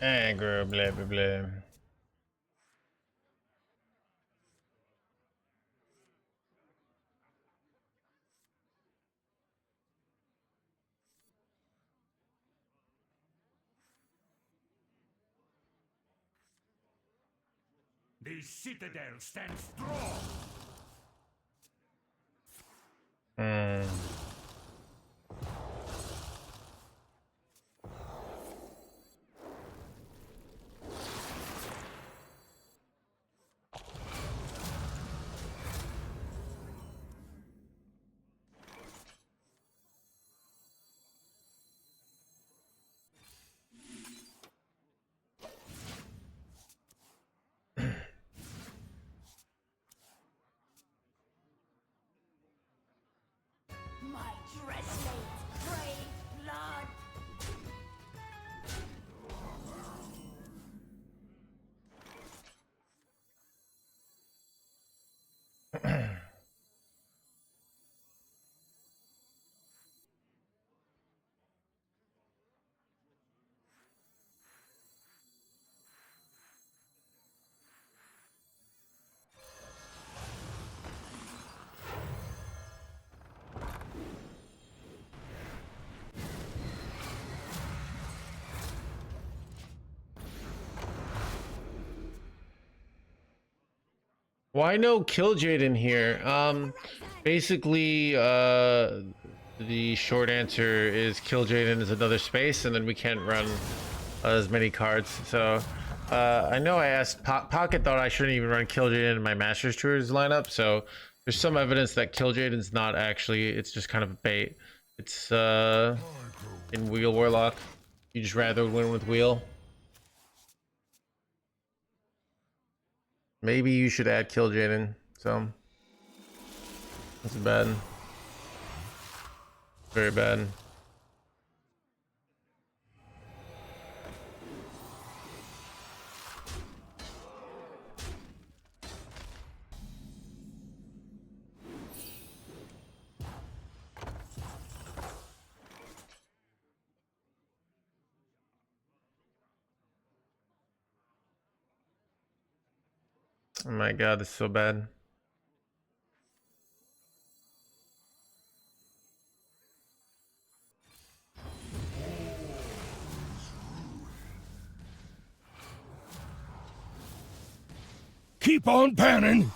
Aggro, blah blah blah. The citadel stands strong. Hmm. My dress mates crave blood. Why no Killjade in here? Basically, the short answer is Killjade is another space, and then we can't run as many cards. So, I know I asked Pocket thought I shouldn't even run Killjade in my Masters Tours lineup. So, there's some evidence that Killjade not actually. It's just kind of a bait. It's in Wheel Warlock. You just rather win with Wheel. Maybe you should add Killjade. So. That's bad. Very bad. Oh my god, this is so bad. Keep on panning.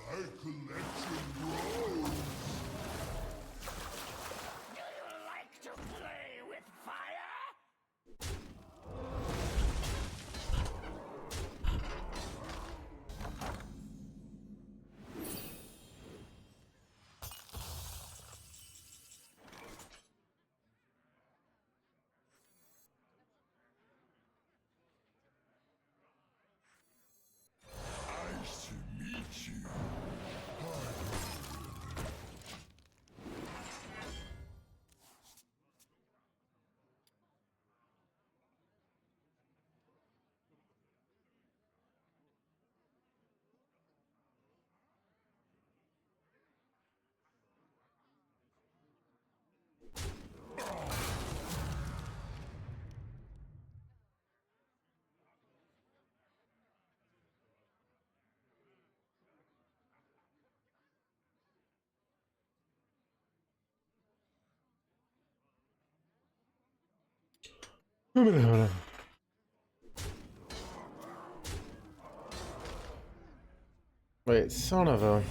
My collection grows. Do you like to play with fire? Nice to meet you. Wait, son of a...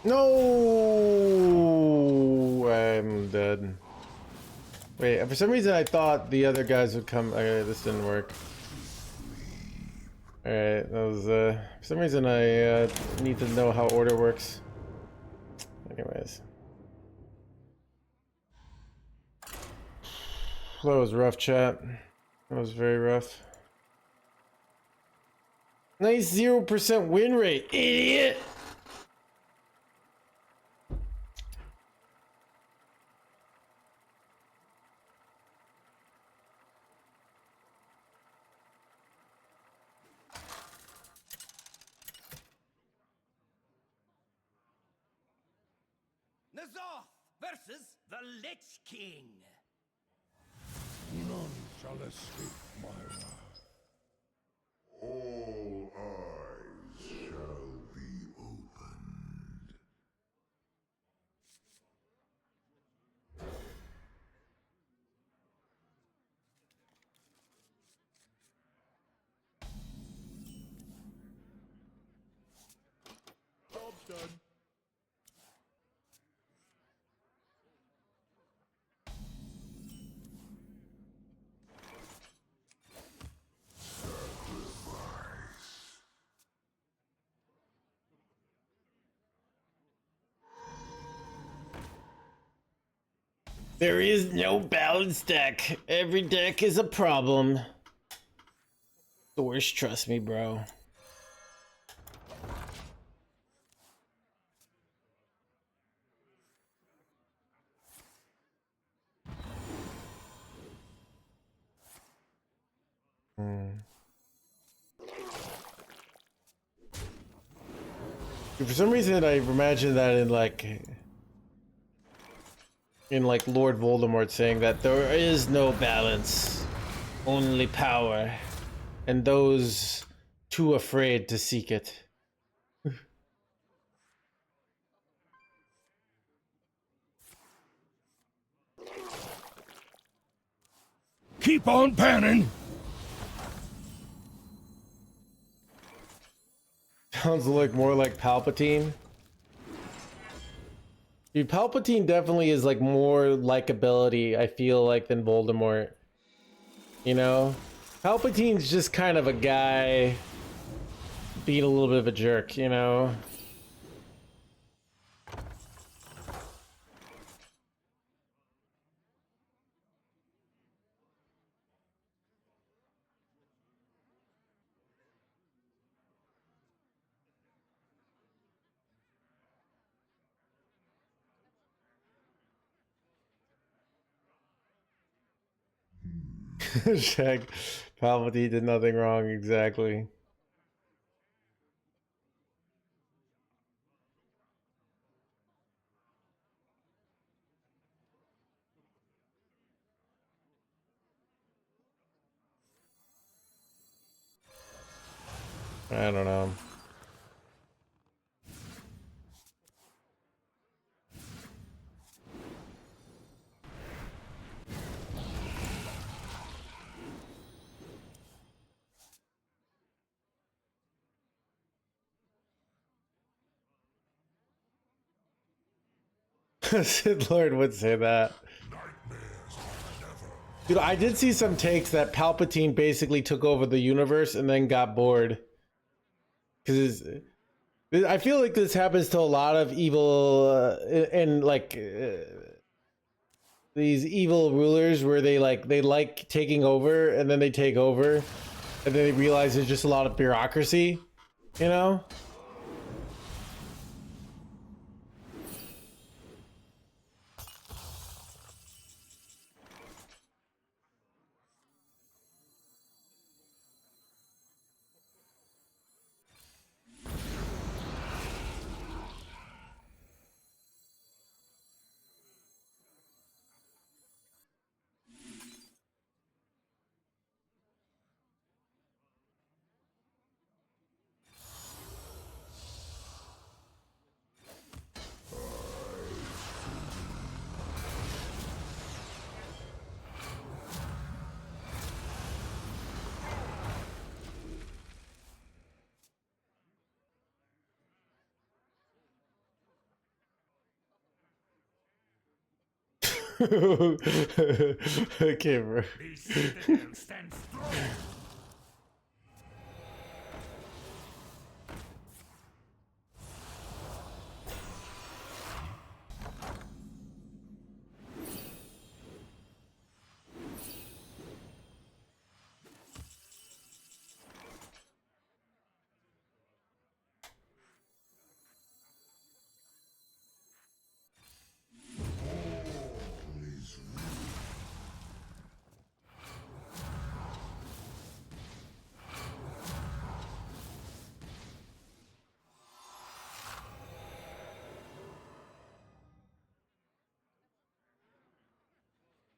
No, I'm dead. Wait, for some reason I thought the other guys would come. Okay, this didn't work. Alright, that was, for some reason I need to know how order works. Anyways. That was rough, chat. That was very rough. Nice 0% win rate, idiot! Nazoth versus the Lich King. None shall escape my wrath. All eyes shall be opened. Job's done. There is no balanced deck. Every deck is a problem. Source, trust me, bro. For some reason, I imagine that in like Lord Voldemort saying that there is no balance, only power, and those too afraid to seek it. Keep on panning! Sounds like more like Palpatine. Dude, Palpatine definitely is like more likability, I feel like, than Voldemort. You know? Palpatine's just kind of a guy being a little bit of a jerk, you know? Shaq, Palpatine did nothing wrong, exactly. I don't know. Sith Lord would say that. Dude, I did see some takes that Palpatine basically took over the universe and then got bored. Because I feel like this happens to a lot of evil and like these evil rulers where they like taking over and then they take over and then they realize there's just a lot of bureaucracy, you know? Okay, bro. Be still and stand strong.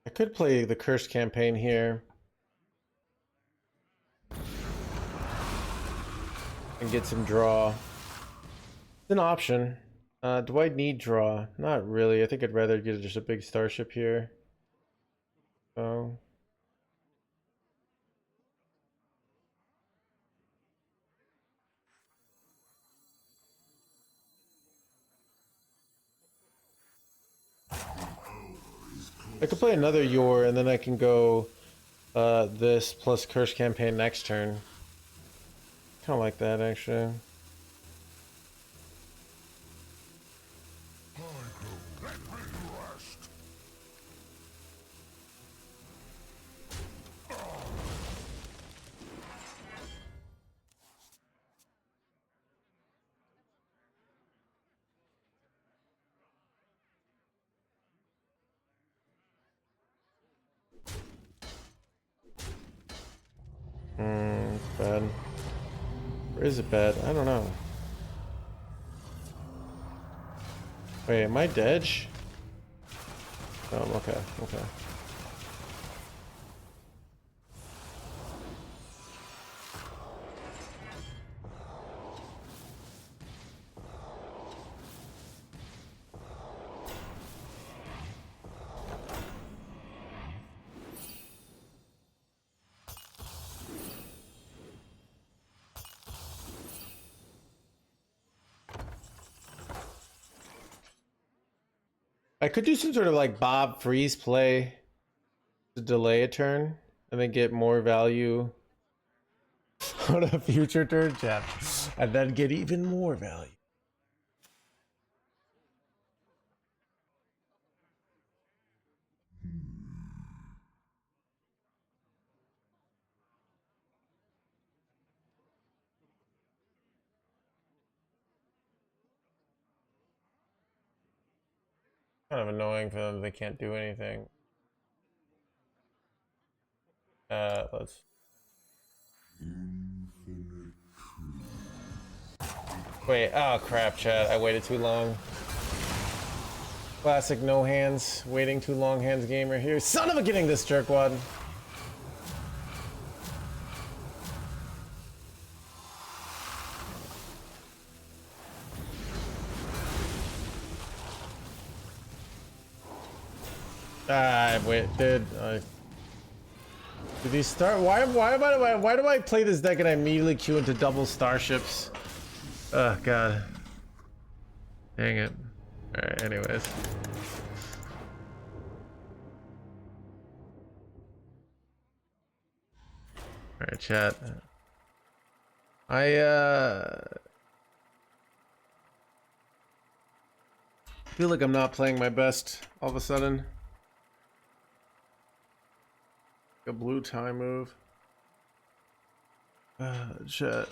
I could play the Cursed campaign here and get some draw. It's an option. Do I need draw? Not really. I think I'd rather get just a big starship here. Oh. I could play another Yor and then I can go this plus Curse campaign next turn. Kind of like that actually. It's bad. Or is it bad? I don't know. Wait, am I dead? Oh, okay, okay. I could do some sort of like Bob freeze play to delay a turn and then get more value on a future turn, chat, and then get even more value. Kind of annoying for them. They can't do anything. Let's. Wait, oh crap, chat. I waited too long. Classic no hands. Waiting too long, hands gamer here. Son of a getting this jerkwad. Wait, did he start? Why do I play this deck and I immediately queue into double starships? Oh god. Dang it. Alright, anyways. Alright, chat. I feel like I'm not playing my best all of a sudden. A blue tie move. Chat.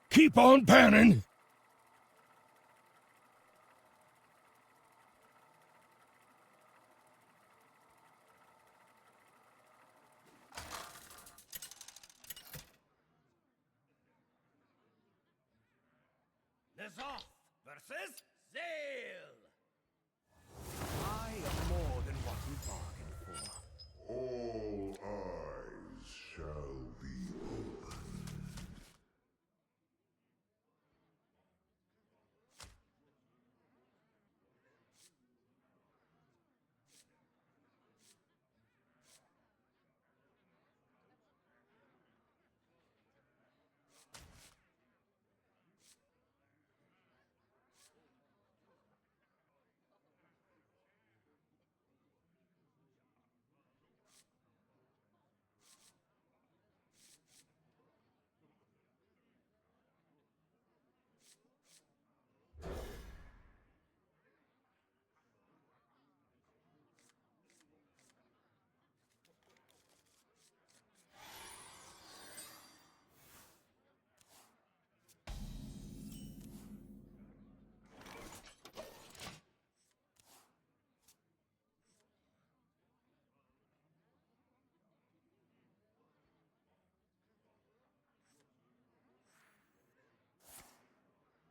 Keep on panning! Zoth versus Zale. I am more than what you bargained. All eyes shall be open.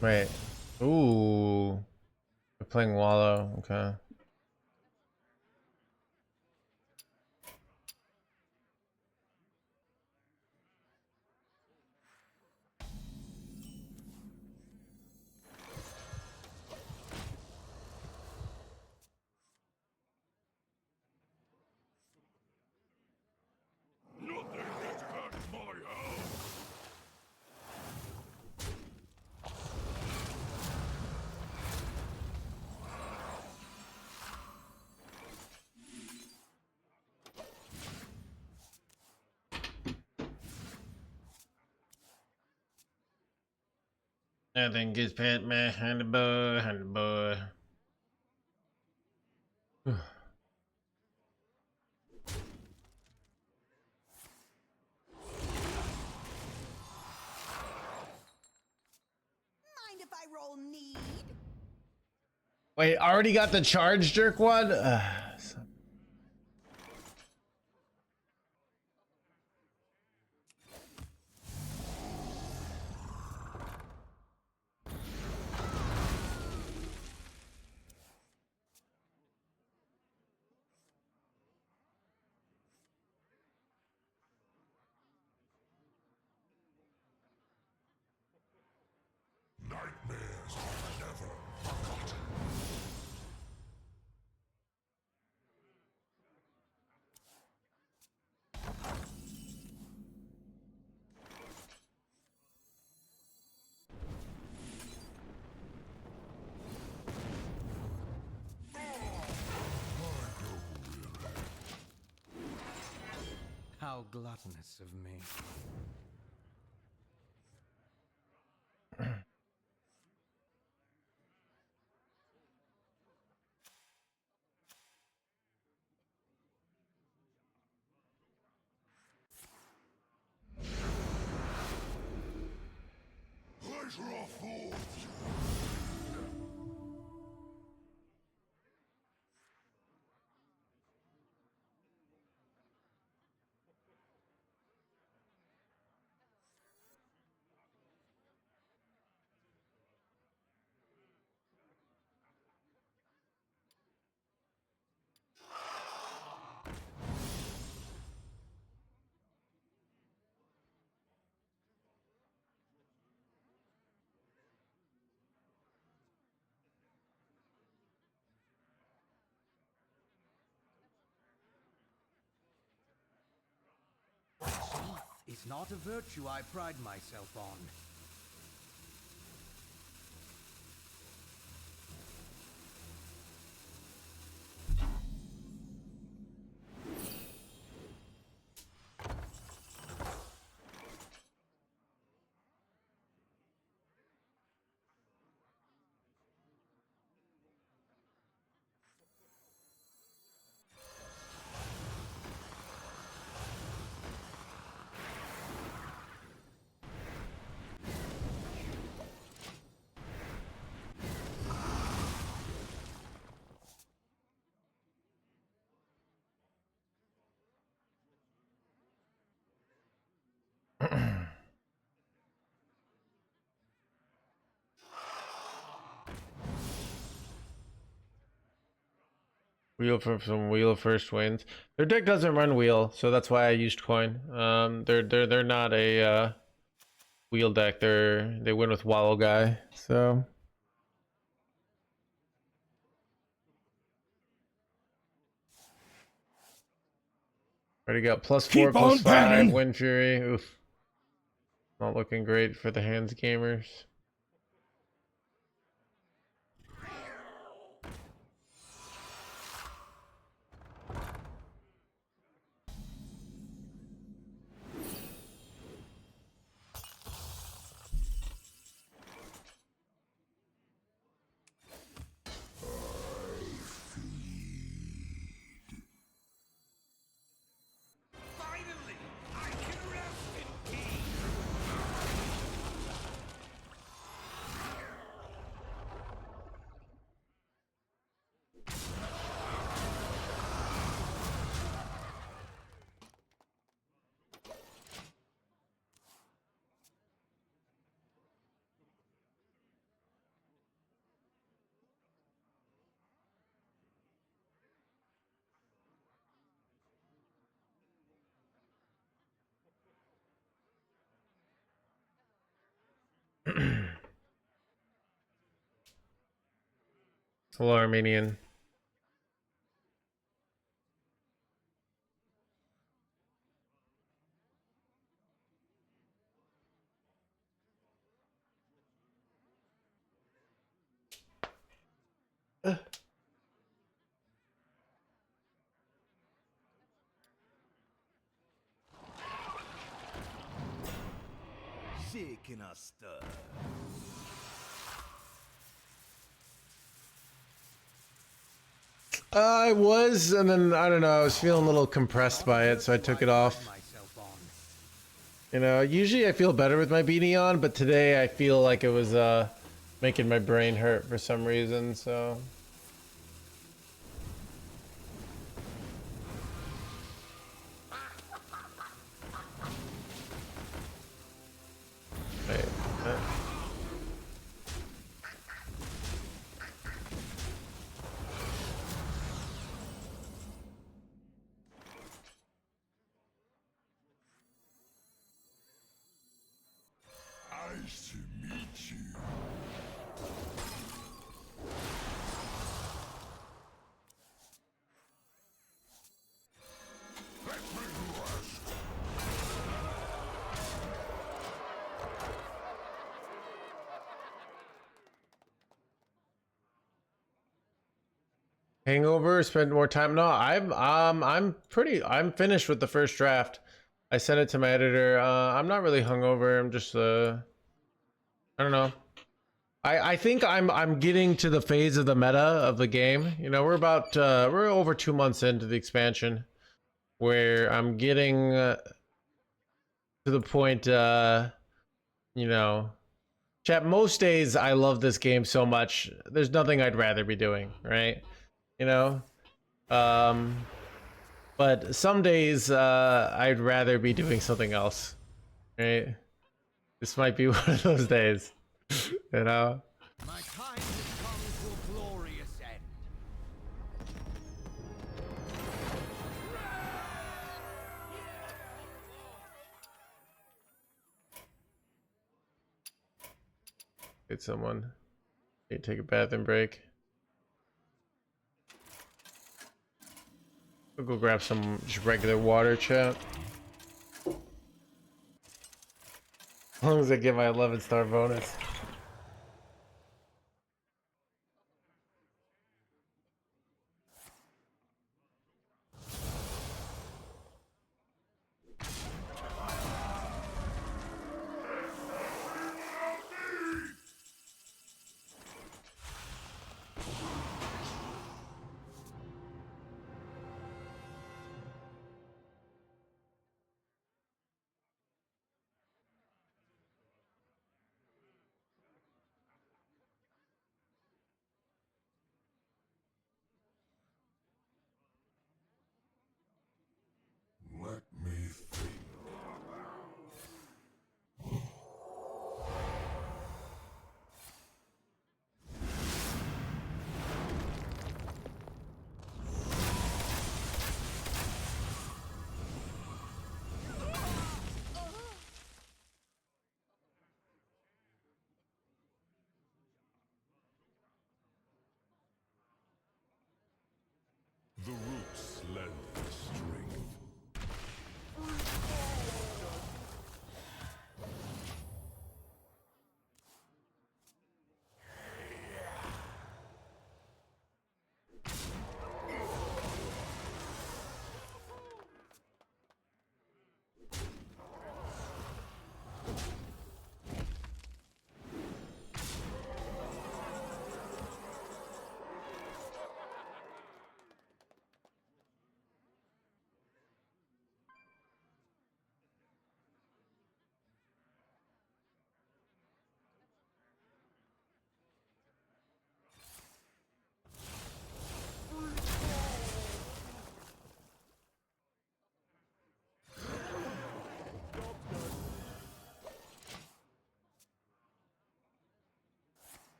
Wait. Ooh. We're playing Wallow. Okay. Nothing gets past my house. Nothing gets past my hand boy, hand boy. Mind if I roll need? Wait, already got the charge jerk one? Nightmares are never forgotten. How gluttonous of me. Pleasure of fools. It's not a virtue I pride myself on. Wheel for some wheel first wins. Their deck doesn't run wheel, so that's why I used coin. They're not a wheel deck. They win with Wallow Guy. So already got +4, Keep on +5, burning. Wind Fury. Oof. Not looking great for the hands gamers. Finally, I can rest in peace. Hello, Armenian. Shaking a stir. I was, and then I don't know. I was feeling a little compressed by it, so I took it off. Myself on. You know, usually I feel better with my beanie on, but today I feel like it was making my brain hurt for some reason. So wait, Nice to meet you. Let me rest. hangover. Spend more time. No, I'm finished with the first draft. I sent it to my editor. I'm not really hungover. I'm just I don't know. I think I'm getting to the phase of the meta of the game. You know, we're over 2 months into the expansion, where I'm getting to the point. You know, chat. Most days I love this game so much. There's nothing I'd rather be doing, right? You know, um, but some days I'd rather be doing something else, right? This might be one of those days, you know. My time has come to a glorious end. Get someone. Need to take a bathroom break. We'll go grab some just regular water, chat. As long as I get my 11-star bonus.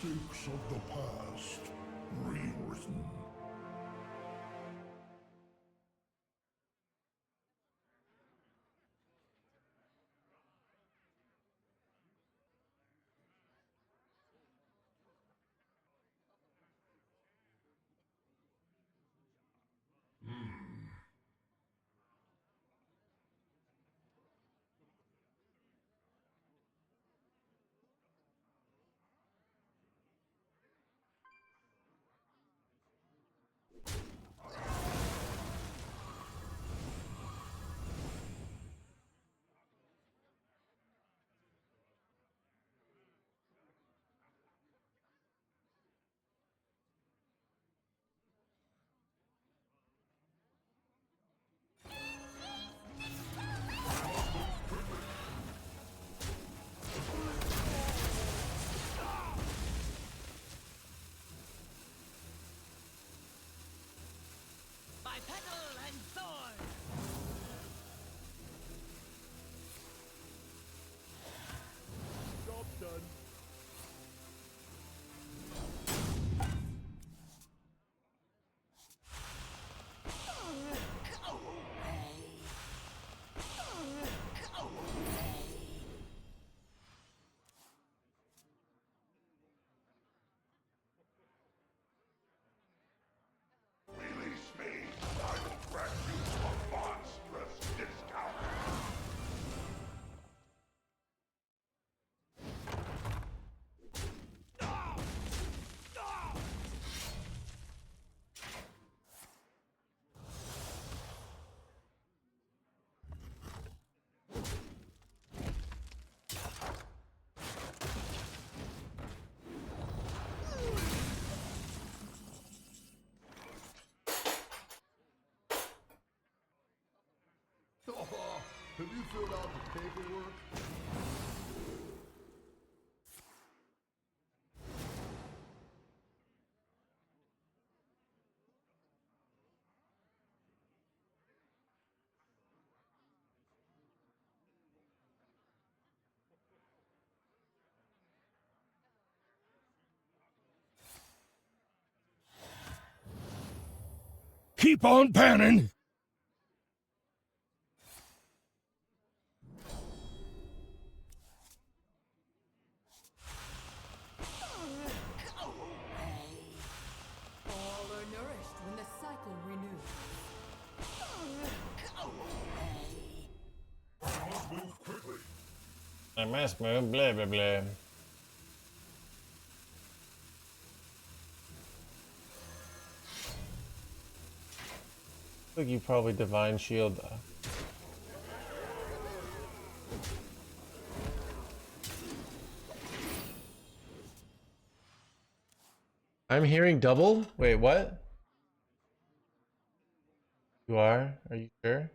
mistakes of the past rewritten. By petal and sword. Job done. Release me. I will grant you a monstrous discount. Have you filled out the paperwork? Keep on panning. All are nourished when the cycle renews. I must move quickly. I must move, blah blah blah. I think you probably divine shield though. I'm hearing double? Wait, what? You are? Are you sure?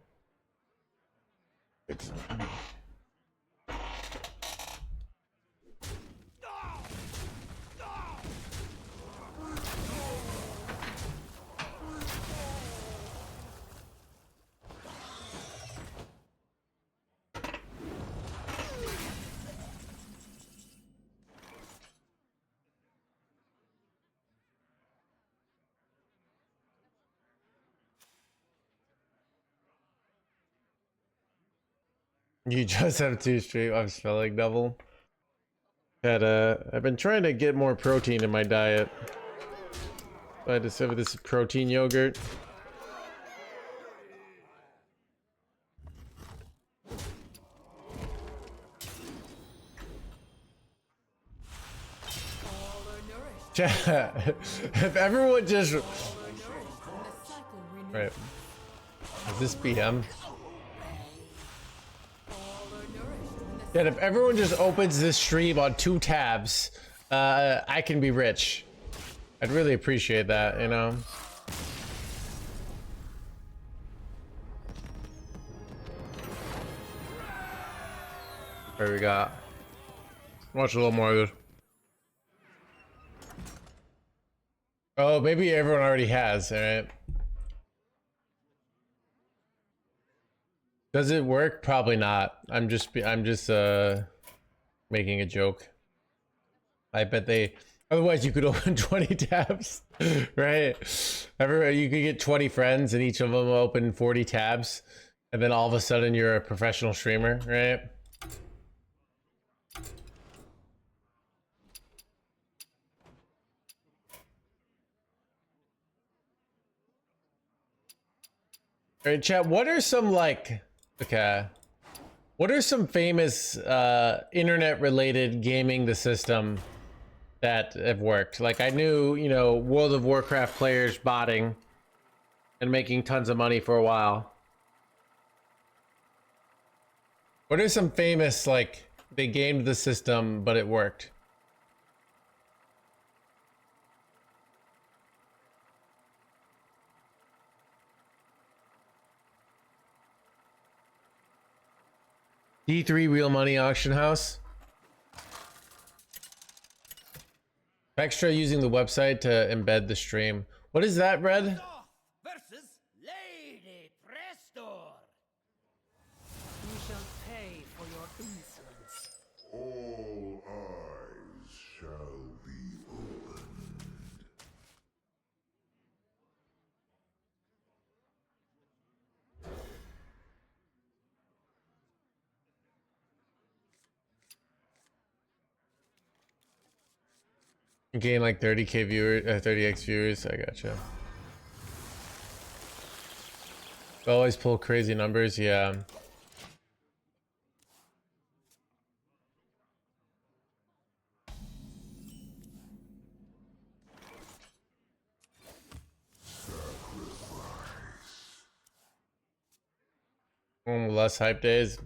You just have two stream. I'm spelling double. I've been trying to get more protein in my diet. I discovered this protein yogurt. All are nourished. If everyone just All are nourished when the cycle renews. right. Is this BM? All are nourished when the That if everyone just opens this stream on 2 tabs, I can be rich. I'd really appreciate that, you know. There we got. Watch a little more of this. Oh, maybe everyone already has, alright. Does it work? Probably not. I'm just making a joke. I bet they Otherwise, you could open 20 tabs, right? Everybody, you could get 20 friends, and each of them open 40 tabs, and then all of a sudden you're a professional streamer, right? All right, chat. What are some like, okay, what are some famous internet-related gaming the system that have worked? Like I knew, you know, World of Warcraft players botting and making tons of money for a while. What are some famous, like, they gamed the system, but it worked? D3 Real Money Auction House. Extra using the website to embed the stream. What is that, Red? Versus Lady Prestor. You shall pay for your insolence. All eyes shall be opened. Gain like 30k viewers, 30x viewers. I gotcha. Always pull crazy numbers, yeah. Less hype days.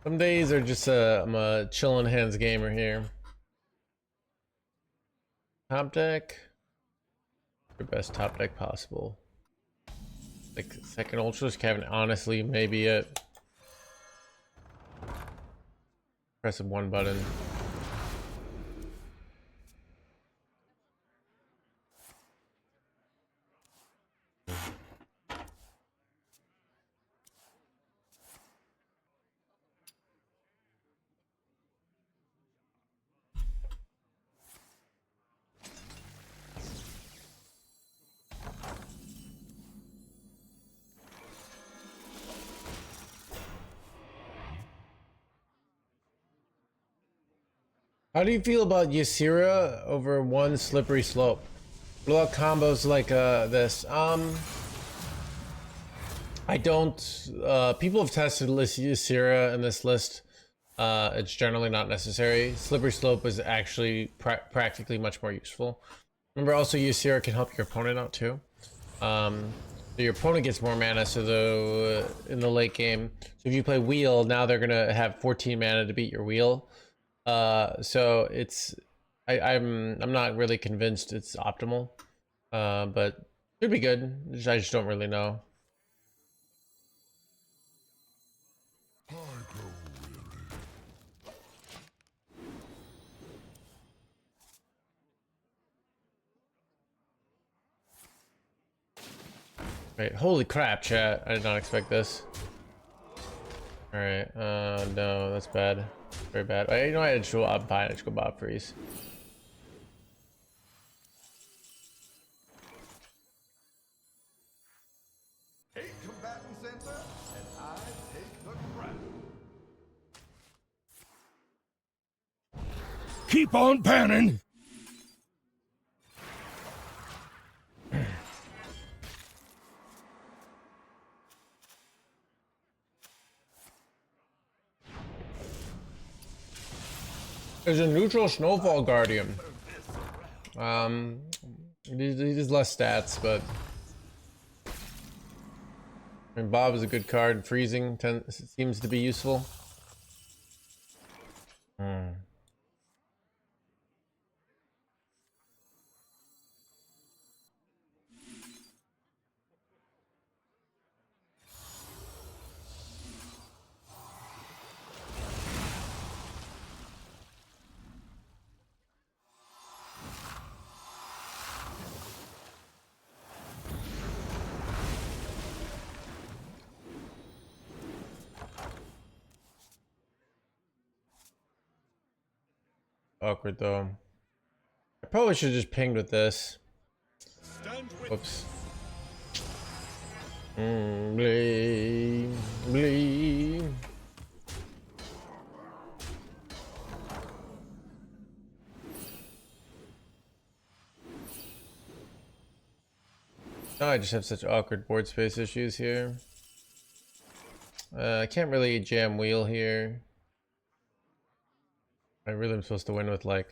Some days are just I'm a chillin' hands gamer here. Top deck. Your best top deck possible. Like second ultras, Kevin. Honestly, maybe it. Press one button. How do you feel about Ysira over one slippery slope? What about combos like this? I don't. People have tested Ysira in this list. It's generally not necessary. Slippery slope is actually practically much more useful. Remember, also Ysira can help your opponent out too. So your opponent gets more mana, so in the late game. So if you play wheel, now they're gonna have 14 mana to beat your wheel. So it's I'm not really convinced it's optimal, but it'd be good. I just don't really know. Wait, holy crap, chat! I did not expect this. All right, no, that's bad, very bad. You know, I just go. I'm fine. I just go Bob freeze. Eight combatants enter, and I take the crown. Keep on panning. There's a neutral Snowfall Guardian. He does less stats, but I mean, Bob is a good card. Freezing seems to be useful. awkward though. I probably should have just pinged with this. Whoops. Blee, blee. Oh, I just have such awkward board space issues here. I can't really jam wheel here. I really am supposed to win with like...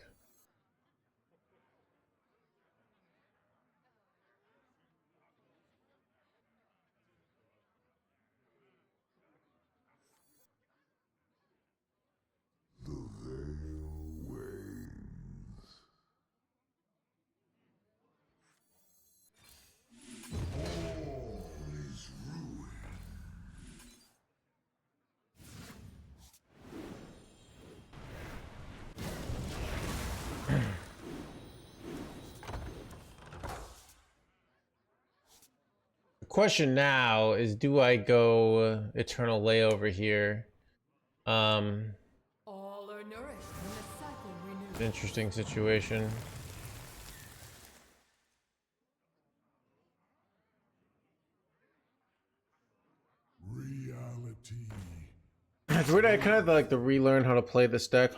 The question now is, do I go Eternal Layover here? All are nourished when the cycle renews. Interesting situation. Reality. It's weird, I kind of like to relearn how to play this deck.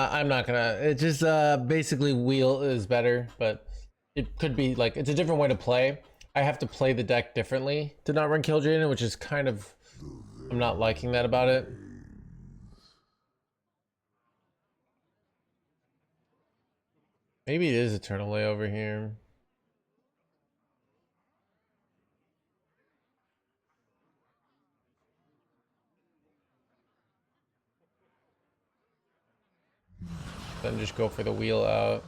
I'm not gonna. It just basically wheel is better, but it could be like it's a different way to play. I have to play the deck differently to not run Kill Jaden, which is kind of, I'm not liking that about it. Maybe it is Eternal Layover here. Then just go for the wheel out.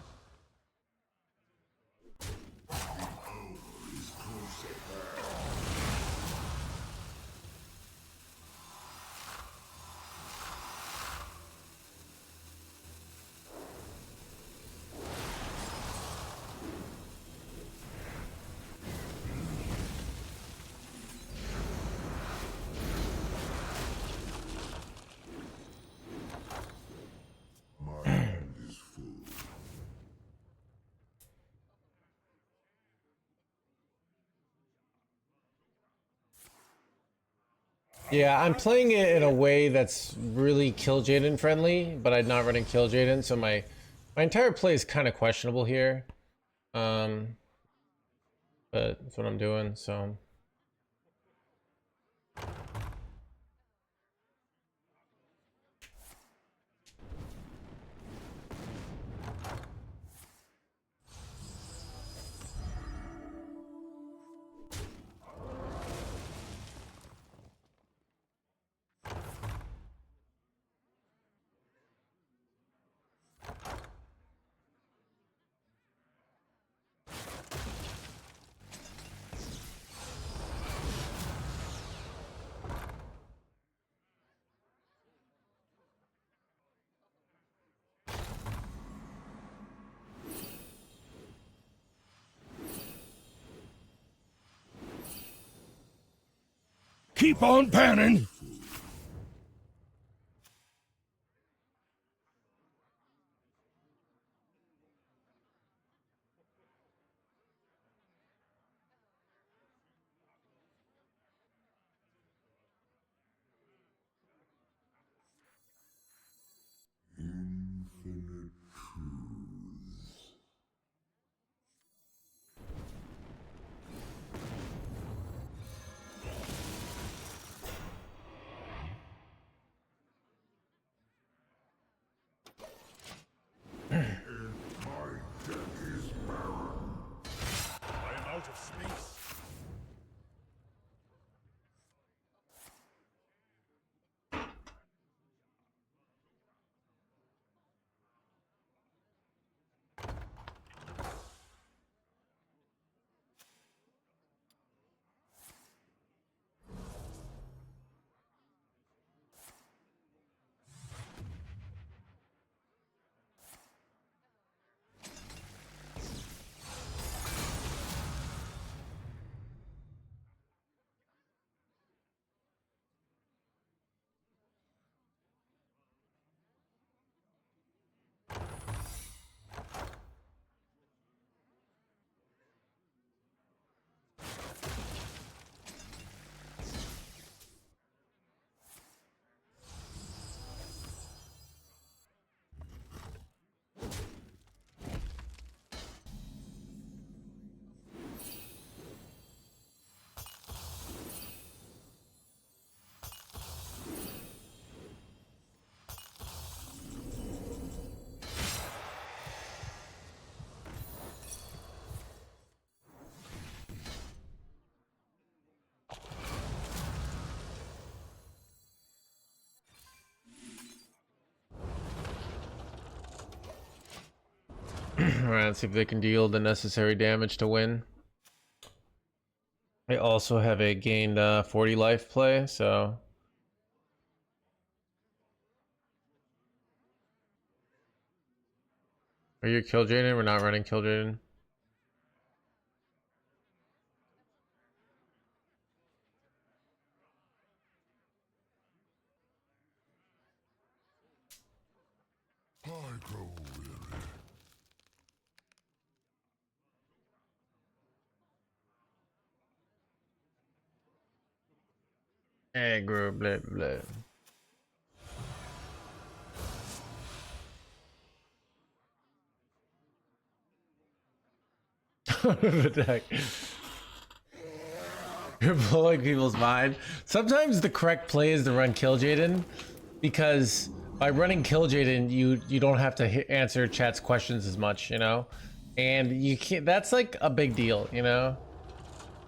Yeah, I'm playing it in a way that's really Kill Jaden friendly, but I'm not running Kill Jaden, so my entire play is kind of questionable here. But that's what I'm doing, so. Keep on panning! Infinite truths. Alright, let's see if they can deal the necessary damage to win. They also have a gained 40 life play, so... Are you Kill Jaden? We're not running Kill Jaden. I grow weary. Aggro, blah, blah. Attack. You're blowing people's mind. Sometimes the correct play is to run Kill Jaden, because by running Kill Jaden, you don't have to answer chat's questions as much, you know, and you can't. That's like a big deal, you know,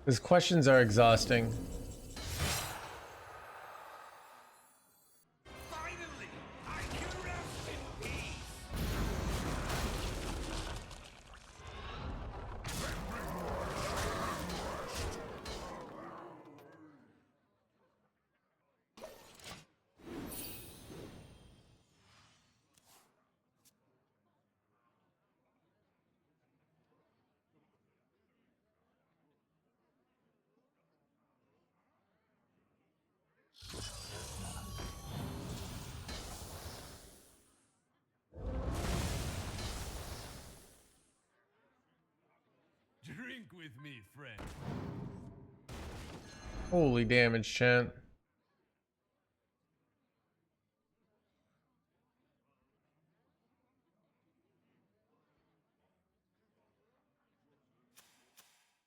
because questions are exhausting. Finally, I can rest in peace. Drink with me, friend. Holy damage, chat.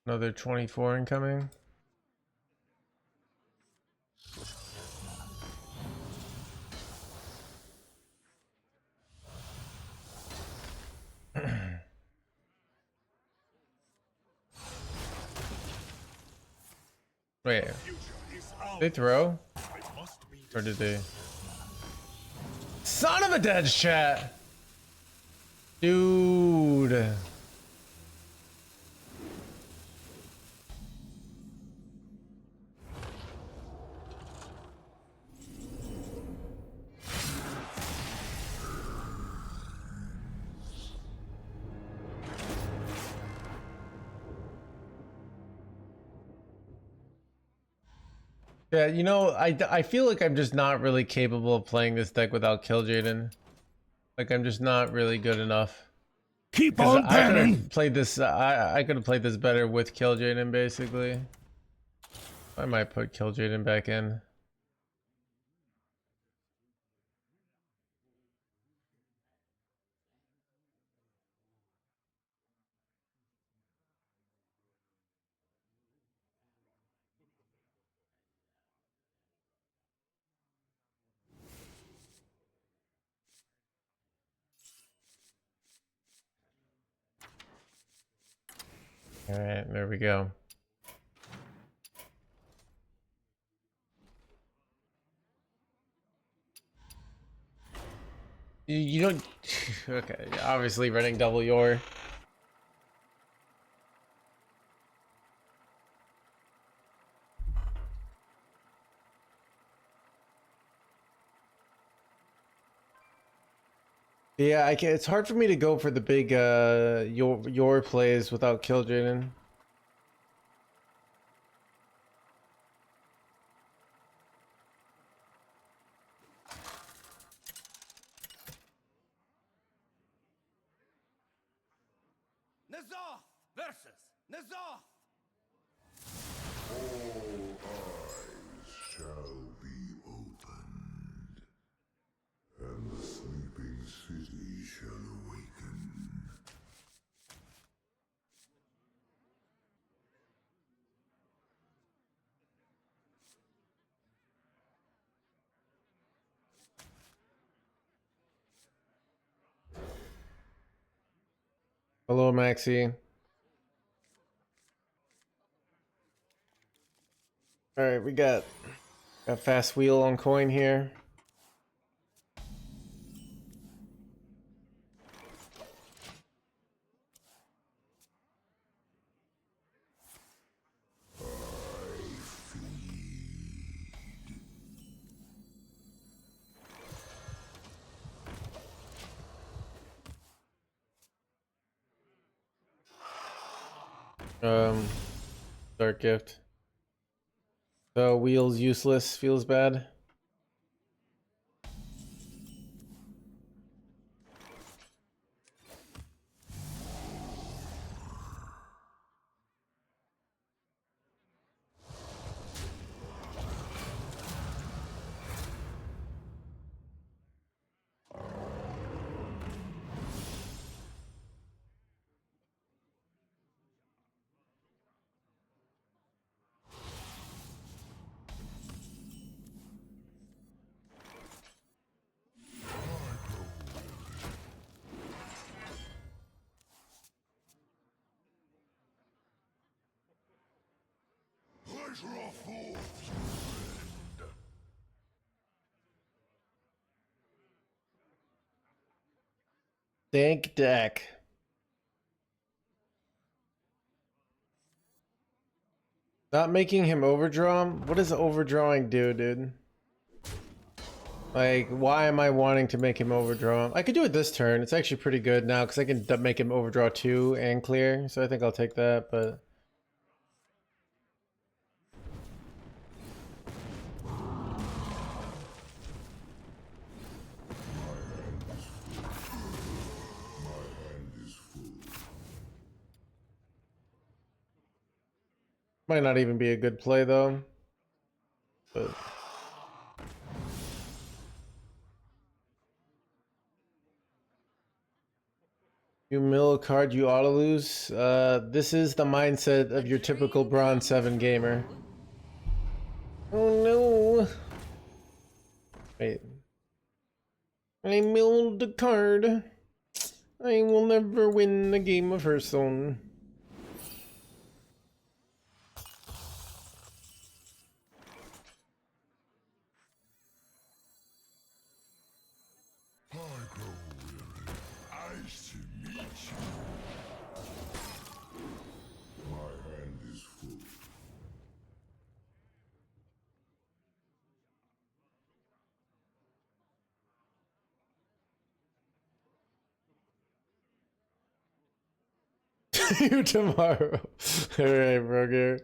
Another 24 incoming. Wait, did they throw? Or did they? Son of a dead chat! Dude. Yeah, you know, I feel like I'm just not really capable of playing this deck without Kill Jaden. Like, I'm just not really good enough. Keep 'Cause on I could panning. have played this. I could have played this better with Kill Jaden, basically. I might put Kill Jaden back in. All right, there we go. You don't. Okay, obviously running double your. Yeah, I can. It's hard for me to go for the big your plays without Kill Jaden. Nazoth versus Nazoth. All eyes shall be opened, and the sleeping city shall awaken. Hello, Maxi. All right, we got fast wheel on coin here. Dark gift. So wheels useless, feels bad. Pleasure of fools. Dank deck. Not making him overdraw? What does overdrawing do, dude? Like, why am I wanting to make him overdraw? I could do it this turn. It's actually pretty good now because I can make him overdraw 2 and clear. So I think I'll take that, but... Might not even be a good play, though. But... You mill a card you ought to lose. This is the mindset of your typical Bronze 7 gamer. Oh no! Wait. I milled a card. I will never win a game of Hearthstone. I grow weary. Nice to meet you. My hand is full. You tomorrow. Alright, Roger.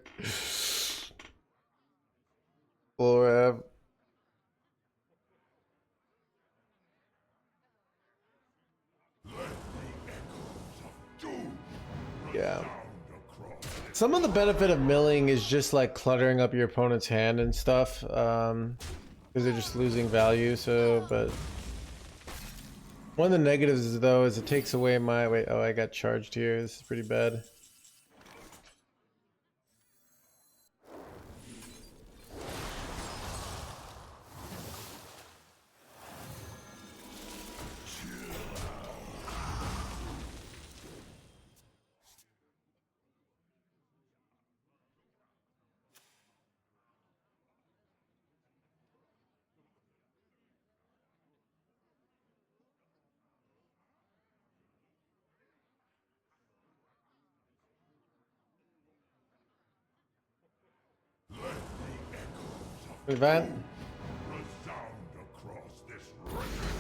Or yeah. Some of the benefit of milling is just like cluttering up your opponent's hand and stuff. Because they're just losing value, so but one of the negatives though is it takes away my wait, oh I got charged here. This is pretty bad. Event.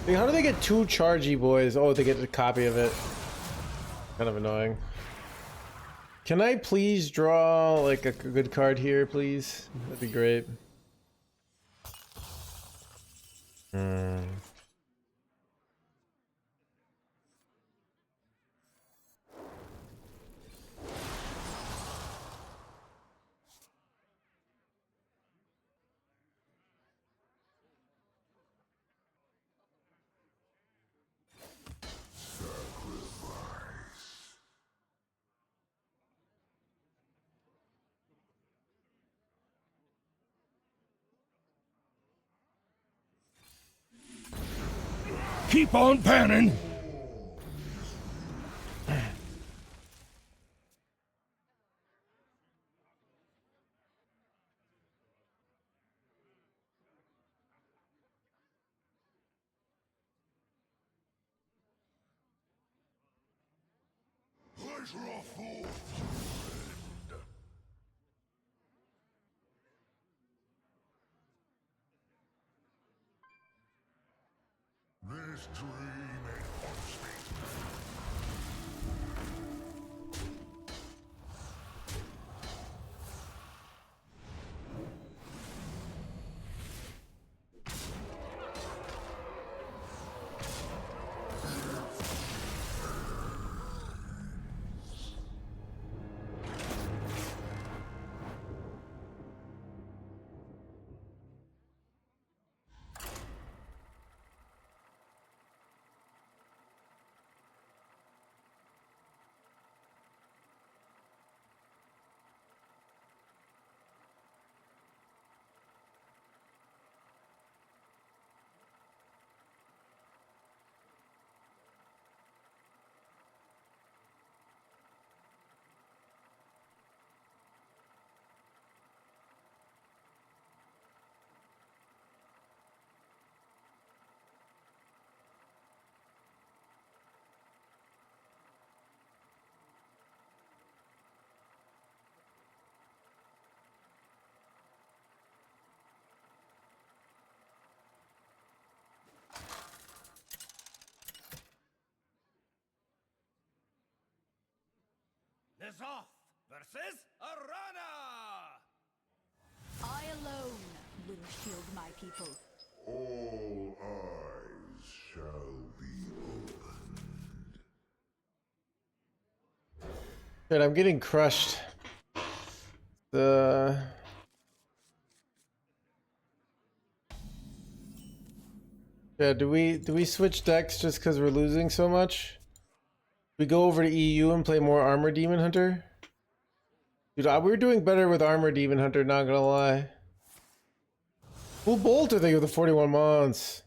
Hey, how do they get 2 chargy boys? Oh, they get a copy of it. Kind of annoying. Can I please draw like a good card here, please? That'd be great. Keep on panning. Pleasure of fools. This dream it haunts me. is off versus Arana! I alone will shield my people. All eyes shall be opened. Dude, I'm getting crushed. Yeah, do we switch decks just because we're losing so much? We go over to EU and play more Armor Demon Hunter? Dude, we're doing better with Armor Demon Hunter, not gonna lie. Full bolt, I think, with the 41 mons.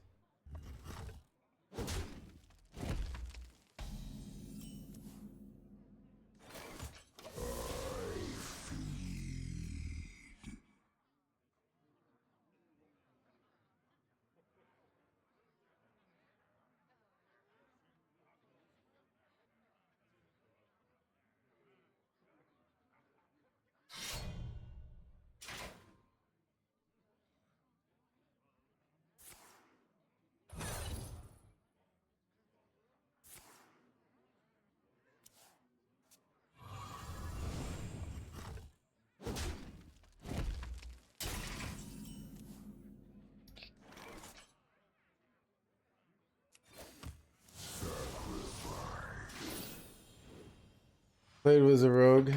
Played was a rogue.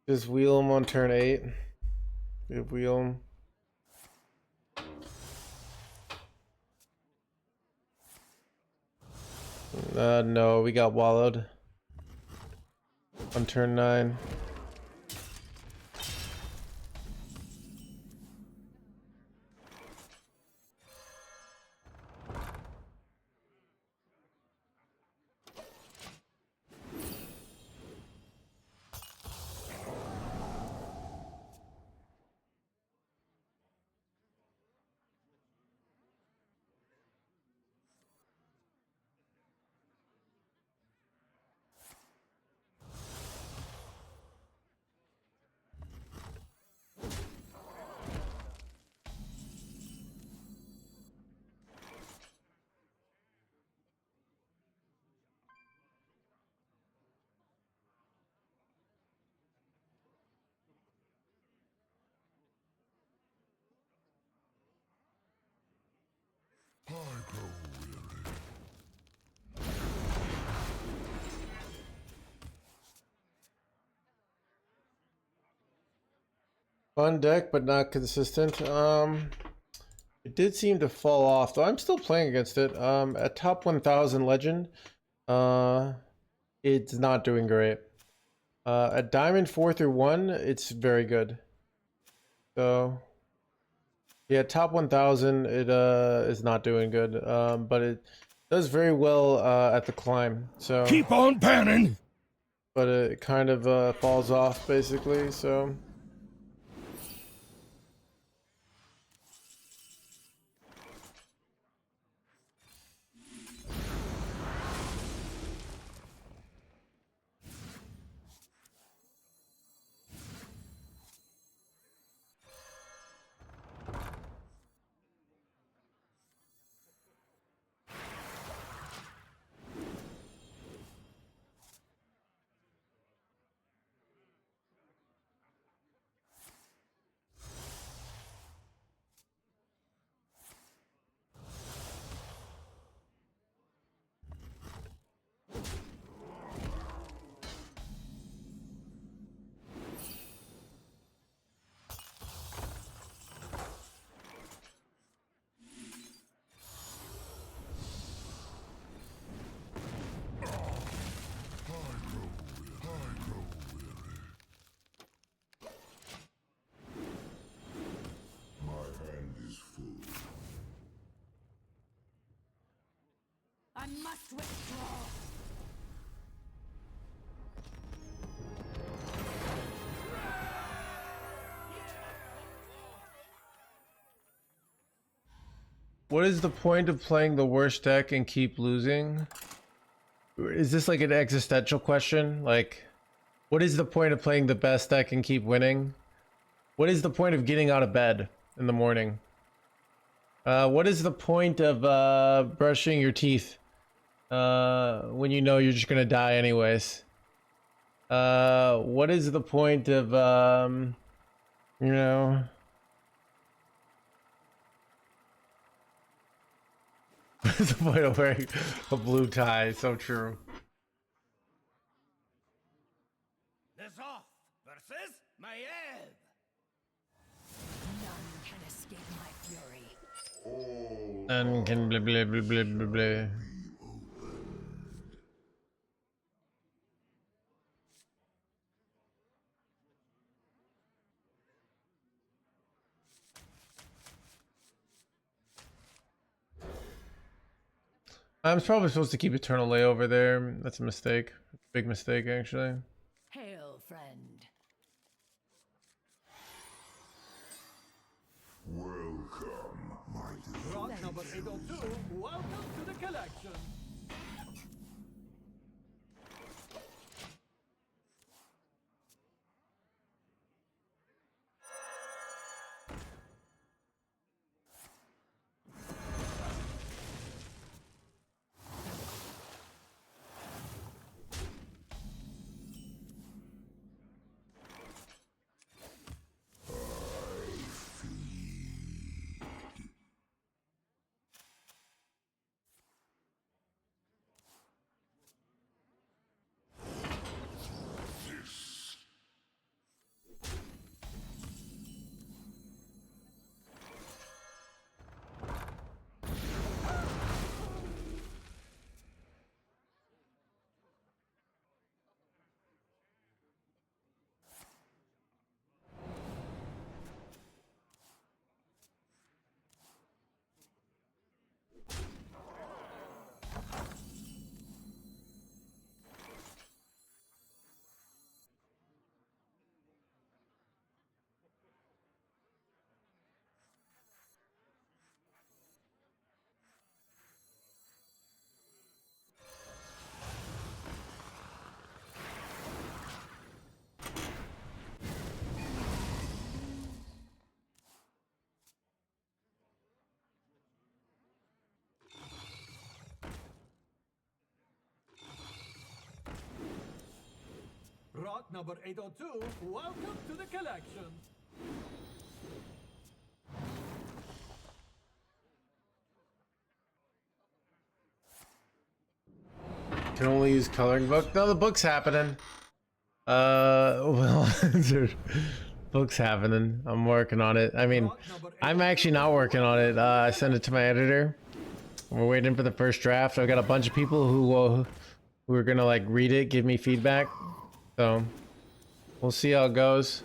Just wheel him on turn 8. We wheel him. No, we got wallowed on turn 9. I grow weary. Fun deck, but not consistent. It did seem to fall off, though I'm still playing against it. At top 1000 legend, it's not doing great. At diamond 4 through 1, it's very good. So yeah, top 1000, it is not doing good. But it does very well at the climb. So Keep on panning! but it kind of falls off basically. So. I must withdraw. What is the point of playing the worst deck and keep losing? Is this like an existential question? Like, what is the point of playing the best deck and keep winning? What is the point of getting out of bed in the morning? What is the point of brushing your teeth when you know you're just gonna die anyways? What is the point of you know? What's the point of wearing a blue tie? So true. The Zoth versus Maiev. None can escape my fury. And can blah blah blah blah blah blah. I'm probably supposed to keep Eternal Lay over there. That's a mistake. Big mistake, actually. Hail, friend. Welcome, my dear. Rock number 802, welcome to the collection. Rock number 802, welcome to the collection. Can only use coloring book. No, the book's happening. Well, dude, book's happening. I'm working on it. I mean, I'm actually not working on it. I sent it to my editor. We're waiting for the first draft. I've got a bunch of people who are gonna like read it, give me feedback. So we'll see how it goes.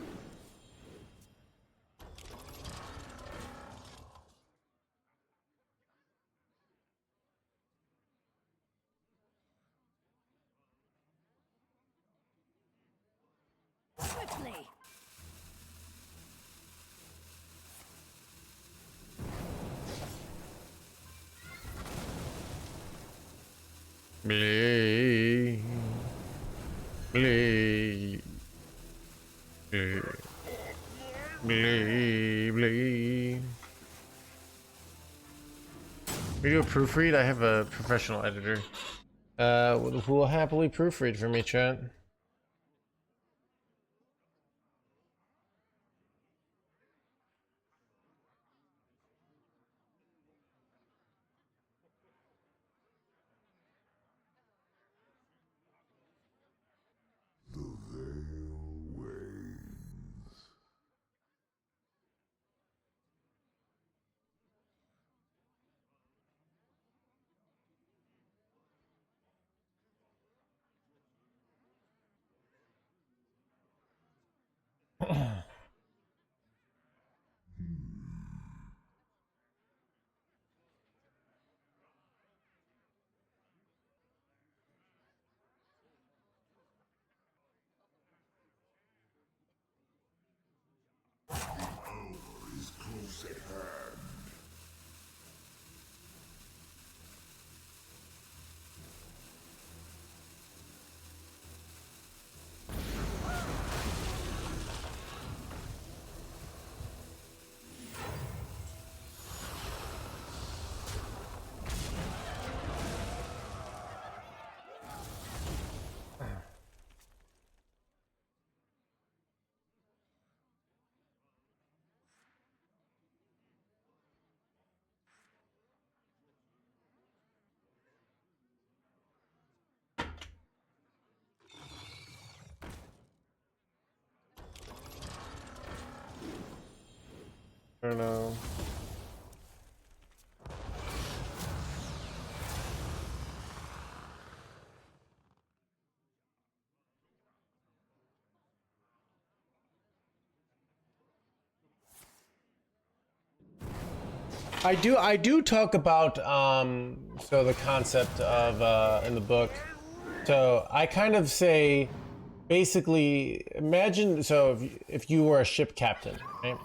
Swiftly. Blee. Blee. Blee. Blee. Blee. We do a proofread? I have a professional editor. Who will happily proofread for me, chat? The veil wanes. don't know. I do talk about so the concept of in the book. So I kind of say basically imagine so if you were a ship captain, right?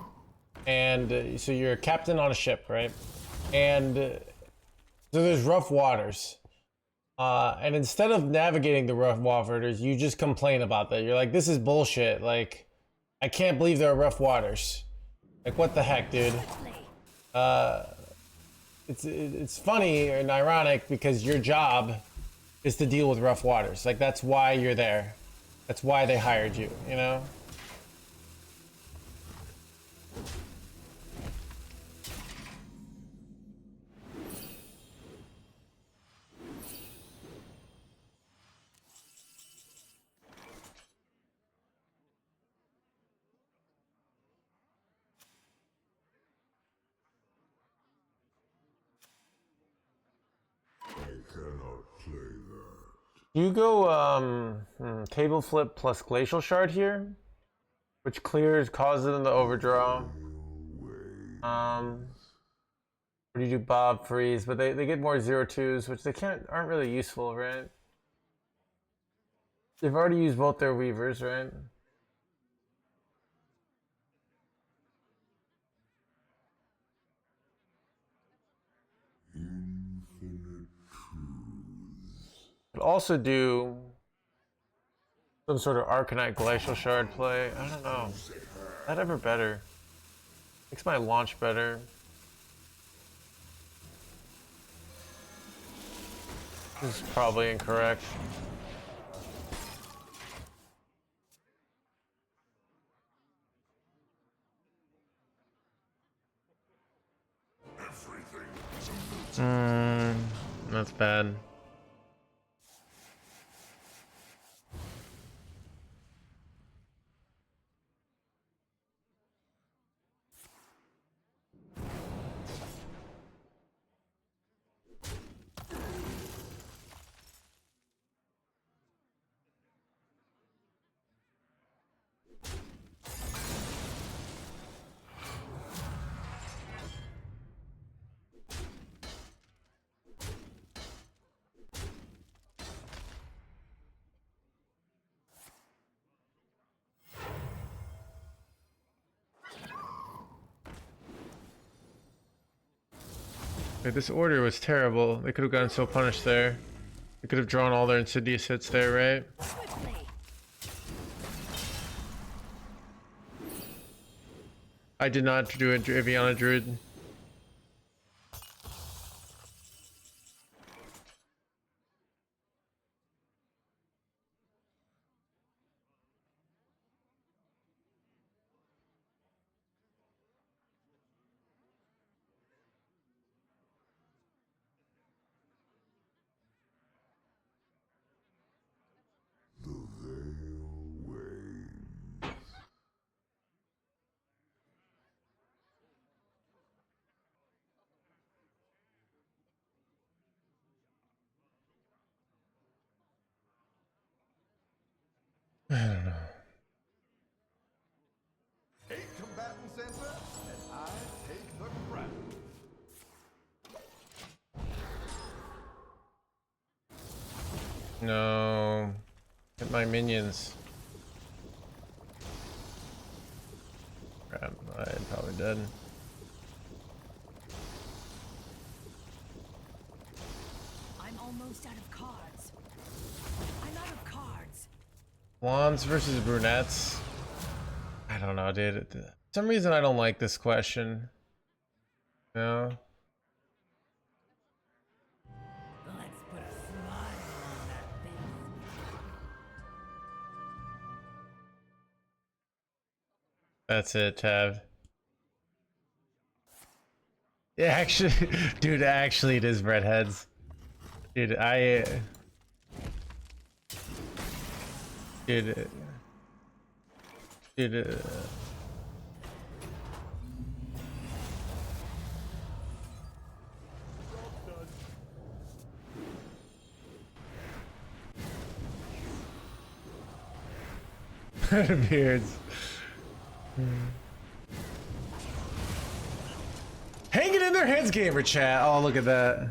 And so you're a captain on a ship, right? And so there's rough waters. And instead of navigating the rough waters, you just complain about that. You're like, this is bullshit. Like, I can't believe there are rough waters. Like, what the heck, dude? It's funny and ironic because your job is to deal with rough waters. Like, that's why you're there. That's why they hired you, you know? I cannot play that. You go table flip plus glacial shard here, which clears, causes them to overdraw. Or do you do Bob freeze? But they get more 0/2s, which they aren't really useful, right? They've already used both their weavers, right? Infinite truths. Could also do some sort of Arcanite Glacial Shard play. I don't know. Is that ever better? Makes my launch better. This is probably incorrect. That's bad. This order was terrible. They could have gotten so punished there. They could have drawn all their insidious hits there, right? I did not do a Aviana Druid. The veil wanes. I don't know. 8 combatants enter, and I take the crown. No. Hit my minions. Crap, I'm probably dead. I'm almost out of cards. I'm out of cards. Blondes versus brunettes. I don't know, dude. For some reason I don't like this question. No. Let's put a smile on that face. That's it, Tav. Yeah, actually, dude, actually it is redheads. Dude, Dude, Beards. Hanging in their heads, gamer chat. Oh, look at that.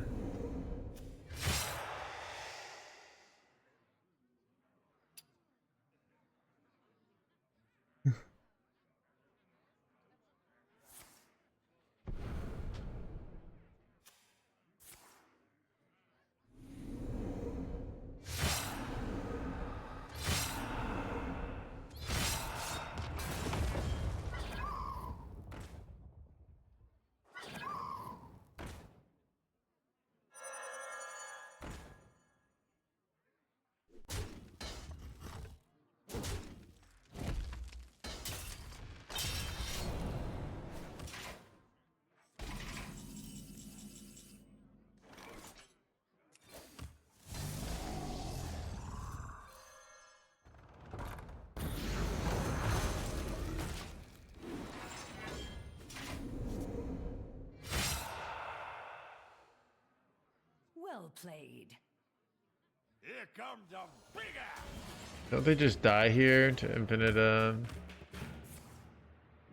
Well played. Here comes a bigger. Don't they just die here to infinite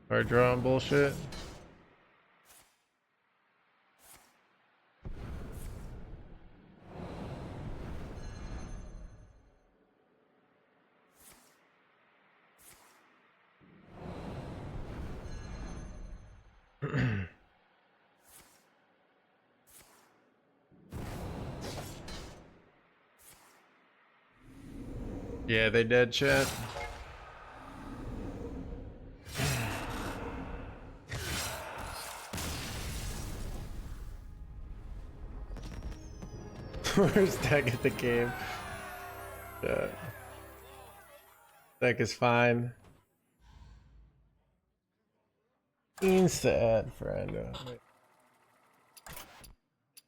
card draw and bullshit? Yeah, they dead, chat. Worst deck at the game. Yeah. Deck is fine. Insta ad friend. Wait.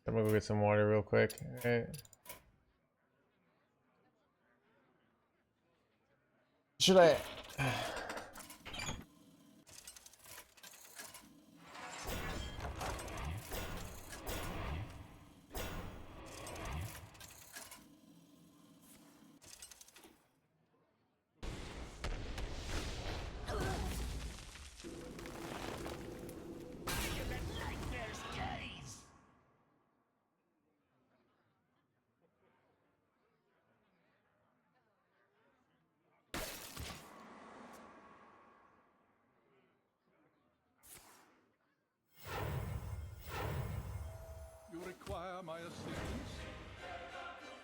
I'm gonna go get some water real quick. Alright. Should I? You require my assistance?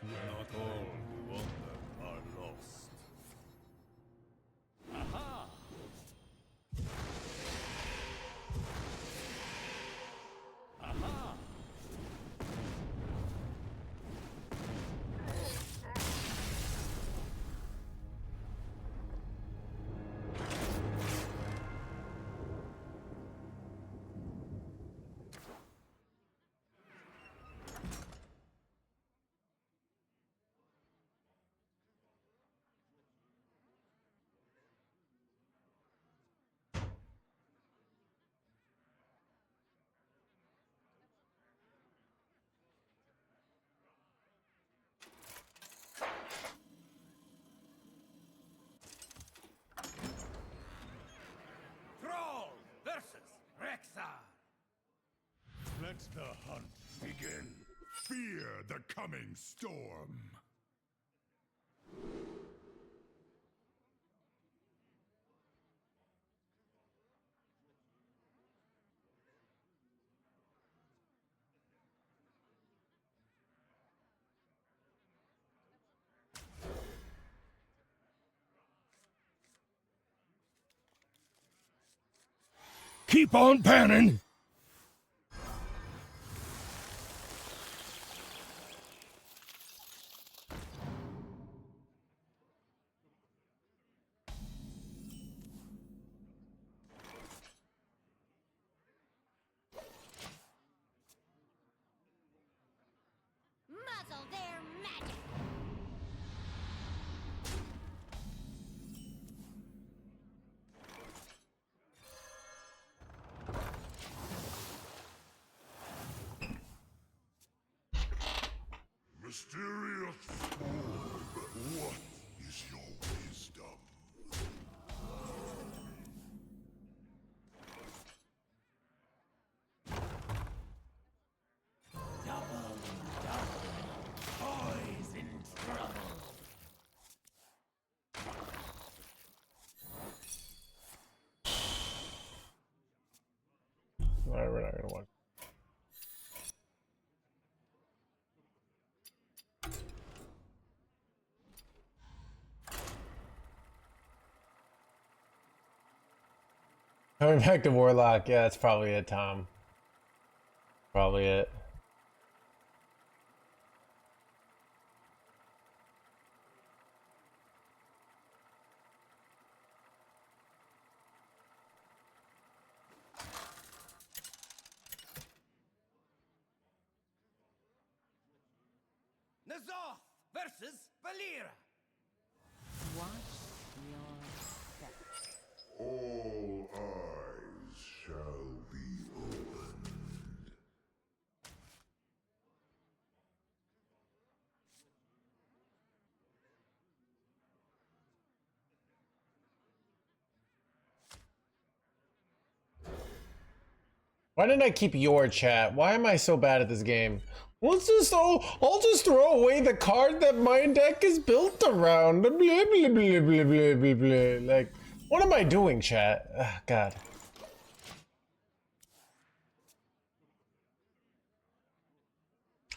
Not all who wander are lost. Aha! Aha! Thrall versus Rexar. Let the hunt begin. Fear the coming storm. Keep on panning! Muzzle their magic! Coming back to Warlock, yeah, that's probably it, Tom. Probably it. Nazoth versus Valera. Watch your step. All eyes shall be opened. Why didn't I keep your chat? Why am I so bad at this game? Let's just I'll just throw away the card that my deck is built around. Blah, blah, blah, blah, blah, blah, blah, blah. Like, what am I doing, chat? Ugh, God.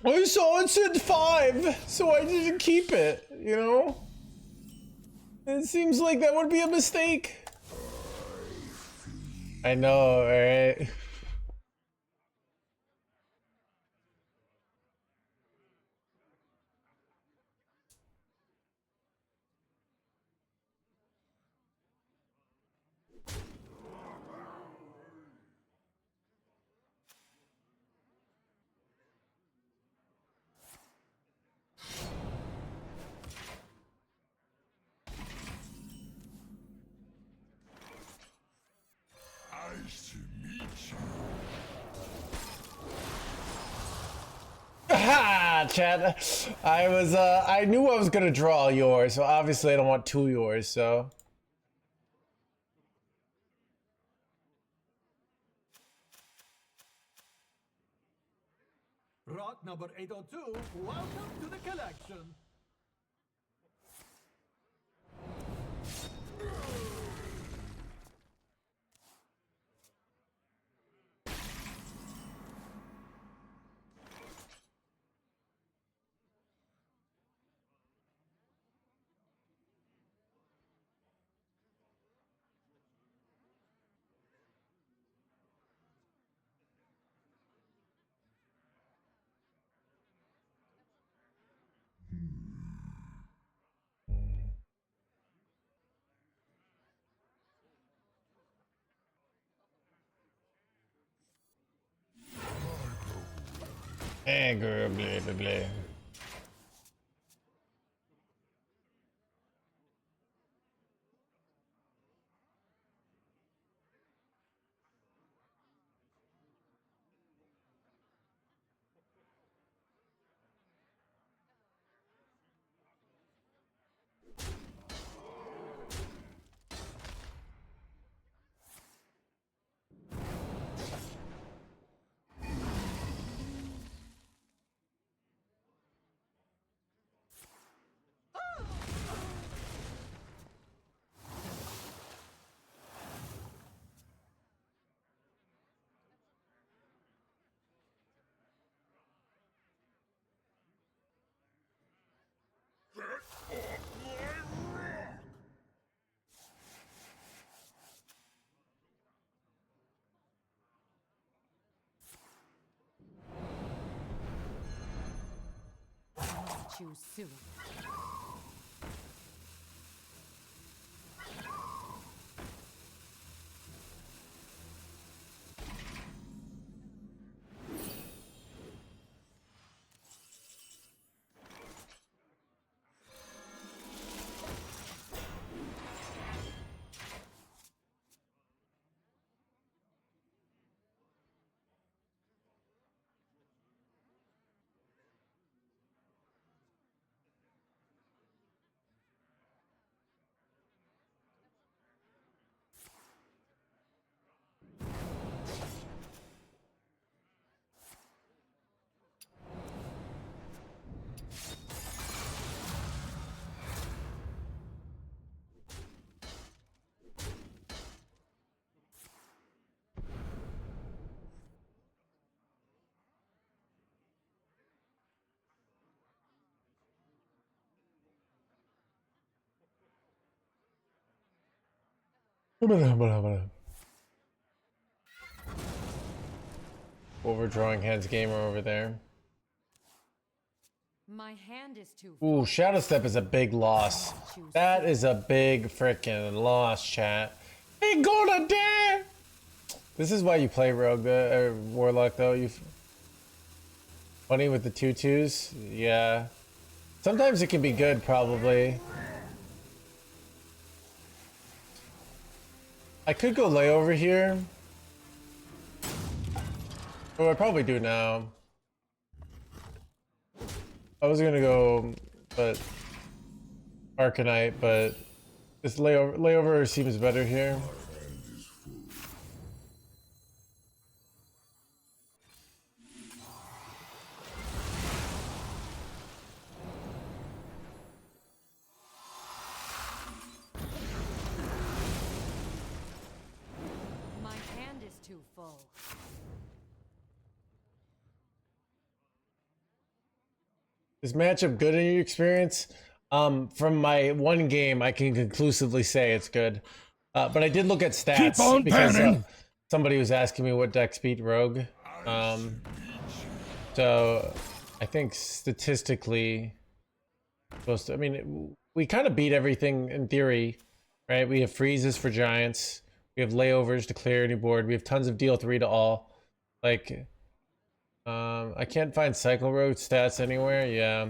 I saw it said 5, so I didn't keep it, you know? It seems like that would be a mistake. I know, right? Nice to meet you. Ha, Chad. I knew I was gonna draw yours, so obviously I don't want 2 yours, so. Rock number 802, welcome to the collection. Eh, girl, blah, blah, blah. Choose soon. Blah, blah, blah. Overdrawing hands gamer over there. My hand is too Ooh, Shadow Step is a big loss. That is a big freaking loss, chat. Ain't gonna dare! This is why you play Rogue, Warlock, though. You funny with the 2/2s? Yeah. Sometimes it can be good, probably. I could go lay over here. Oh, I probably do now. I was gonna go, but Arcanite, but this layover seems better here. My hand is too full. Is matchup good in your experience? From my one game, I can conclusively say it's good. But I did look at stats because somebody was asking me what decks beat Rogue. So I think statistically, supposed to. I mean, we kind of beat everything in theory, right? We have freezes for giants. We have layovers to clear any board. We have tons of deal 3 to all. Like, I can't find Cycle Rogue stats anywhere. Yeah.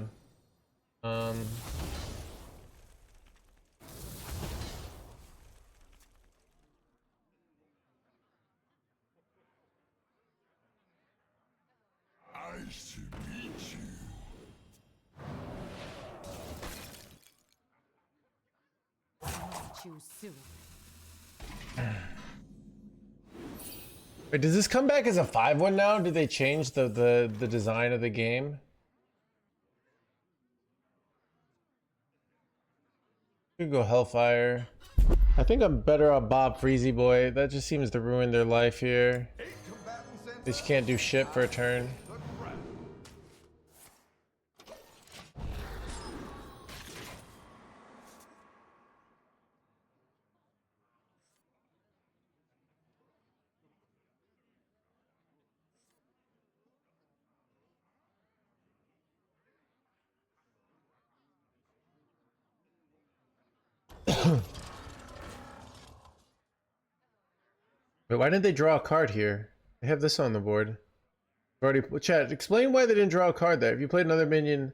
Nice to meet you. Choose soon. Wait, does this come back as a 5-1 now? Did they change the design of the game? Could go Hellfire. I think I'm better off Bob Freezy Boy. That just seems to ruin their life here. They just can't do shit for a turn. But why didn't they draw a card here? They have this on the board. Already, chat, explain why they didn't draw a card there. If you played another minion,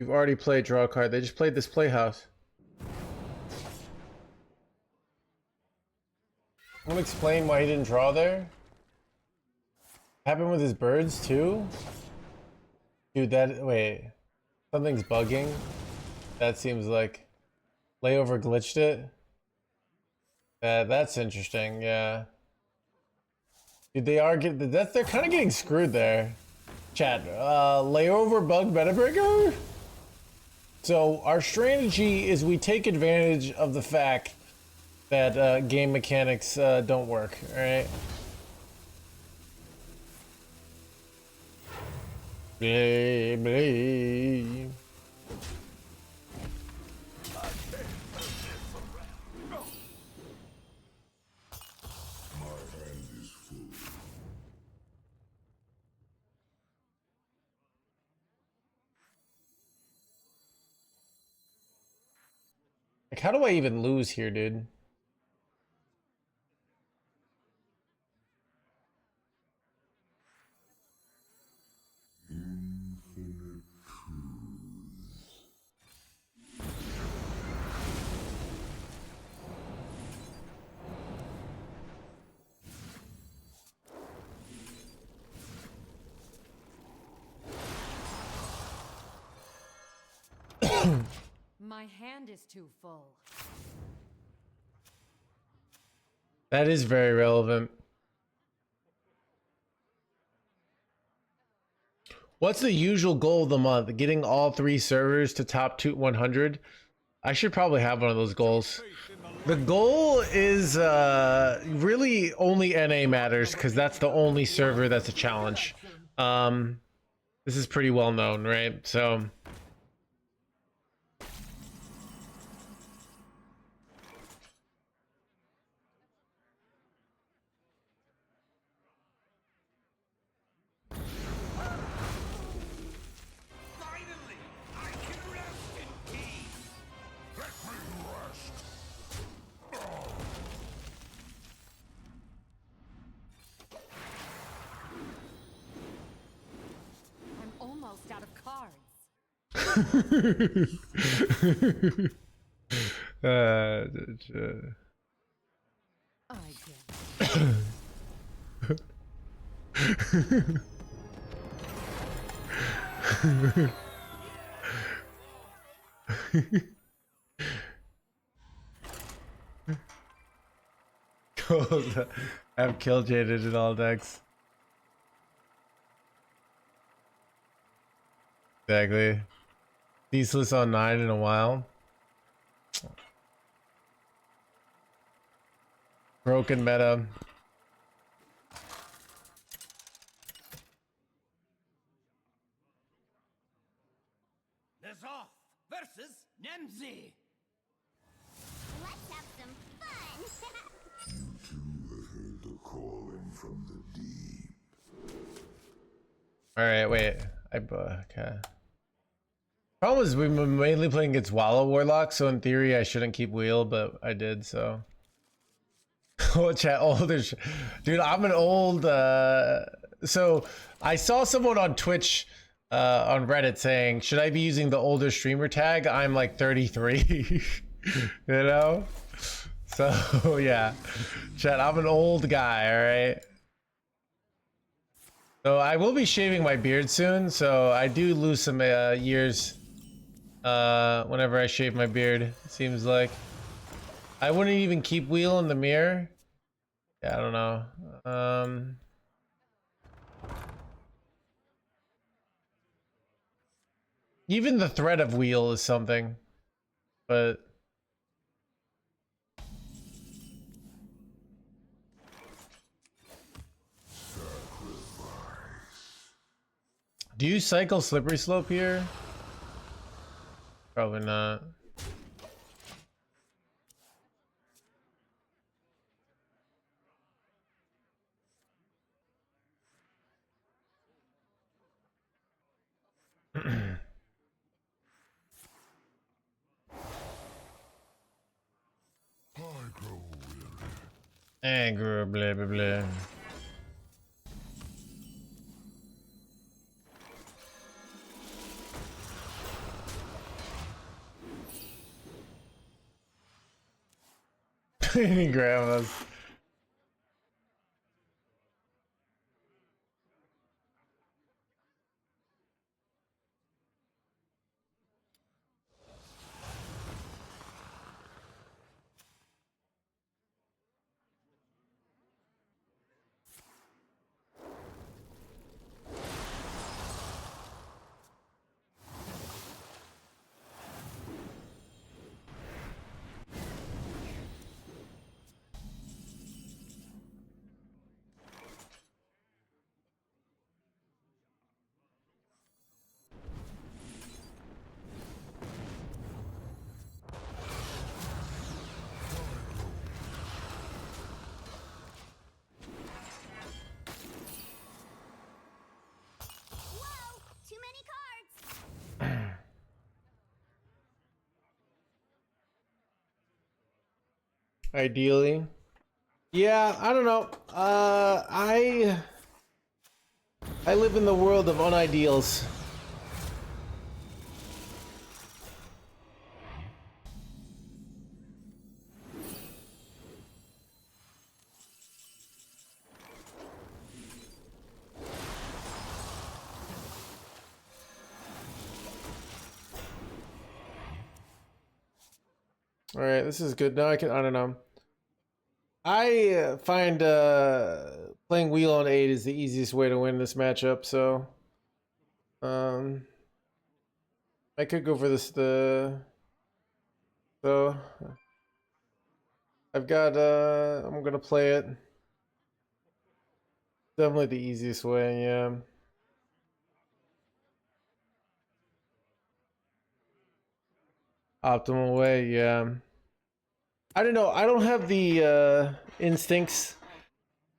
you've already played draw a card. They just played this playhouse. Want to explain why he didn't draw there? Happened with his birds too? Dude, wait. Something's bugging. That seems like layover glitched it. That's interesting, yeah. Dude, they're kind of getting screwed there. Chat, layover bug meta breaker? So our strategy is we take advantage of the fact that game mechanics don't work, alright? Blah, blah. Like, how do I even lose here, dude? My hand is too full. That is very relevant. What's the usual goal of the month? Getting all 3 servers to top 100? I should probably have one of those goals. The goal is really only NA matters because that's the only server that's a challenge. This is pretty well known, right? So uh, I get I've killed Jaded in all decks. Exactly. Ceaseless on 9 in a while. Broken meta. Nezoth versus Nemzi. Let's have some fun. You have heard the calling from the deep. Alright, wait. Okay. Problem is, we've been mainly playing against Wallow Warlock, so in theory I shouldn't keep wheel, but I did, so. Oh, chat, older. Dude, I'm an old. So I saw someone on Twitch, on Reddit saying, should I be using the older streamer tag? I'm like 33. You know? So, yeah. Chat, I'm an old guy, alright? So I will be shaving my beard soon, so I do lose some years whenever I shave my beard, it seems like. I wouldn't even keep wheel in the mirror. Yeah, I don't know. Even the threat of wheel is something, but do you cycle slippery slope here? Probably not. I grow weary. Anger, blah blah blah. Any grandmas. Whoa, too many cards. Ideally. Yeah, I don't know. I live in the world of unideals. All right, this is good. Now I don't know. I find playing wheel on 8 is the easiest way to win this matchup, so I could go for this so I've got I'm gonna play it. Definitely the easiest way, yeah. Optimal way, yeah. I don't know. I don't have the instincts.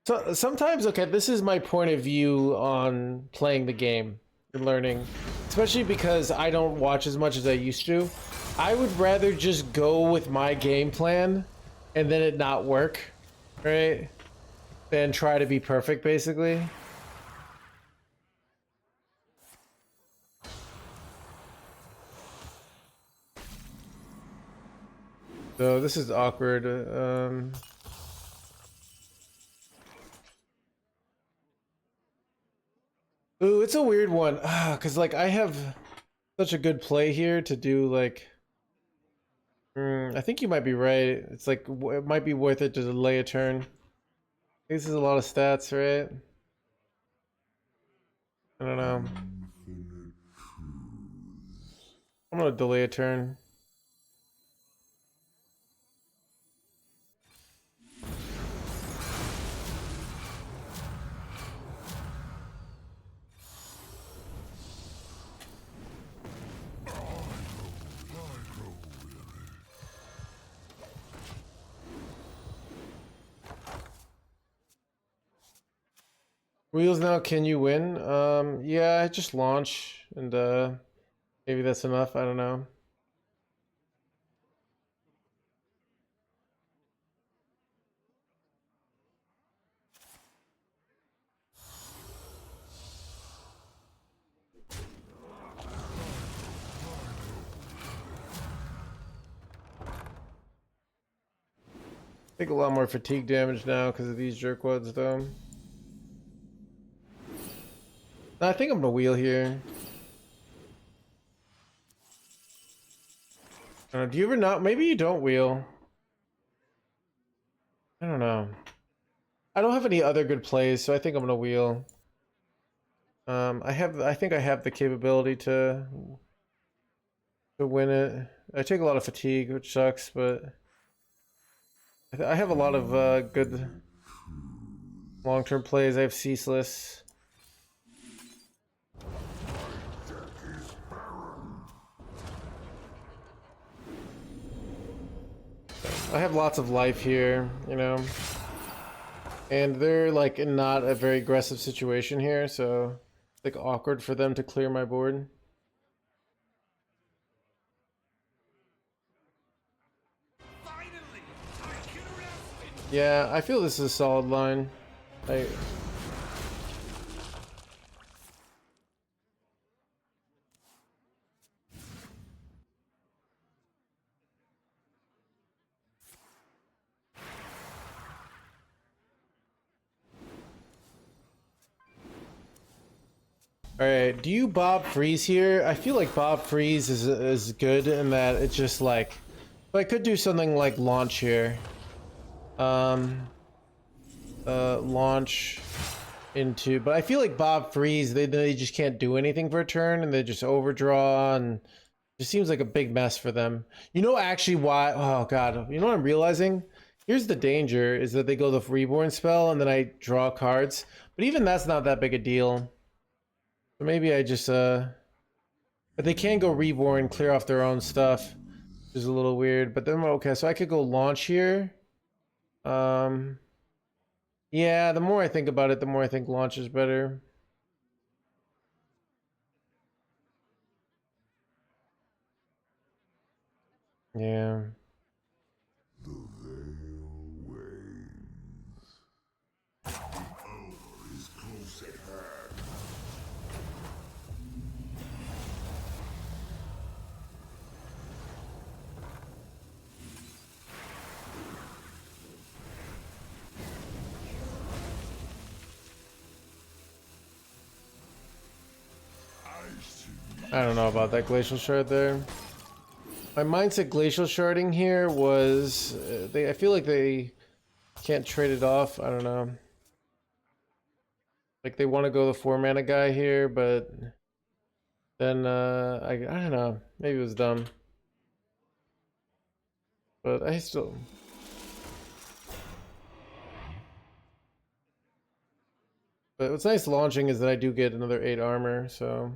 So sometimes, okay, this is my point of view on playing the game and learning, especially because I don't watch as much as I used to. I would rather just go with my game plan and then it not work, right? Than try to be perfect, basically. So this is awkward. Ooh, it's a weird one. Cause like I have such a good play here to do like. I think you might be right. It's like it might be worth it to delay a turn. This is a lot of stats, right? I don't know. I'm gonna delay a turn. Wheels now, can you win? Yeah, just launch and maybe that's enough. I don't know. Take a lot more fatigue damage now because of these jerkwads, though. No, I think I'm gonna wheel here. Do you ever not? Maybe you don't wheel. I don't know. I don't have any other good plays, so I think I'm gonna wheel. I think I have the capability to win it. I take a lot of fatigue, which sucks, but I have a lot of good long-term plays. I have Ceaseless. I have lots of life here, you know. And they're like in not a very aggressive situation here, so it's like awkward for them to clear my board. Yeah, I feel this is a solid line. Alright, do you Bob Freeze here? I feel like Bob Freeze is good in that it's just like, but I could do something like launch here. Launch into, but I feel like Bob Freeze, they just can't do anything for a turn and they just overdraw and it just seems like a big mess for them. You know actually why, oh god, you know what I'm realizing? Here's the danger, is that they go the Reborn spell and then I draw cards, but even that's not that big a deal. So maybe I just, but they can go Reborn, clear off their own stuff, which is a little weird, but then, okay, so I could go launch here. Yeah, the more I think about it, the more I think launch is better. Yeah. The veil wanes. The hour is close at hand. I don't know about that glacial shard there. My mindset glacial sharding here was I feel like they can't trade it off. I don't know. Like they want to go the 4-mana guy here, but then I don't know. Maybe it was dumb. But I still. But what's nice launching is that I do get another 8 armor, so.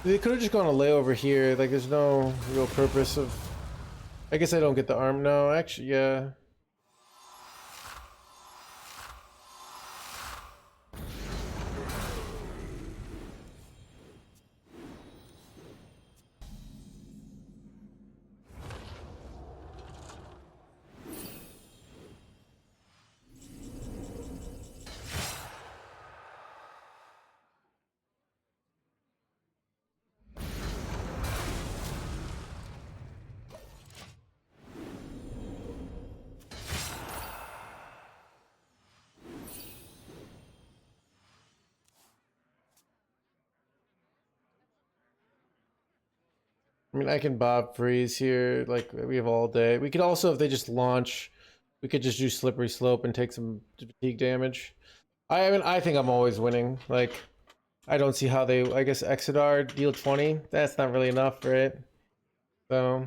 They could have just gone a layover here. Like, there's no real purpose of. I guess I don't get the arm. No, actually, yeah. I mean, I can Bob freeze here. Like, we have all day. We could also, if they just launch, we could just do slippery slope and take some fatigue damage. I mean, I think I'm always winning. Like, I don't see how they. I guess Exodar deal 20. That's not really enough, right? So.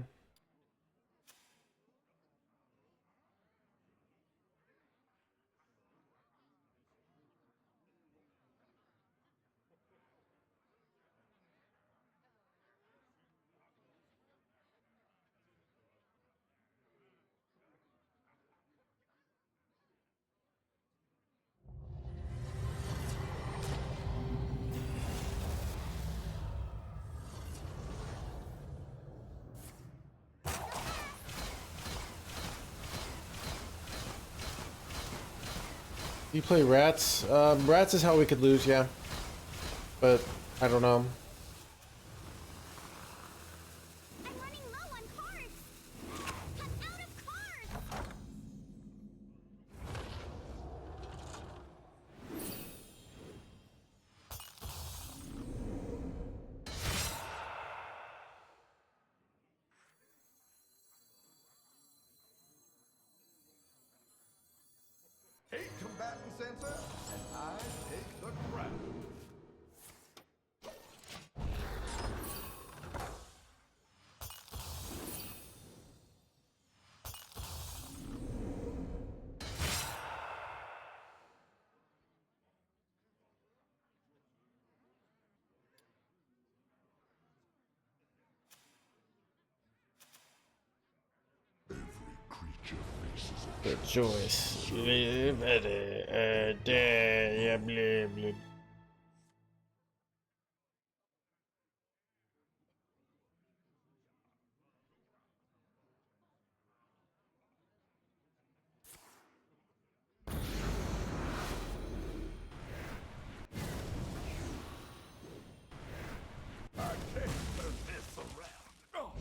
You play rats? Rats is how we could lose, yeah. But I don't know. I'm running low on cards. I'm out of cards. Eight combatant center, and I take the crown. Every creature faces a The choice. Yeah, blah, blah. I can't turn this around. Oh.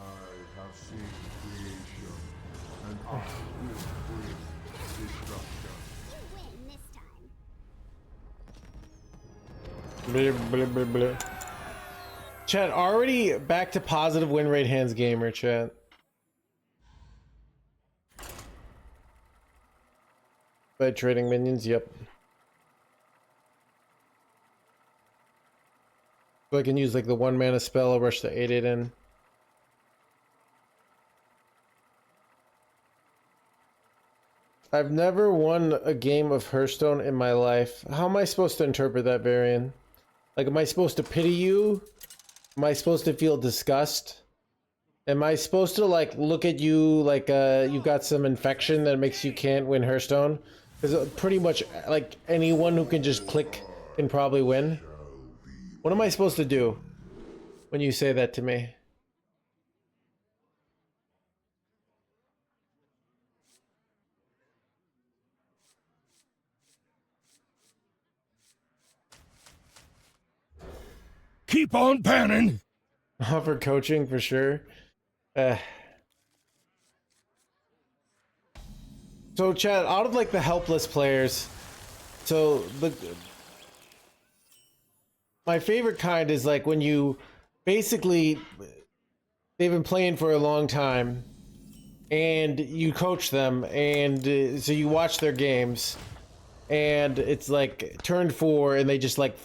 I have seen creation, and I will bring destruction. You win this time. Blah, blah, blah, blah. Chat, already back to positive win rate hands gamer, chat. By trading minions, yep. So I can use like the 1 mana spell, I'll rush the 8/8 in. I've never won a game of Hearthstone in my life. How am I supposed to interpret that, Varian? Like, am I supposed to pity you? Am I supposed to feel disgust? Am I supposed to like look at you like you've got some infection that makes you can't win Hearthstone? Because pretty much like anyone who can just click can probably win. What am I supposed to do when you say that to me? Keep on panning. Offer coaching for sure. Uh, so Chad, out of like the helpless players, so my favorite kind is like when you basically they've been playing for a long time and you coach them and so you watch their games and it's like turn 4 and they just like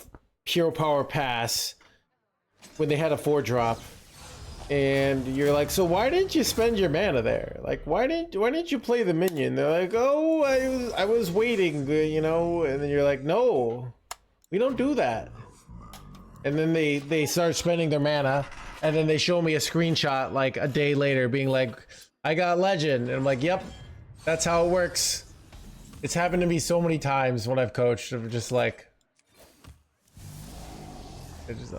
pure power pass when they had a 4-drop and you're like, so why didn't you spend your mana there? Like, why didn't you play the minion? They're like, oh, I was waiting, you know. And then you're like, no, we don't do that. And then they start spending their mana, and then they show me a screenshot like a day later being like, I got legend. And I'm like, yep, that's how it works. It's happened to me so many times when I've coached. I'm just like, it just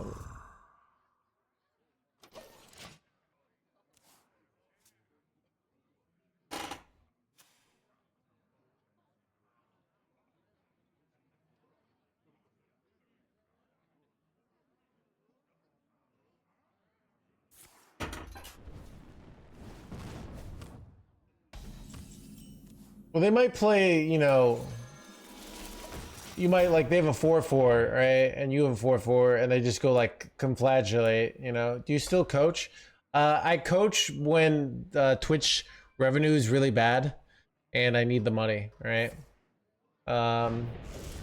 Well, they might play, you know, you might like they have a 4-4, right? And you have a 4-4, and they just go like conflagellate, you know. Do you still coach? I coach when Twitch revenue is really bad and I need the money, right? I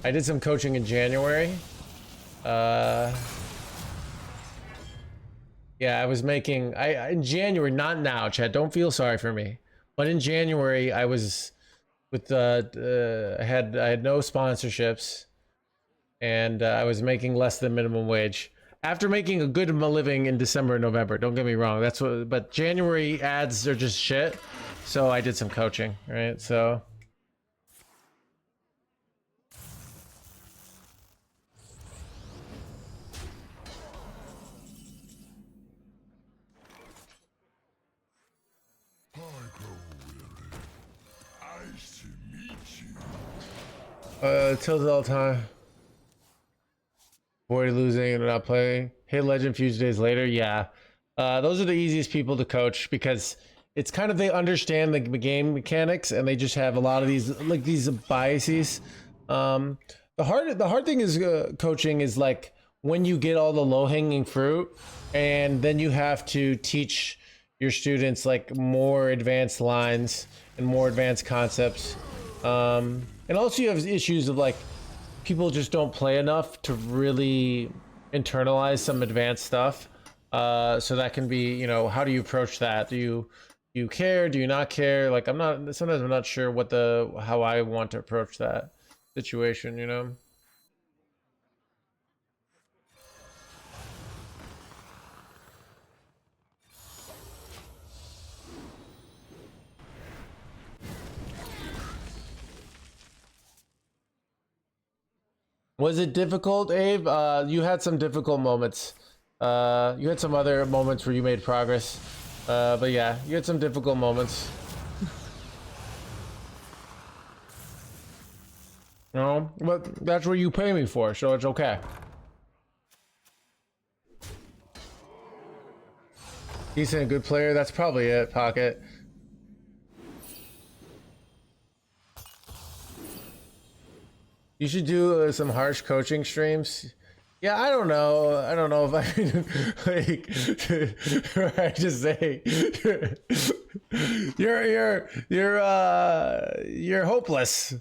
did some coaching in January. Yeah, I was making in January, not now, Chad, don't feel sorry for me. But in January I was with I had no sponsorships, and I was making less than minimum wage after making a good living in December and November. Don't get me wrong, that's what, but January ads are just shit. So I did some coaching, right? So I grow weary. Nice to meet you. tills all the time. Avoid losing and not playing. Hit legend few days later. Yeah. Those are the easiest people to coach because it's kind of, they understand the game mechanics and they just have a lot of these like these biases. The hard thing is coaching is like when you get all the low hanging fruit and then you have to teach your students like more advanced lines and more advanced concepts. And also you have issues of like people just don't play enough to really internalize some advanced stuff. So that can be, you know, how do you approach that? Do you care? Do you not care? Like sometimes I'm not sure how I want to approach that situation, you know? Was it difficult, Abe? You had some difficult moments. You had some other moments where you made progress. But yeah, you had some difficult moments. No, but that's what you pay me for, so it's okay. Decent, good player. That's probably it, Pocket. You should do some harsh coaching streams. Yeah, I don't know. I don't know if I can, like, I just say you're hopeless.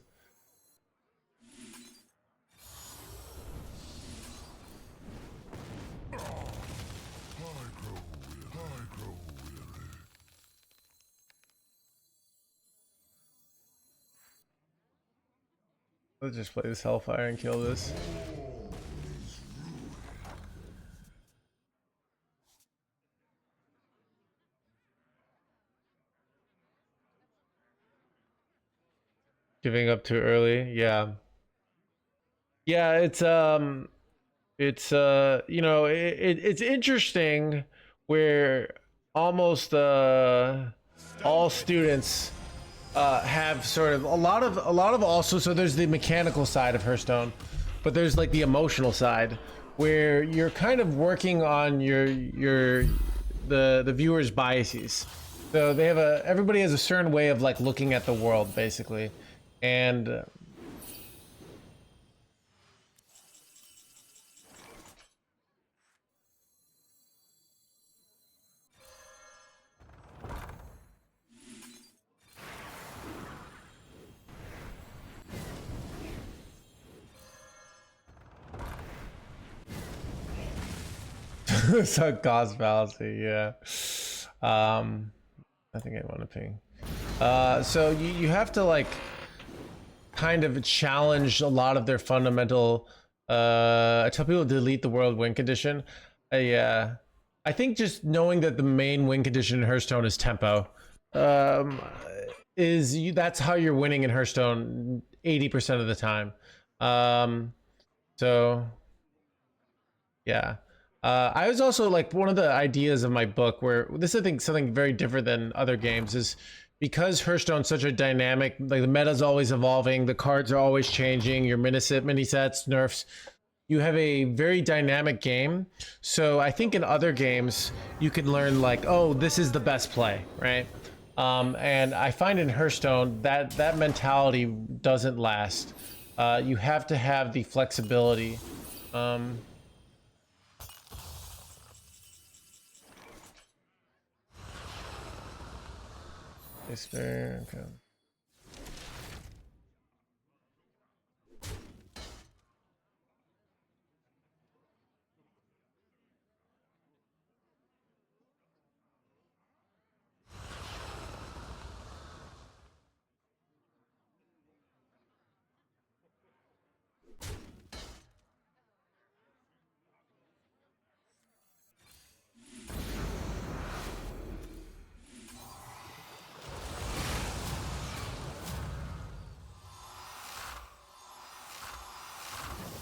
Let's just play this Hellfire and kill this. Giving up too early, yeah. Yeah, it's you know, it's interesting where almost all students have sort of a lot of also, so there's the mechanical side of Hearthstone, but there's like the emotional side where you're kind of working on the viewer's biases. So they have everybody has a certain way of like looking at the world basically. And so cost fallacy, yeah. I think I want to ping. So you have to like kind of challenge a lot of their fundamental I tell people to delete the world win condition. I think just knowing that the main win condition in Hearthstone is tempo that's how you're winning in Hearthstone 80% of the time. So yeah. I was also like, one of the ideas of my book where this, I think, something very different than other games is because Hearthstone's such a dynamic, like the meta's always evolving, the cards are always changing, your mini sets, nerfs, you have a very dynamic game. So I think in other games you can learn like, oh, this is the best play, right? And I find in Hearthstone that that mentality doesn't last. You have to have the flexibility. Experience. Okay.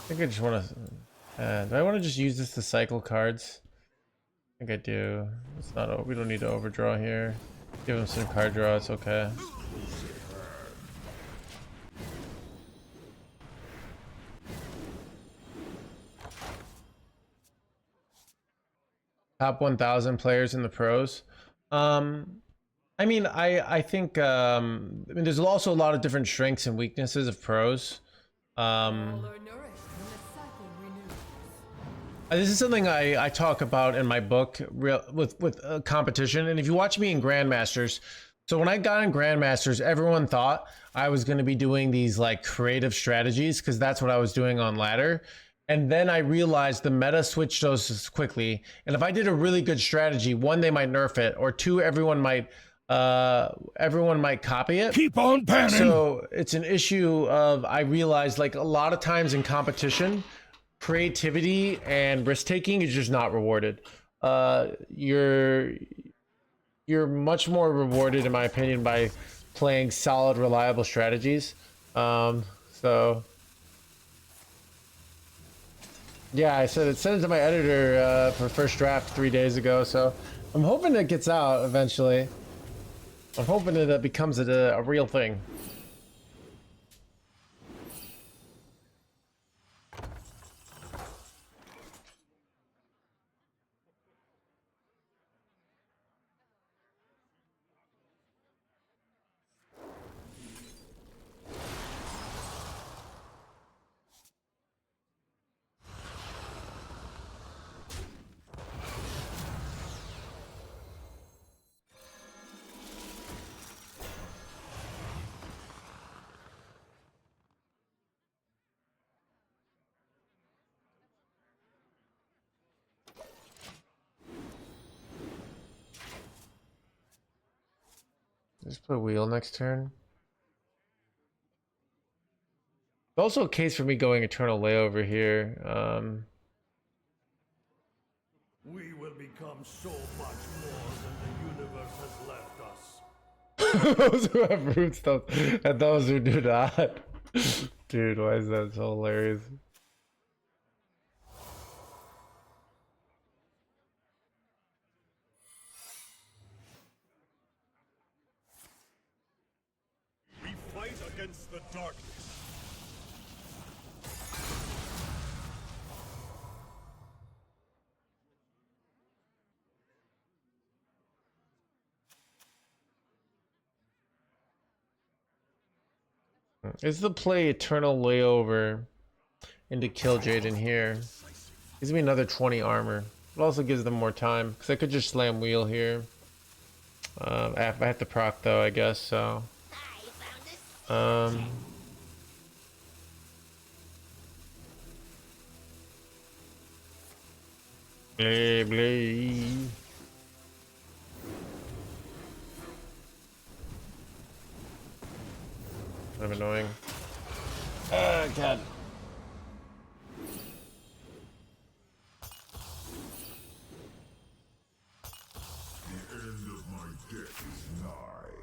I think I just want to. Do I want to just use this to cycle cards? I think I do. It's not. We don't need to overdraw here. Give him some card draw. It's okay. Top 1,000 players in the pros. I mean, I think. I mean, there's also a lot of different strengths and weaknesses of pros. All are nourished when the cycle renews. This is something I talk about in my book with competition. And if you watch me in Grandmasters, so when I got in Grandmasters, everyone thought I was going to be doing these like creative strategies because that's what I was doing on ladder. And then I realized the meta switched those quickly. And if I did a really good strategy, one, they might nerf it, or two, everyone might copy it. Keep on panning. So it's an issue of, I realized like a lot of times in competition, creativity and risk taking is just not rewarded. You're much more rewarded, in my opinion, by playing solid, reliable strategies. So yeah, I sent it to my editor for first draft 3 days ago. So I'm hoping it gets out eventually. I'm hoping it becomes a real thing. Just put wheel next turn. Also a case for me going Eternal Layover here. We will become so much more than the universe has left us. Those who have root stuff and those who do not. Dude, why is that so hilarious? We fight against the darkness. Is the play Eternal Layover into Killjade in here? Gives me another 20 armor. It also gives them more time because I could just slam wheel here. I have to proc though, I guess. So, bleh, bleh. I'm annoying. God. The end of my death is nigh.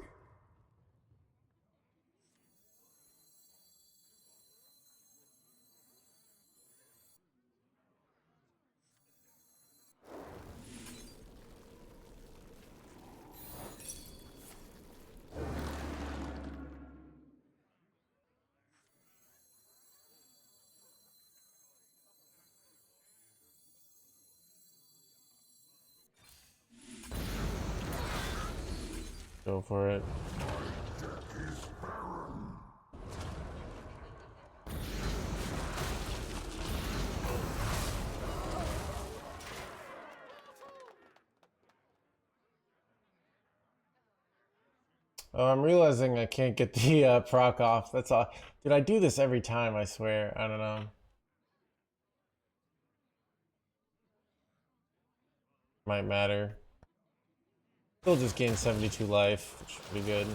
Go for it. Oh, I'm realizing I can't get the proc off. That's all. Dude, I do this every time, I swear. I don't know. Might matter. Still just gained 72 life, which is pretty good.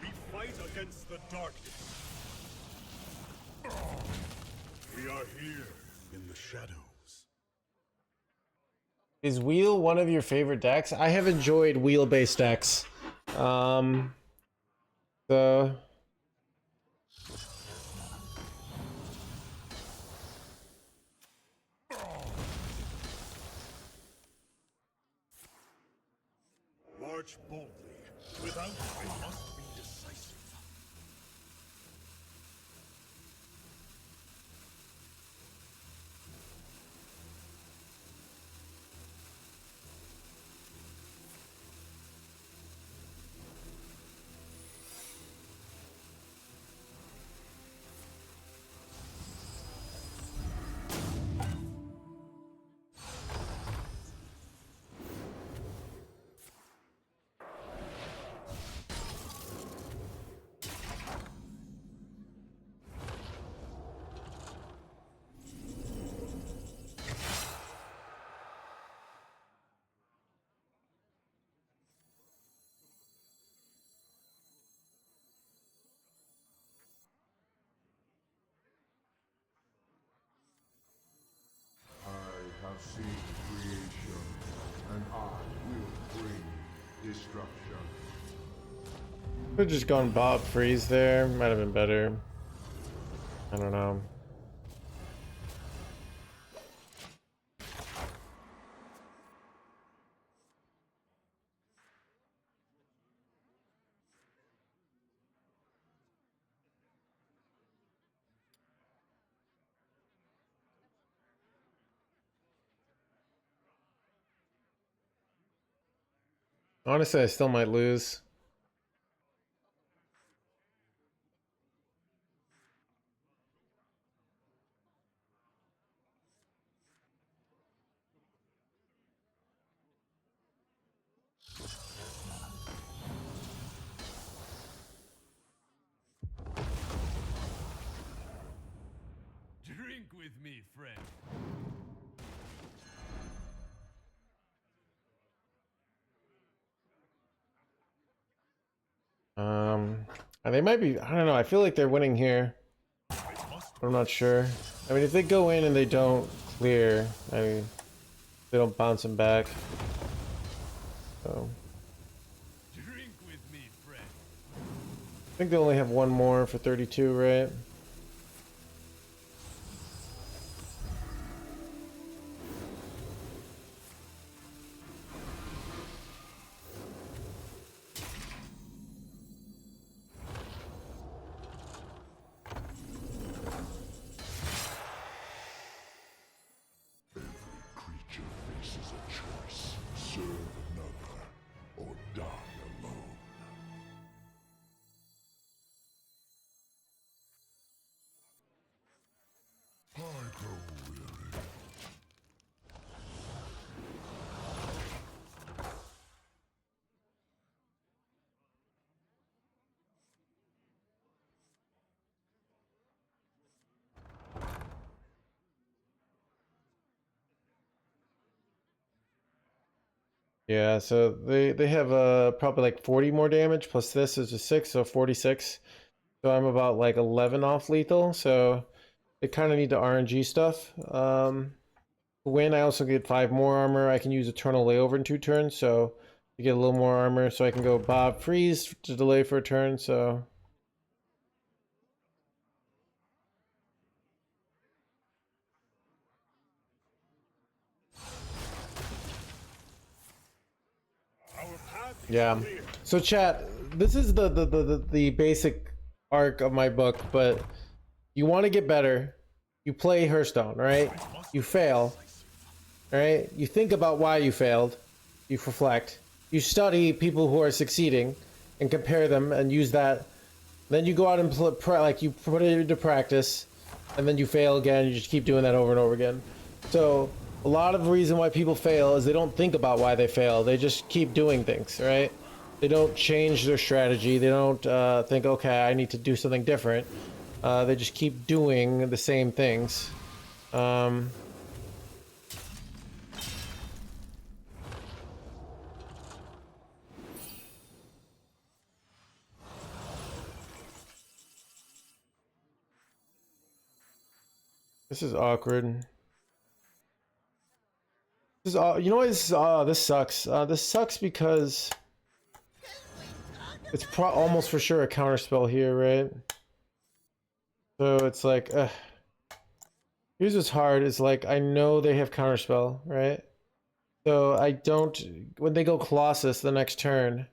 We fight against the darkness. We are here in the shadows. Is wheel one of your favorite decks? I have enjoyed wheel-based decks. So March boldly. Without I must be decisive. I have seen creation, and I will bring destruction. could have just gone Bob Freeze there. Might have been better. I don't know. Honestly, I still might lose. Drink with me, friend. And they might be, I don't know, I feel like they're winning here. I'm not sure. I mean, if they go in and they don't clear, I mean, they don't bounce them back. So, Drink with me, friend. I think they only have one more for 32, right? Creature faces a choice: serve another, or die alone. I grow weary. Yeah, so they have probably like 40 more damage plus this is a 6, so 46. So I'm about like 11 off lethal, so they kind of need the RNG stuff. To win, I also get 5 more armor. I can use Eternal Layover in 2 turns, so you get a little more armor, so I can go Bob Freeze to delay for a turn, so... Our path is Yeah. clear. So chat, this is the basic arc of my book, but you want to get better. you play Hearthstone, right? You fail, right? You think about why you failed. You reflect. You study people who are succeeding and compare them and use that. Then you go out and like you put it into practice, and then you fail again. You just keep doing that over and over again. So a lot of the reason why people fail is they don't think about why they fail. They just keep doing things, right? They don't change their strategy. They don't think, okay, I need to do something different. They just keep doing the same things. This is awkward. This is you know what this sucks. This sucks because it's almost for sure a counterspell here, right? So it's like, here's what's hard is like I know they have counterspell, right? So I don't, when they go Colossus the next turn,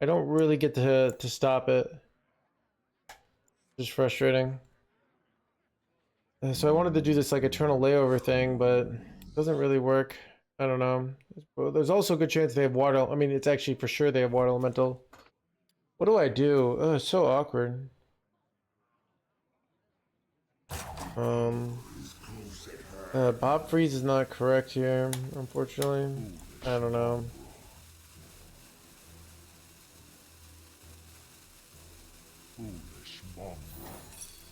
I don't really get to stop it. Just frustrating. So I wanted to do this like eternal layover thing, but it doesn't really work. I don't know. There's also a good chance they have water. I mean, it's actually for sure they have water elemental. What do I do? Oh, it's so awkward. Bob Freeze is not correct here, unfortunately. I don't know.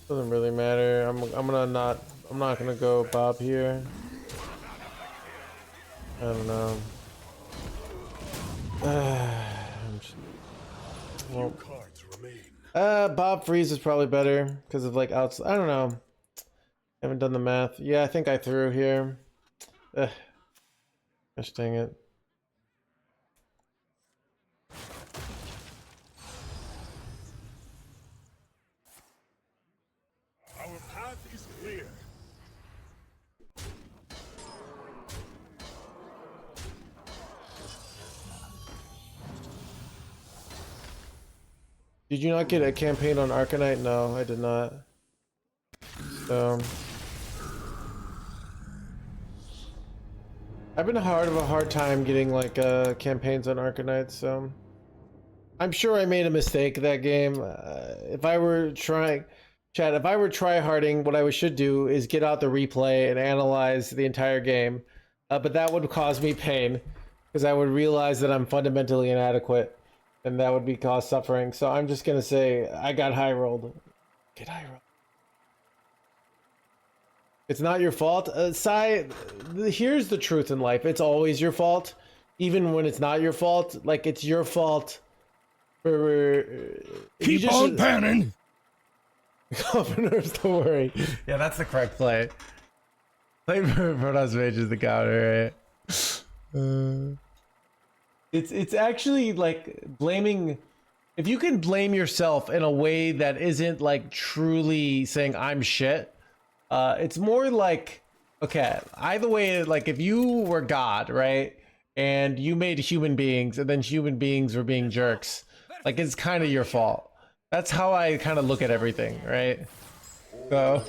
Doesn't really matter. I'm not gonna go Bob here. I don't know. Bob Freeze is probably better because of like outside. I don't know. Haven't done the math. Yeah, I think I threw here. Gosh dang it. Our path is clear. Did you not get a campaign on Arcanite? No, I did not. So I've been having a hard time getting like campaigns on Arcanite, so I'm sure I made a mistake that game. If I were trying, Chad, if I were tryharding, what I should do is get out the replay and analyze the entire game. But that would cause me pain because I would realize that I'm fundamentally inadequate, and that would be cause suffering. So I'm just gonna say I got high rolled. Get high rolled. It's not your fault. Sai, here's the truth in life. It's always your fault. Even when it's not your fault. Like, it's your fault. Keep on panning. Governors, don't worry. Yeah, that's the correct play. Play for Protoss Mage is the counter, right? It's actually like blaming... If you can blame yourself in a way that isn't like truly saying I'm shit... it's more like, okay, either way, like if you were God, right? And you made human beings and then human beings were being jerks, like it's kind of your fault. That's how I kind of look at everything, right? So.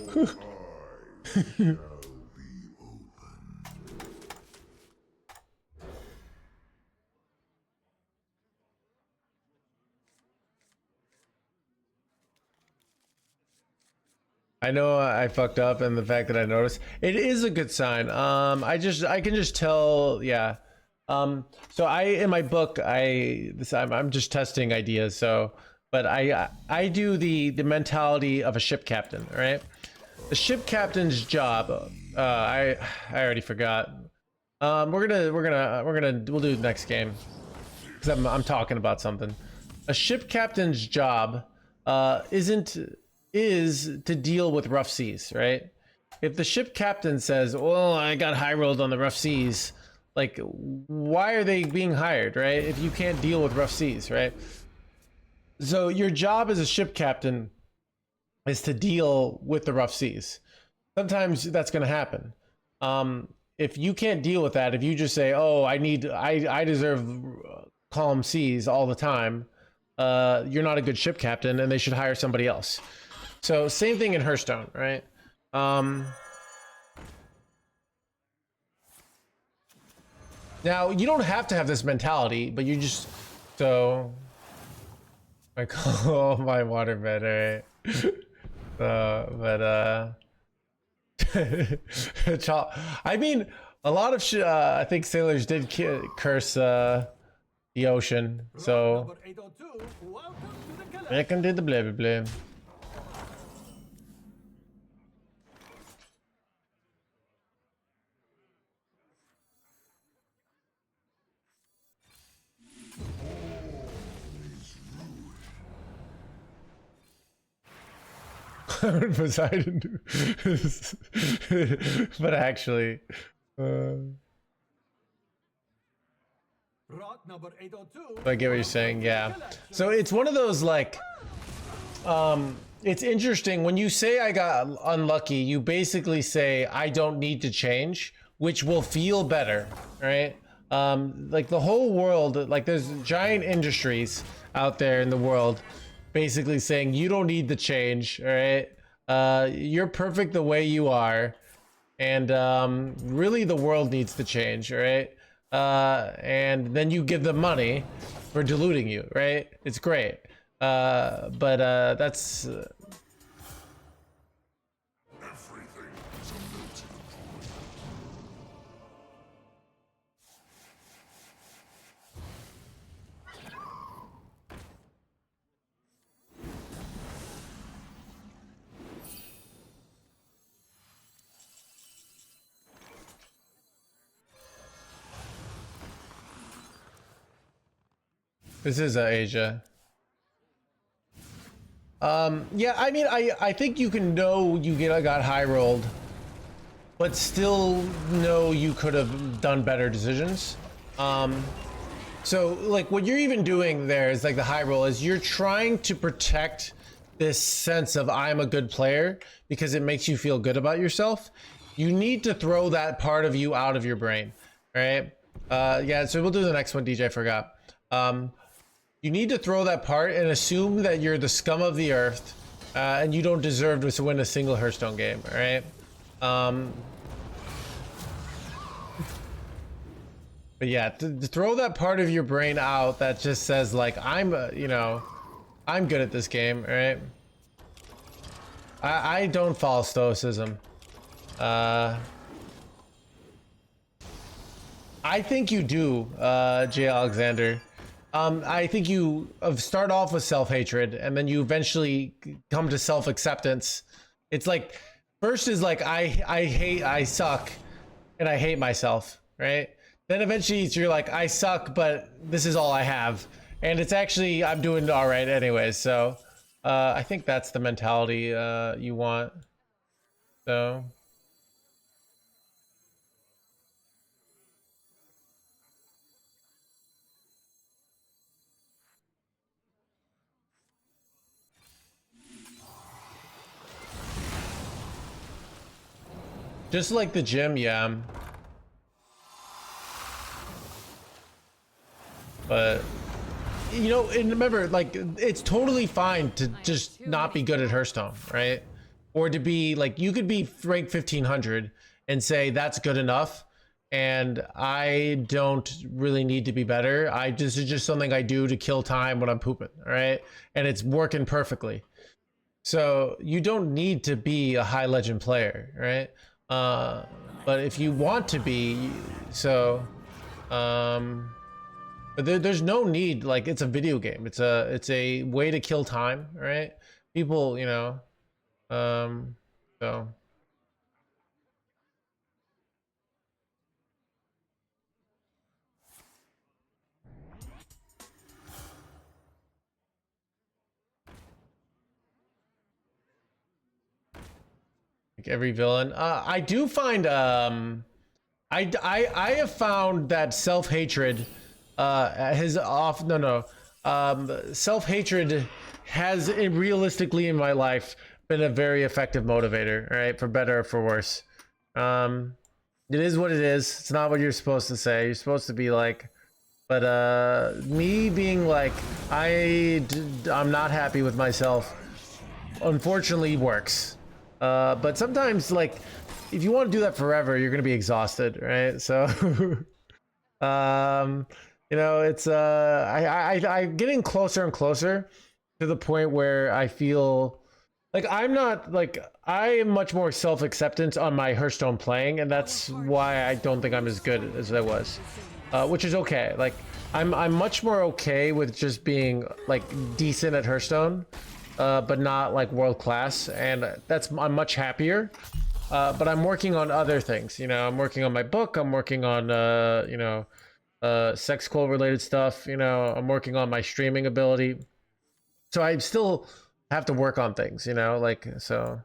I know I fucked up, and the fact that I noticed it is a good sign. I can just tell, yeah. So in my book, I'm just testing ideas. So, but I do the mentality of a ship captain, right? The ship captain's job. I already forgot. We'll do the next game because I'm talking about something. A ship captain's job is to deal with rough seas, right? If the ship captain says, well, I got high rolled on the rough seas, like, why are they being hired, right? If you can't deal with rough seas, right? So your job as a ship captain is to deal with the rough seas. Sometimes that's going to happen. If you can't deal with that, if you just say, oh, I deserve calm seas all the time, you're not a good ship captain and they should hire somebody else. So same thing in Hearthstone, right? Now, you don't have to have this mentality, but you just, so, I call my waterbed, alright? I mean, a lot of I think sailors did curse the ocean, so Number 802, welcome to the collection. I can do the blah blah blah. Poseidon do? But actually, Rock number 802. I get what you're saying, yeah. So it's one of those like, it's interesting when you say I got unlucky, you basically say I don't need to change, which will feel better, right? Like the whole world, like there's giant industries out there in the world basically saying you don't need to change, all right? You're perfect the way you are, and really the world needs to change, all right? And then you give them money for diluting you, right? It's great. But that's Everything is a melting pot. this is Asia. Yeah, I mean, I think you can know you got high rolled, but still know you could have done better decisions. So like what you're even doing there is like the high roll is you're trying to protect this sense of I'm a good player because it makes you feel good about yourself. You need to throw that part of you out of your brain, right? Yeah, so we'll do the next one, DJ, I forgot. You need to throw that part and assume that you're the scum of the earth and you don't deserve to win a single Hearthstone game, all right? But yeah, to throw that part of your brain out that just says like, I'm, you know, I'm good at this game, all right? I don't follow stoicism. I think you do, J. Alexander. I think you start off with self-hatred and then you eventually come to self-acceptance. It's like, first is like, I suck and I hate myself, right? Then eventually you're like, I suck, but this is all I have. And it's actually, I'm doing all right anyways. So I think that's the mentality you want. So. Just like the gym, yeah. But, you know, and remember, like, it's totally fine to just not be good at Hearthstone, right? Or to be, like, you could be ranked 1500 and say that's good enough, and I don't really need to be better. This is just something I do to kill time when I'm pooping, all right? And it's working perfectly. So you don't need to be a high legend player, right? But if you want to be, so, but there's no need, like, it's a video game. It's a way to kill time, right? People, you know, so. Every villain. I do find I have found that self-hatred self-hatred has realistically in my life been a very effective motivator, right? For better or for worse. It is what it is. It's not what you're supposed to say. You're supposed to be like, but me being like I'm not happy with myself unfortunately works. But sometimes, like, if you want to do that forever, you're going to be exhausted, right? So, You know, it's I'm getting closer and closer to the point where I feel like I'm not like I am much more self-acceptance on my Hearthstone playing, and that's why I don't think I'm as good as I was, which is okay. Like I'm much more okay with just being like decent at Hearthstone, but not like world class, and I'm much happier. But I'm working on other things. You know, I'm working on my book. I'm working on you know, sex cult related stuff. You know, I'm working on my streaming ability. So I still have to work on things. You know, like so.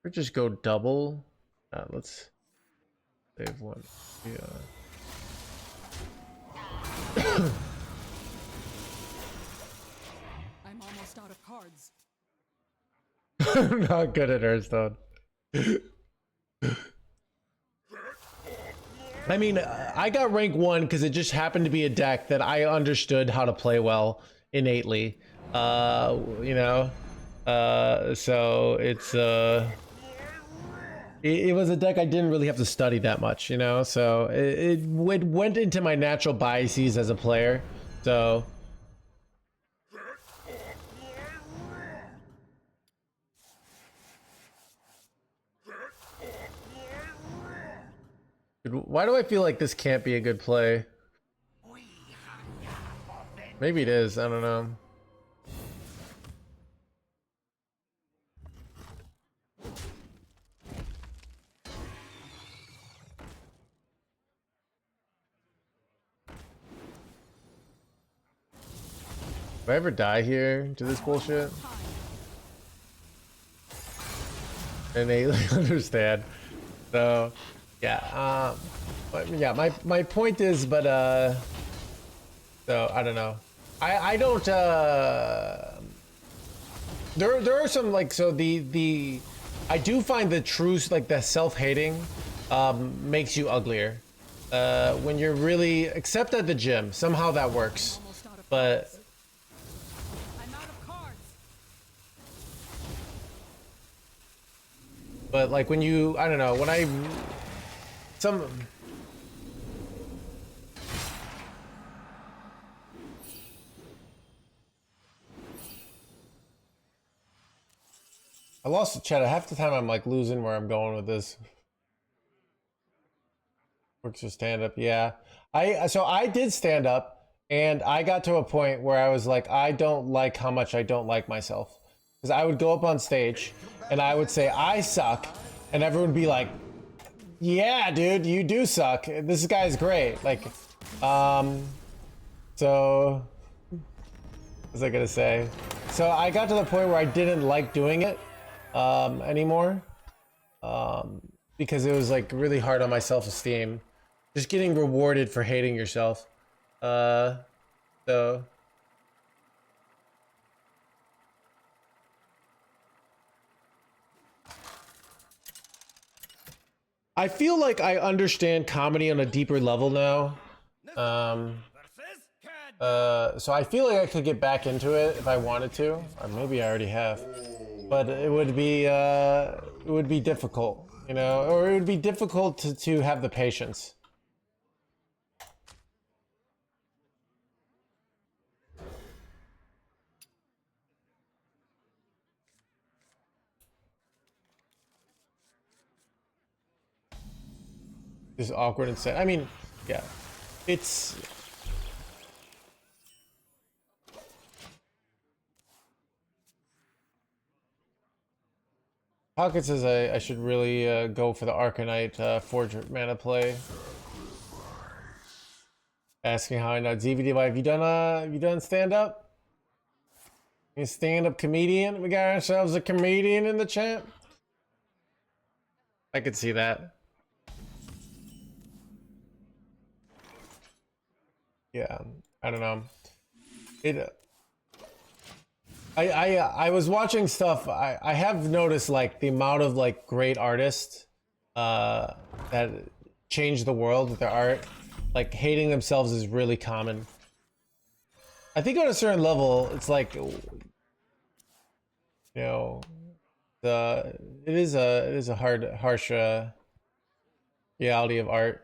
Or just go double. Let's save one. Yeah. I'm almost out of cards. I'm not good at Hearthstone. I mean, I got rank 1 because it just happened to be a deck that I understood how to play well innately. You know, so it's it was a deck I didn't really have to study that much, you know. So it went into my natural biases as a player. So. Why do I feel like this can't be a good play? Maybe it is, I don't know. If I ever die here to this bullshit? And they understand. So yeah, but yeah, my point is, but so I don't know. I don't there are some like, so the I do find the truth, like the self-hating makes you uglier when you're really, except at the gym, somehow that works, but I'm out of cards. like when you, I don't know, when I I lost the chat. Half the time I'm like losing where I'm going with this. Works for stand up. Yeah. So I did stand up, and I got to a point where I was like, I don't like how much I don't like myself. Because I would go up on stage and I would say, I suck. And everyone would be like, yeah, dude, you do suck. This guy's great. Like, so what was I gonna say? So I got to the point where I didn't like doing it anymore, because it was like really hard on my self-esteem, just getting rewarded for hating yourself. So I feel like I understand comedy on a deeper level now. So I feel like I could get back into it if I wanted to, or maybe I already have. But it would be difficult, you know, or it would be difficult to have the patience. Just awkward and sad. I mean, yeah, it's. Pocket says I should really go for the Arcanite Forge mana play. Asking how I know DVD. Have you done stand up? You stand up comedian? We got ourselves a comedian in the chat. I could see that. Yeah, I don't know. I was watching stuff. I have noticed like the amount of like great artists that change the world with their art. Like hating themselves is really common. I think on a certain level, it's like you know, it is a harsh reality of art.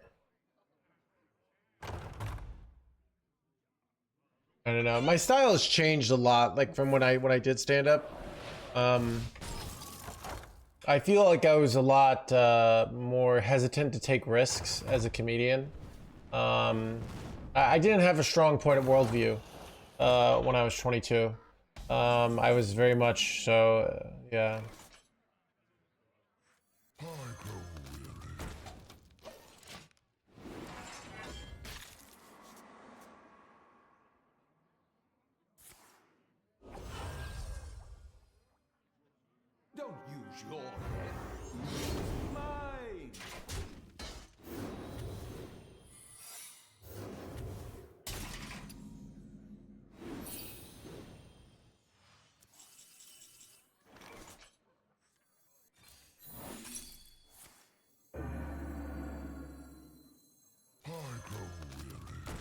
I don't know. My style has changed a lot, like from when I did stand up. I feel like I was a lot more hesitant to take risks as a comedian. I didn't have a strong point of worldview when I was 22. I was very much so, yeah. Don't use your head. Use mine.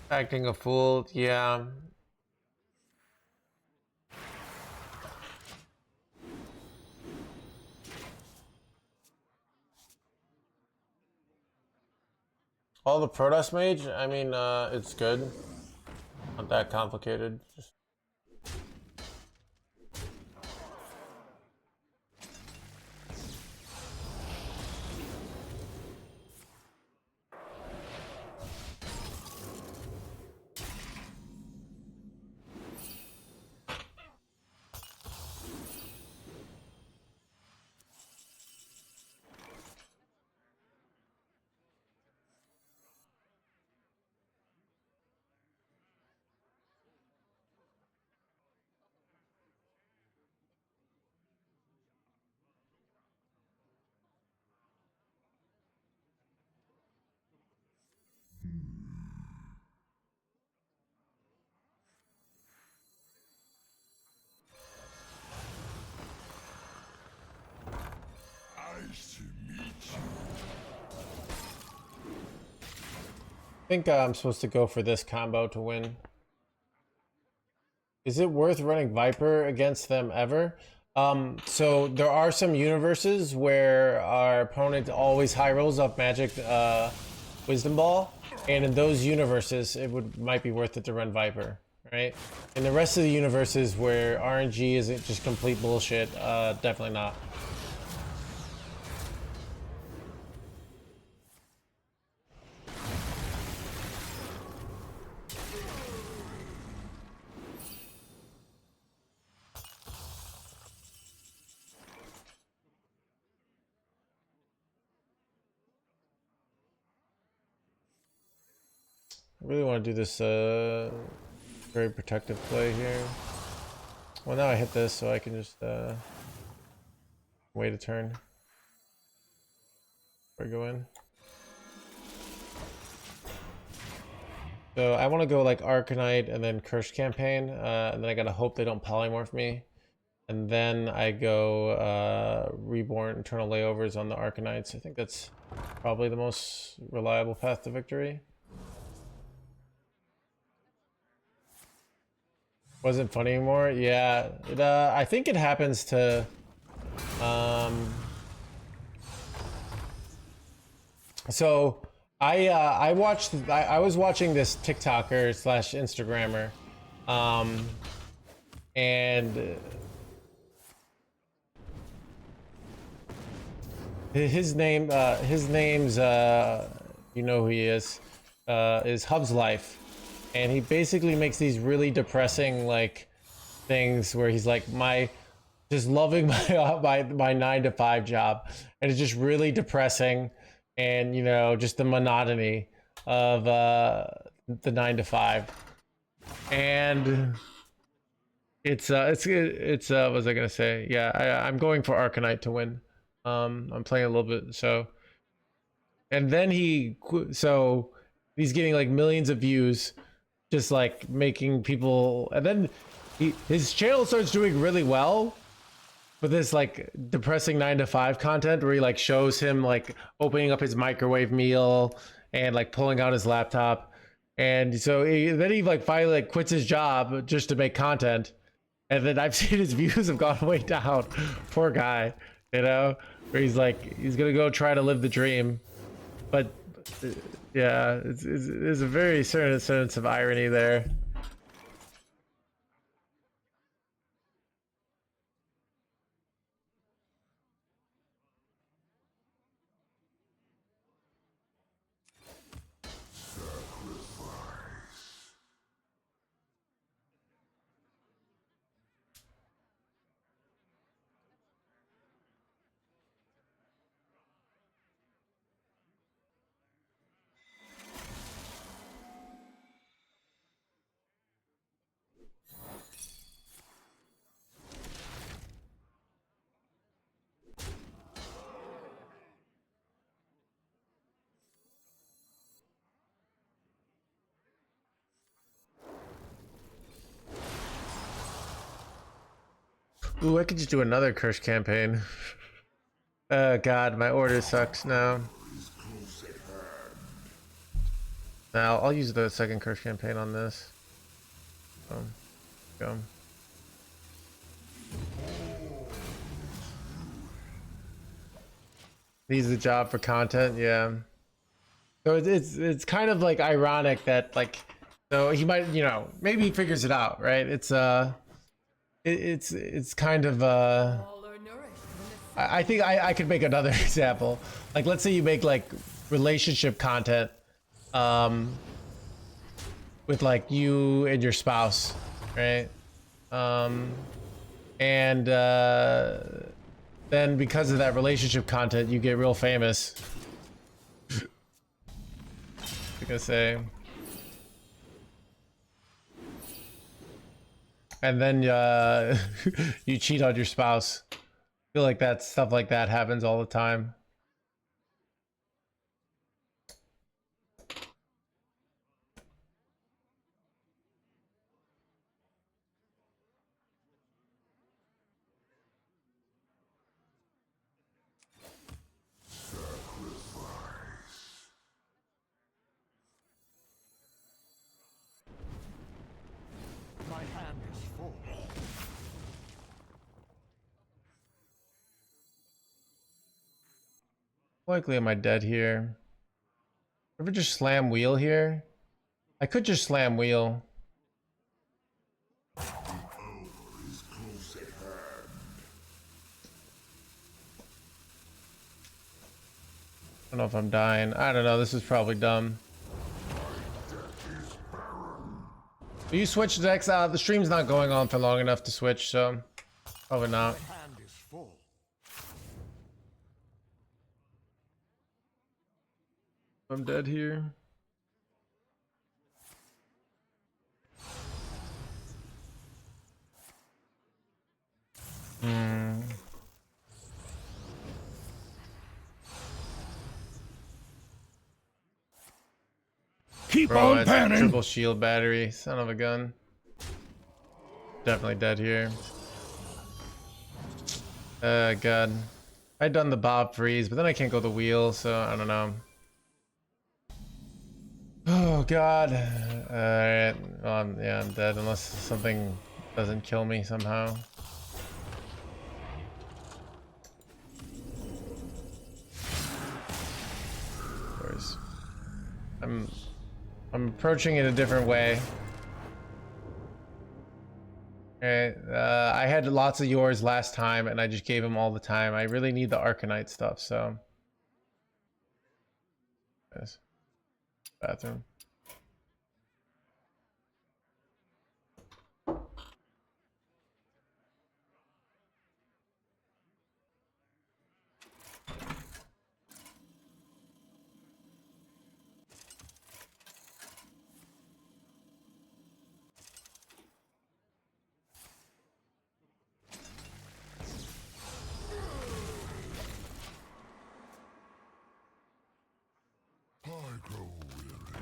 Acting a fool, yeah. All the Protoss Mage, I mean, it's good. Not that complicated. Just Nice to meet you. I think I'm supposed to go for this combo to win. Is it worth running Viper against them ever? So there are some universes where our opponent always high rolls off magic Wisdom Ball, and in those universes it might be worth it to run Viper, right? In the rest of the universes where RNG isn't just complete bullshit, definitely not. I really want to do this very protective play here. Well, now I hit this, so I can just wait a turn. Or go in. So I want to go like Arcanite and then Curse Campaign, and then I gotta hope they don't polymorph me. And then I go Reborn Eternal Layovers on the Arcanites. I think that's probably the most reliable path to victory. Wasn't funny anymore? Yeah, it, I think it happens to, so I was watching this TikToker slash Instagrammer, and his name's you know who he is Hub's Life. And he basically makes these really depressing like things where he's like just loving my 9-to-5 job, and it's just really depressing, and you know, just the monotony of the 9-to-5. And it's what was I gonna say? Yeah, I'm going for Arcanite to win. I'm playing a little bit, so, and then he's getting like millions of views, just like making people, and then his channel starts doing really well with this like depressing 9-to-5 content where he like shows him like opening up his microwave meal and like pulling out his laptop, and so then he like finally like quits his job just to make content, And then I've seen his views have gone way down. Poor guy, you know, where he's like, he's gonna go try to live the dream. But yeah, there's a very certain sense of irony there. Ooh, I could just do another curse campaign. Oh god, my order sucks now. Now I'll use the second curse campaign on this. Go. Needs the job for content, yeah. So it's kind of like ironic that like, so he might, you know, maybe he figures it out, right? It's kind of All are nourished when the I think I could make another example. Like, let's say you make like relationship content, with like you and your spouse, right? And then because of that relationship content, you get real famous. I'm gonna say. And then you cheat on your spouse. I feel like that stuff like that happens all the time. My hand is full. Likely am I dead here? Ever just slam wheel here? I could just slam wheel. I don't know if I'm dying. I don't know. This is probably dumb. Will you switch decks? The stream's not going on for long enough to switch, so probably not. My hand is full. I'm dead here. Keep Bro, on it's panning. triple shield battery. Son of a gun. Definitely dead here. God. I'd done the Bob freeze, but then I can't go the wheel, so I don't know. Oh God. Alright. Well, yeah, I'm dead unless something doesn't kill me somehow. Of course. I'm approaching it a different way. Okay, I had lots of yours last time, and I just gave him all the time. I really need the Arcanite stuff, so. Yes. Bathroom. I grow weary.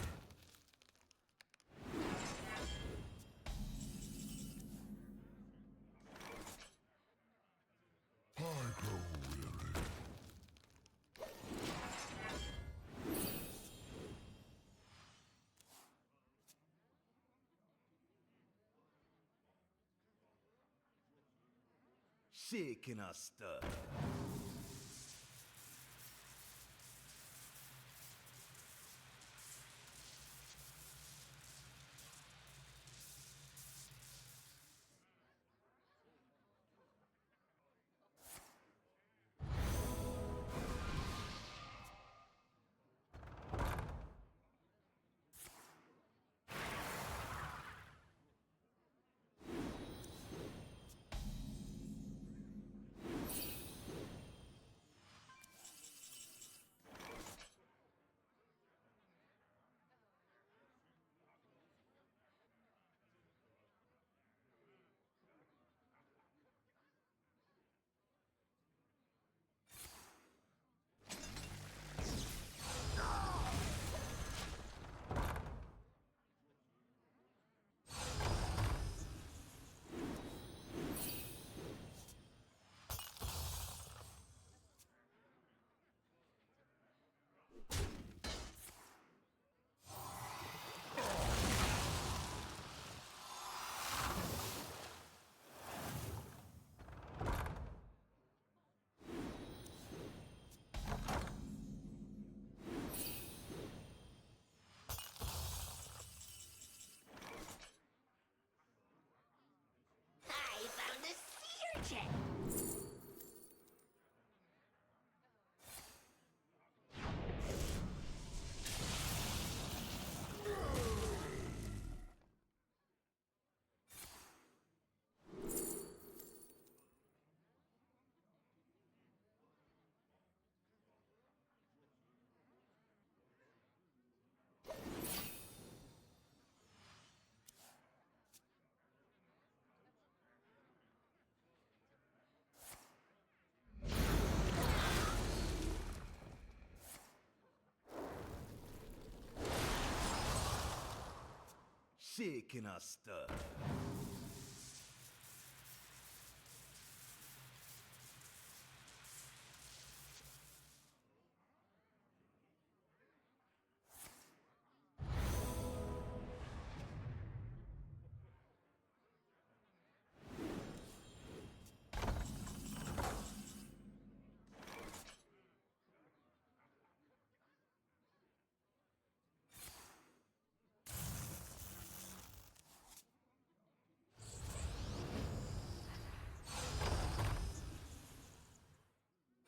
Shaking a stir. I found a sea urchin! Shaking a stir.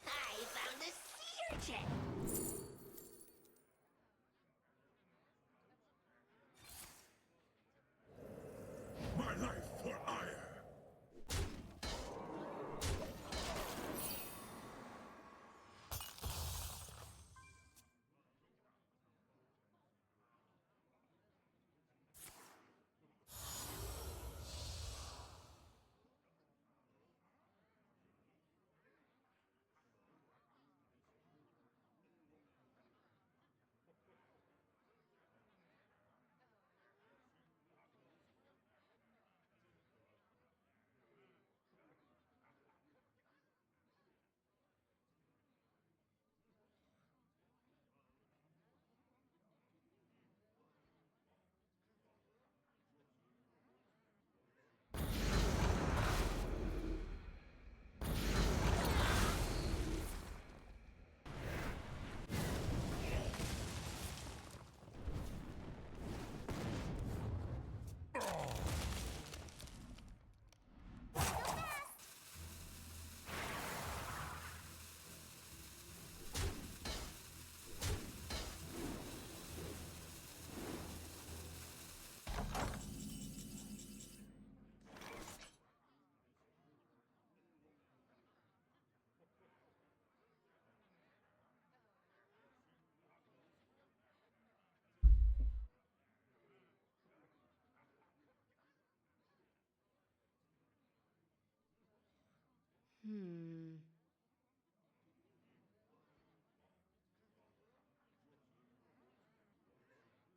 I found a sea urchin! My life for ire!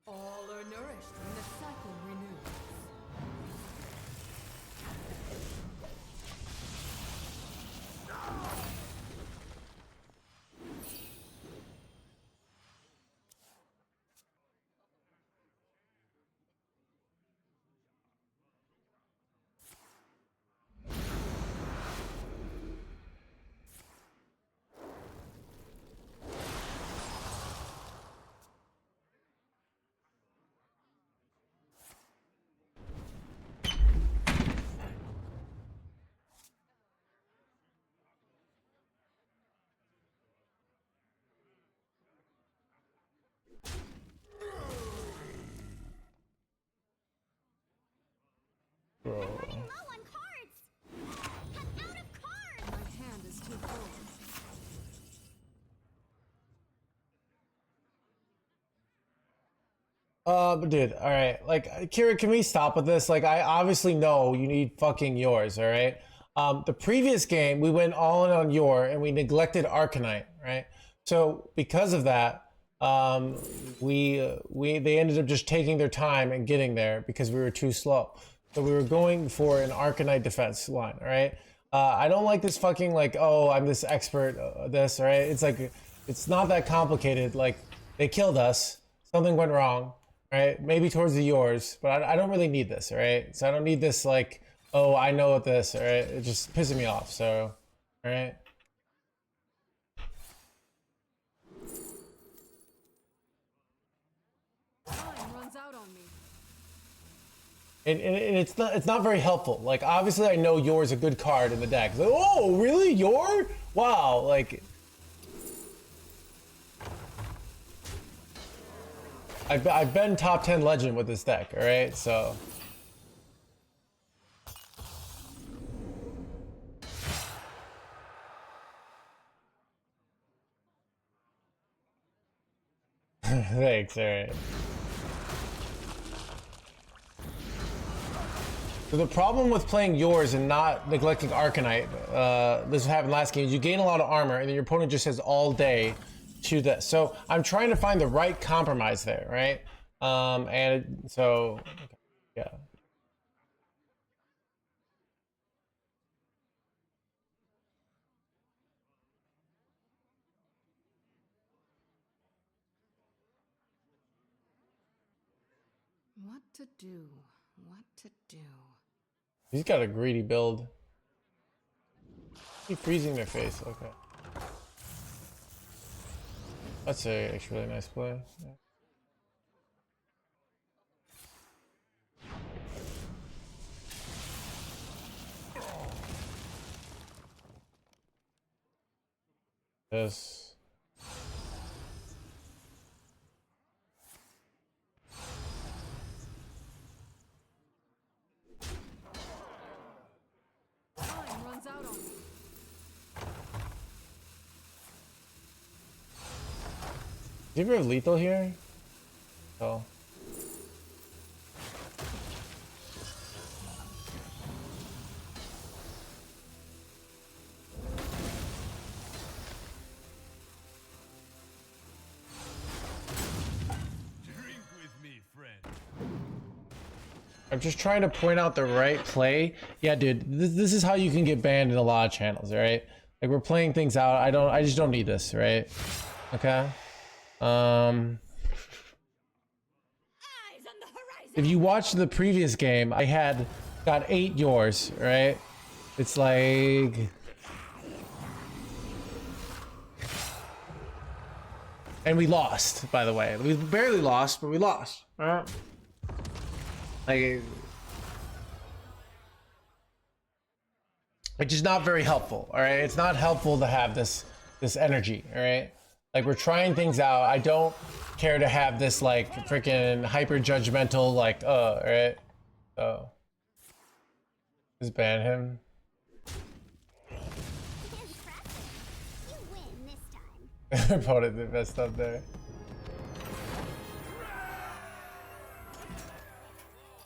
All are nourished when the cycle renews. But dude, all right. Like, Kira, can we stop with this? Like, I obviously know you need fucking yours, all right? The previous game, we went all in on your and we neglected Arcanite, right? So because of that, they ended up just taking their time and getting there because we were too slow. So we were going for an Arcanite defense line, all right? I don't like this fucking like, oh, I'm this expert, this, all right? It's like, it's not that complicated. Like, they killed us, something went wrong, right? Maybe towards the yours, but I don't really need this, all right? So I don't need this like, oh, I know what this, all right? It just pisses me off, so, all right? Time runs out on me. And it's not very helpful. Like, obviously I know yours a good card in the deck. It's like, oh, really? Your? Wow, like... I've been top 10 legend with this deck, all right? So... Thanks, all right. So the problem with playing yours and not neglecting Arcanite, this happened last game, is you gain a lot of armor and then your opponent just has all day to this. So I'm trying to find the right compromise there, right? And so, okay, yeah. What to do? What to do? He's got a greedy build. Keep freezing their face, okay. That's a actually really nice play. Yeah. This. Time runs out on me. Do you ever have lethal here? Oh. Drink with me, friend. I'm just trying to point out the right play. Yeah, dude, this is how you can get banned in a lot of channels, all right? Like, we're playing things out. I just don't need this, right? Okay. Eyes on the horizon. If you watch the previous game, I had got 8 yours, right? It's like... And we lost, by the way. We barely lost, but we lost. All right? Like... Which is not very helpful, all right? It's not helpful to have this energy, all right? Like, we're trying things out. I don't care to have this, like, freaking hyper judgmental, like, all right? So, just ban him. Impressive. You win this time. Opponent messed up there.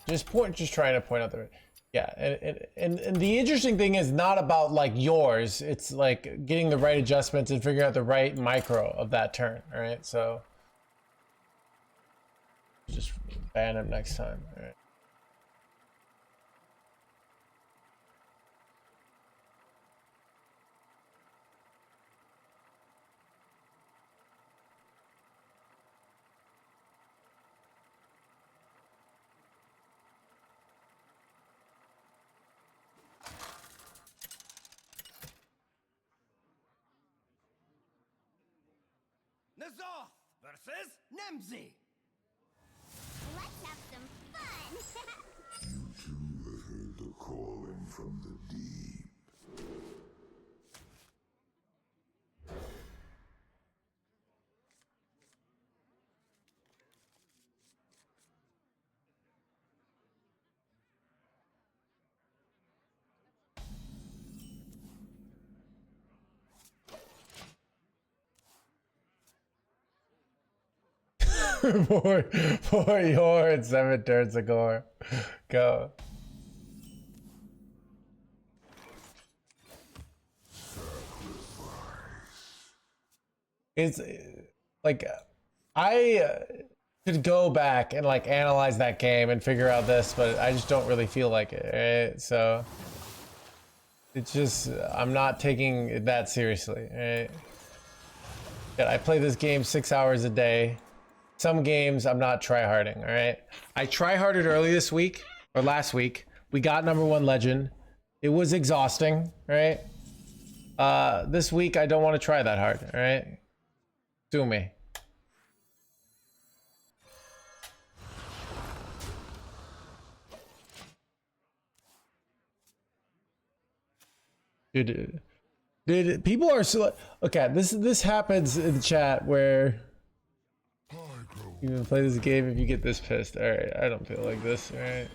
Just trying to point out the, yeah, and the interesting thing is not about like yours. It's like getting the right adjustments and figuring out the right micro of that turn. All right, so just ban him next time. All right. Nazoth versus Nemzi. Let's have some fun. You too have heard the calling from the deep. for your 7 turns ago. Go. It's like I could go back and like analyze that game and figure out this, but I just don't really feel like it, right? So it's just I'm not taking it that seriously, right? Yeah, I play this game 6 hours a day. Some games I'm not tryharding, all right? I tryharded early this week or last week. We got #1 legend. It was exhausting, right? This week I don't want to try that hard, all right? Sue me. Dude, people are so okay. This happens in the chat where you can play this game if you get this pissed. All right, I don't feel like this. All right,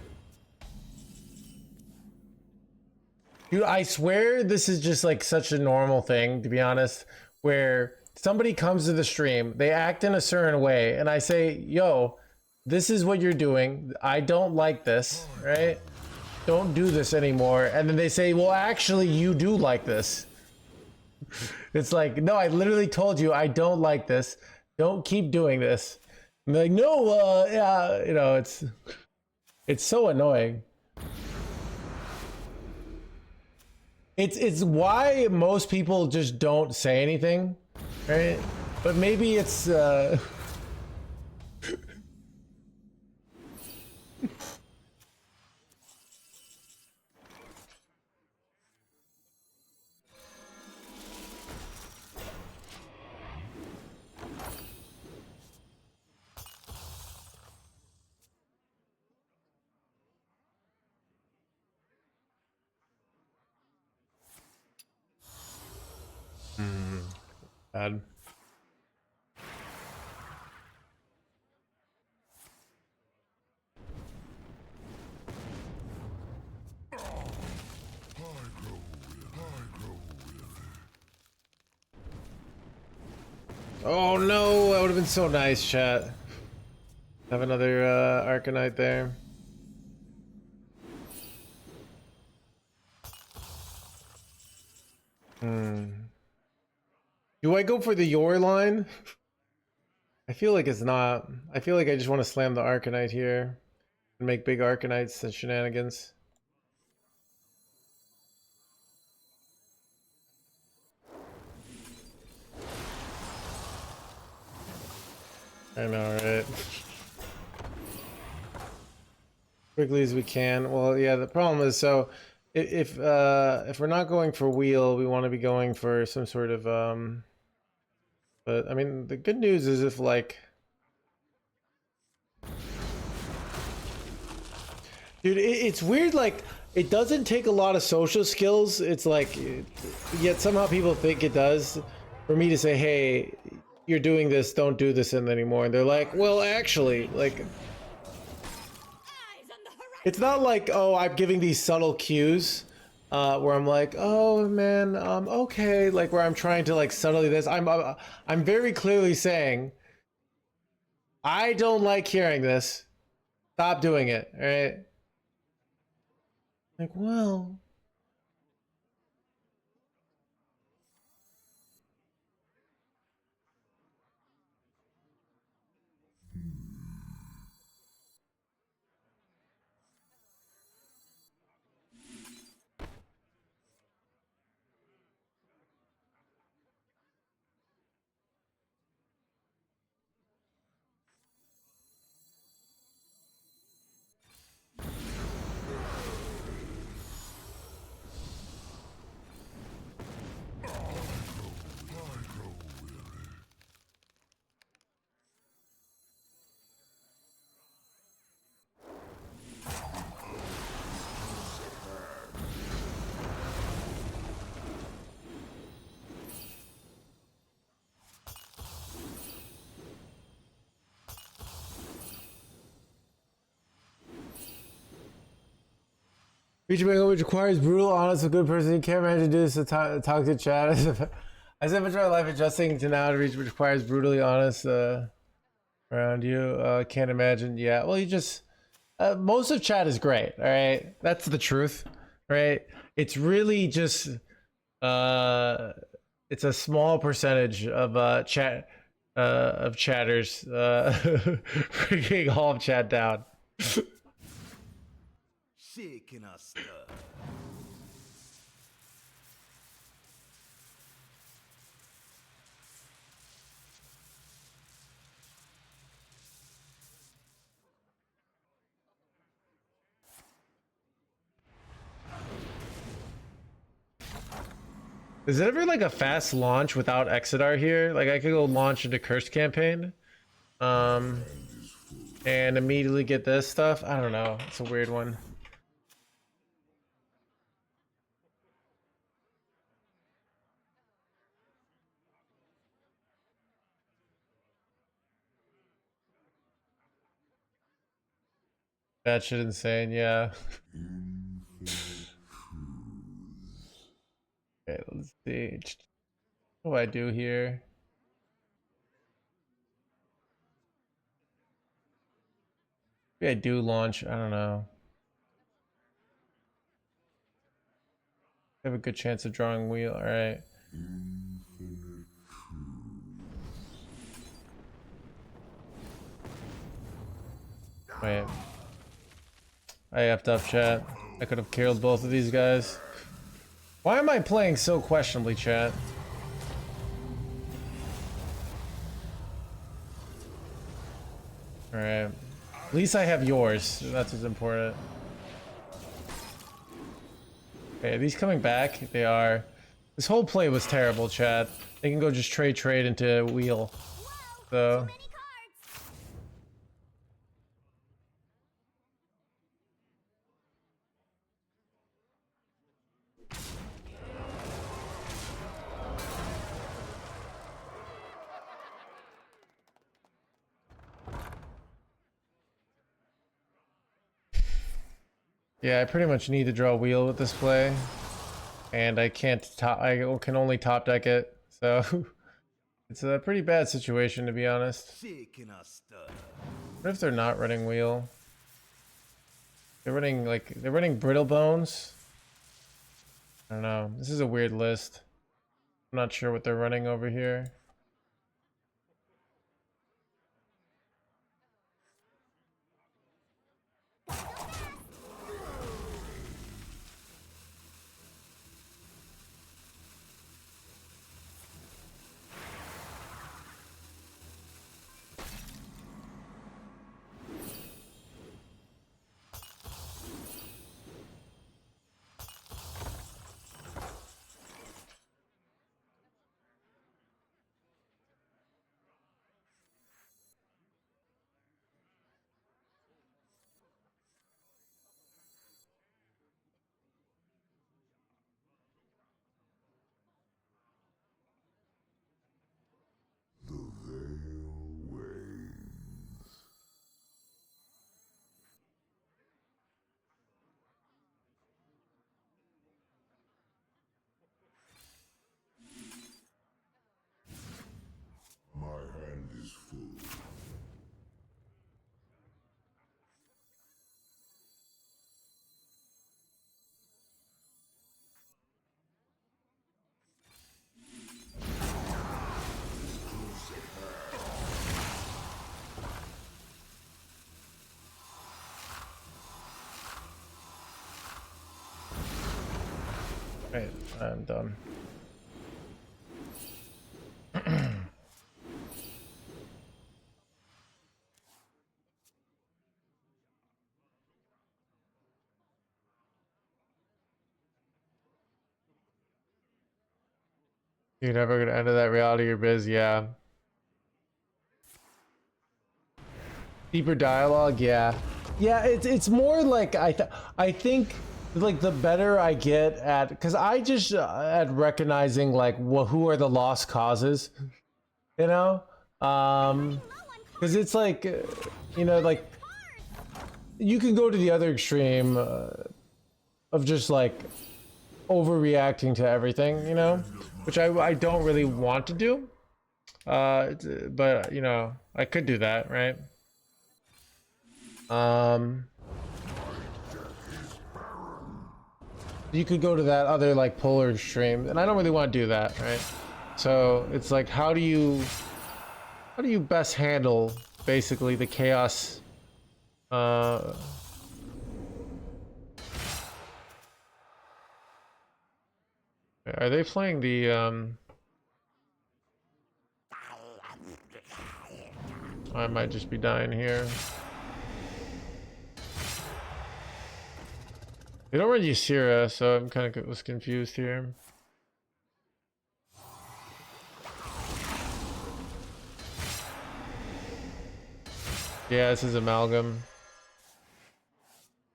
dude, I swear this is just like such a normal thing, to be honest, where somebody comes to the stream, they act in a certain way, and I say, "Yo, this is what you're doing. I don't like this, right? Don't do this anymore." And then they say, "Well, actually, you do like this." It's like, no, I literally told you I don't like this. Don't keep doing this. I'm like, no, yeah, you know, it's so annoying. It's why most people just don't say anything, right? But maybe it's bad. Oh no, that would have been so nice, chat. Have another Arcanite there. Do I go for the Yor line? I feel like it's not. I feel like I just want to slam the Arcanite here and make big Arcanites and shenanigans. I know, right? Quickly as we can. Well, yeah, the problem is, so if we're not going for wheel, we want to be going for some sort of but I mean, the good news is if like, dude, it's weird, like it doesn't take a lot of social skills. It's like, yet somehow people think it does for me to say, hey, you're doing this, don't do this anymore. And they're like, well, actually, like, it's not like, oh, I'm giving these subtle cues where I'm like, oh man, okay, like where I'm trying to like subtly this. I'm very clearly saying, I don't like hearing this. Stop doing it, right? Like, well. Reaching my goal, which requires brutal, honest, a good person. You can't manage to do this to talk to chat. I spent much of my life adjusting to now to reach, which requires brutally honest. around you. Can't imagine. Yeah, well, you just most of chat is great. All right, that's the truth. Right? It's really just it's a small percentage of chat of chatters bringing all of chat down. Shaking us stuff. Is it ever like a fast launch without Exodar here? Like I could go launch into Curse campaign, and immediately get this stuff. I don't know. It's a weird one. That shit insane. Yeah. Okay, let's see. What do I do here? Maybe I do launch. I don't know. I have a good chance of drawing wheel. All right. Wait. I effed up, chat. I could have killed both of these guys. Why am I playing so questionably, chat? All right. At least I have yours. That's what's important. Okay, are these coming back? They are. This whole play was terrible, chat. They can go just trade into wheel. So. Many cards. Yeah, I pretty much need to draw a wheel with this play, and I can't top. I can only top deck it, so it's a pretty bad situation to be honest. Shaking us stuff. What if they're not running wheel? They're running brittle bones. I don't know. This is a weird list. I'm not sure what they're running over here. My hand is full. Right, I'm done. You're never gonna enter that reality you're biz, yeah. Deeper dialogue, yeah. Yeah, it's more like I think like the better I get at, because I just at recognizing like who are the lost causes, you know, because it's like you know, like you can go to the other extreme of just like overreacting to everything, you know, which I don't really want to do. But you know, I could do that, right? You could go to that other like polar stream, and I don't really want to do that, right? So it's like, how do you best handle basically the chaos? Are they playing the I might just be dying here. They don't run Ysira, so I'm kind of was confused here. Yeah, this is Amalgam.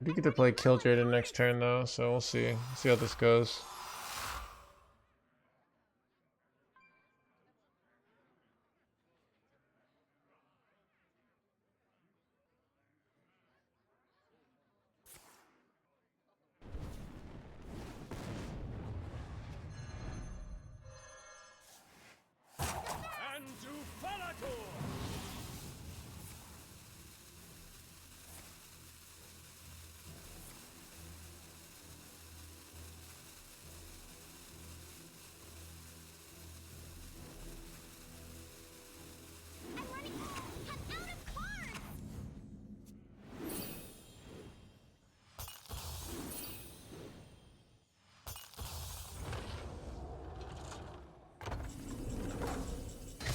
I do get to play Killjoy next turn though, so we'll see. See how this goes.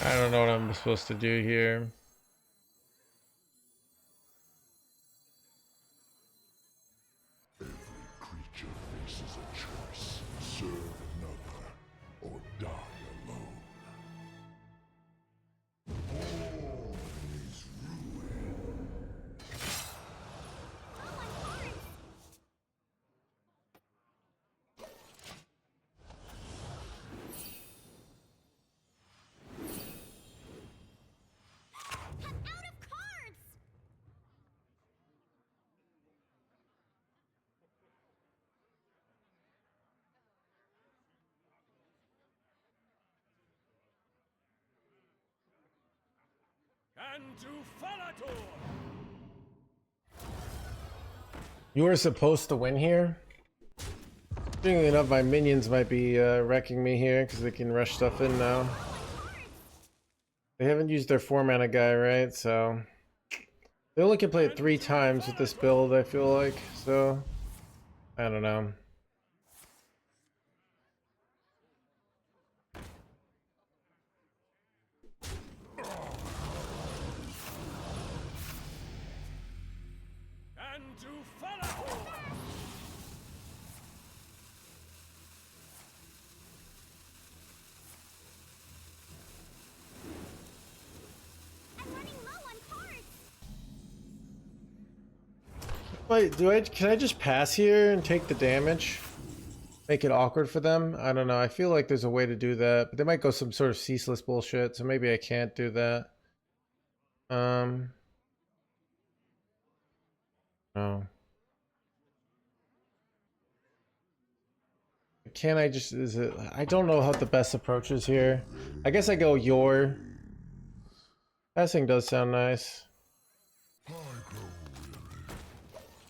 I don't know what I'm supposed to do here. Every creature faces a choice. Serve another or die alone. All is ruin. Out of cards! You were supposed to win here? Interestingly enough, my minions might be wrecking me here because they can rush stuff in now. They haven't used their 4-mana guy, right? So they only can play it 3 times with this build, I feel like. So I don't know. I'm running low on cards! Wait, can I just pass here and take the damage? Make it awkward for them? I don't know. I feel like there's a way to do that, but they might go some sort of ceaseless bullshit, so maybe I can't do that. No. Can I just, is it, I don't know how the best approach is here. I guess I go your. Passing does sound nice.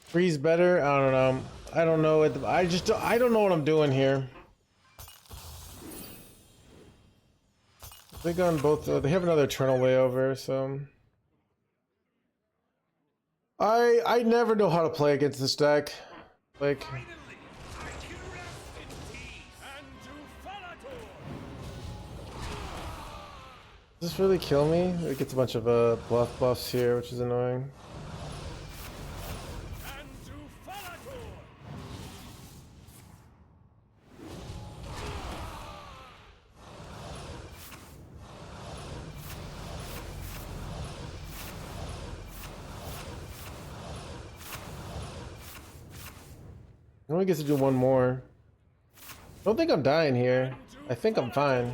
Freeze better? I don't know. I don't know. I don't know what I'm doing here. They gone both. They have another Eternal Layover, so. I never know how to play against this deck. Like. Does this really kill me? It gets a bunch of buffs here, which is annoying. I only get to do one more. I don't think I'm dying here. I think I'm fine.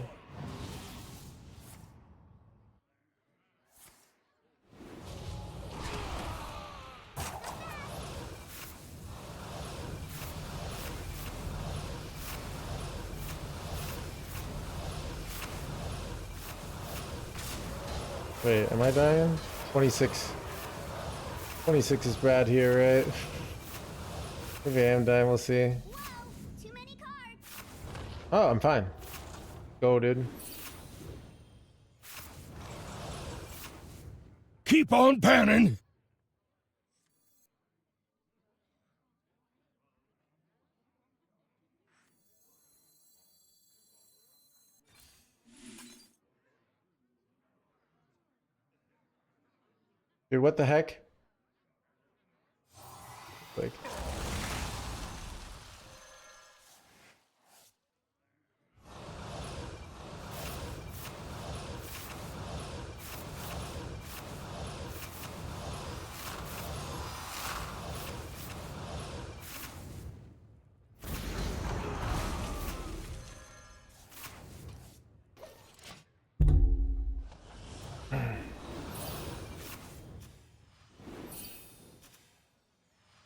Wait, am I dying? 26. 26 is bad here, right? Maybe I am dying, we'll see. Whoa! Too many cards. Oh, I'm fine. Go, dude. Keep on panning! Dude, what the heck? Like...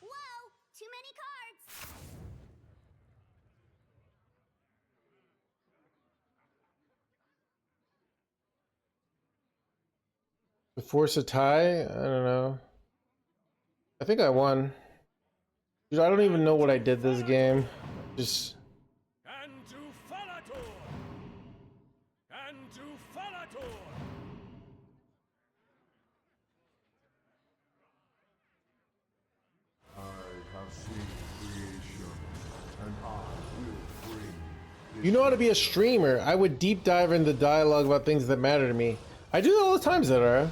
Whoa! Too many cards. To force a tie? I don't know. I think I won. Dude, I don't even know what I did this game. Just... And to Falator! And to Falator! I have seen creation, and I will bring You know how to be a streamer. I would deep dive into dialogue about things that matter to me. I do that all the time, Zedara.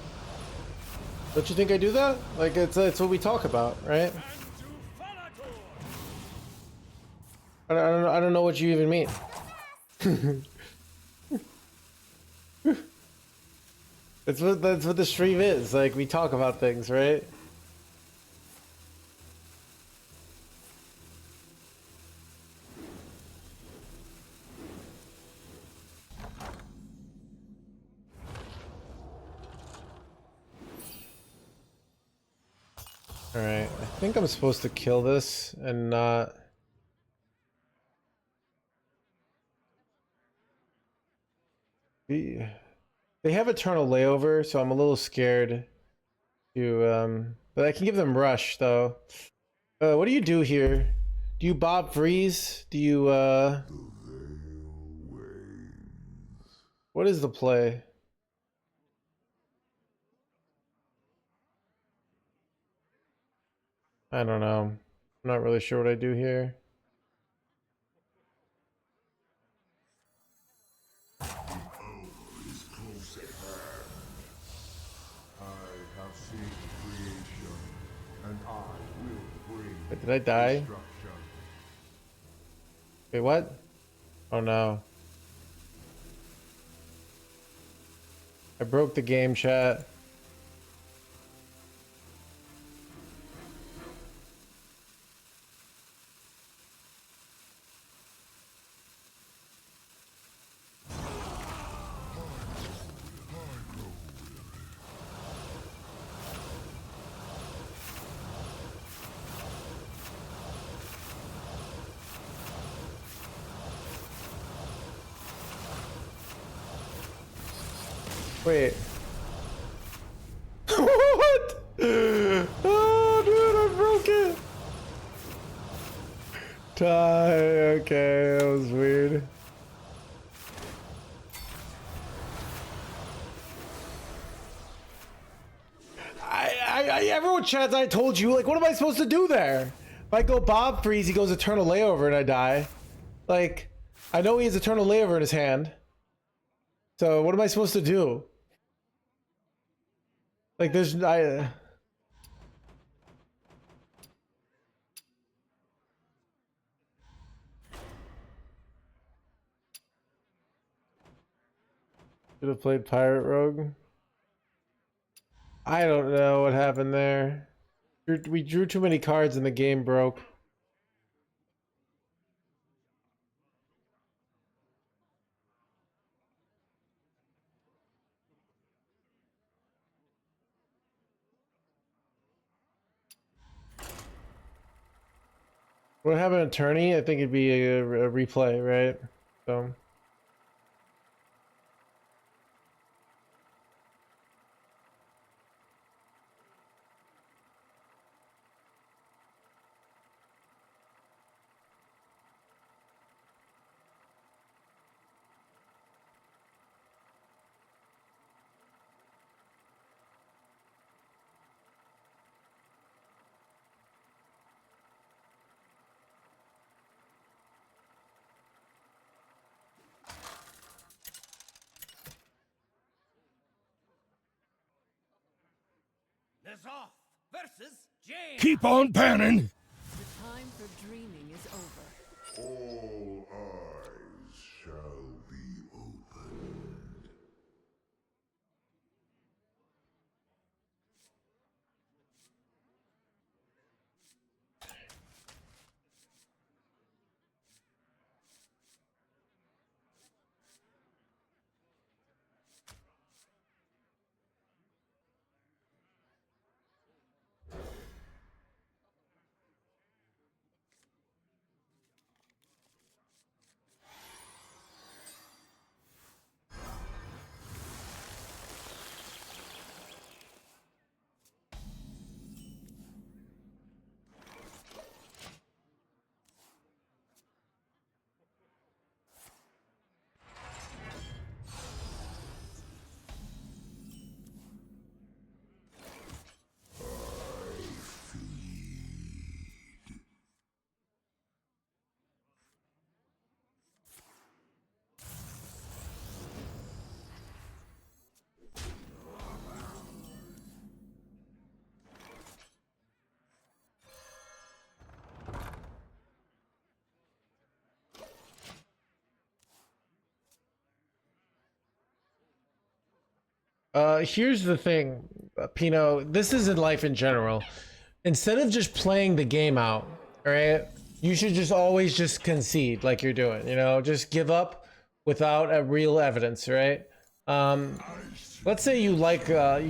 Don't you think I do that? Like, it's what we talk about, right? And to Falator! I don't know what you even mean. that's what the stream is. Like, we talk about things, right? Alright, I think I'm supposed to kill this and not... They have Eternal Layover, so I'm a little scared to, but I can give them Rush, though. What do you do here? Do you Bob Freeze? Do you, What is the play? I don't know. I'm not really sure what I do here. Is close at hand. I have seen creation, and I will bring Wait, did I die? destruction. Wait, what? Oh no. I broke the game, chat. Wait. What? Oh, dude, I broke it. Tie. Okay, that was weird. Everyone chats, I told you, like, what am I supposed to do there? If I go Bob Freeze, he goes Eternal Layover and I die. Like, I know he has Eternal Layover in his hand. So what am I supposed to do? Like, there's... Should have played Pirate Rogue. I don't know what happened there. We drew too many cards and the game broke. Would I have an attorney? I think it'd be a replay, right? So... is off versus Jaina. Keep on panning! The time for dreaming is over. All eyes shall be opened. Here's the thing, Pino. This is in life in general. Instead of just playing the game out, all right, you should just always just concede like you're doing. You know, just give up without a real evidence, right? Let's say you like you're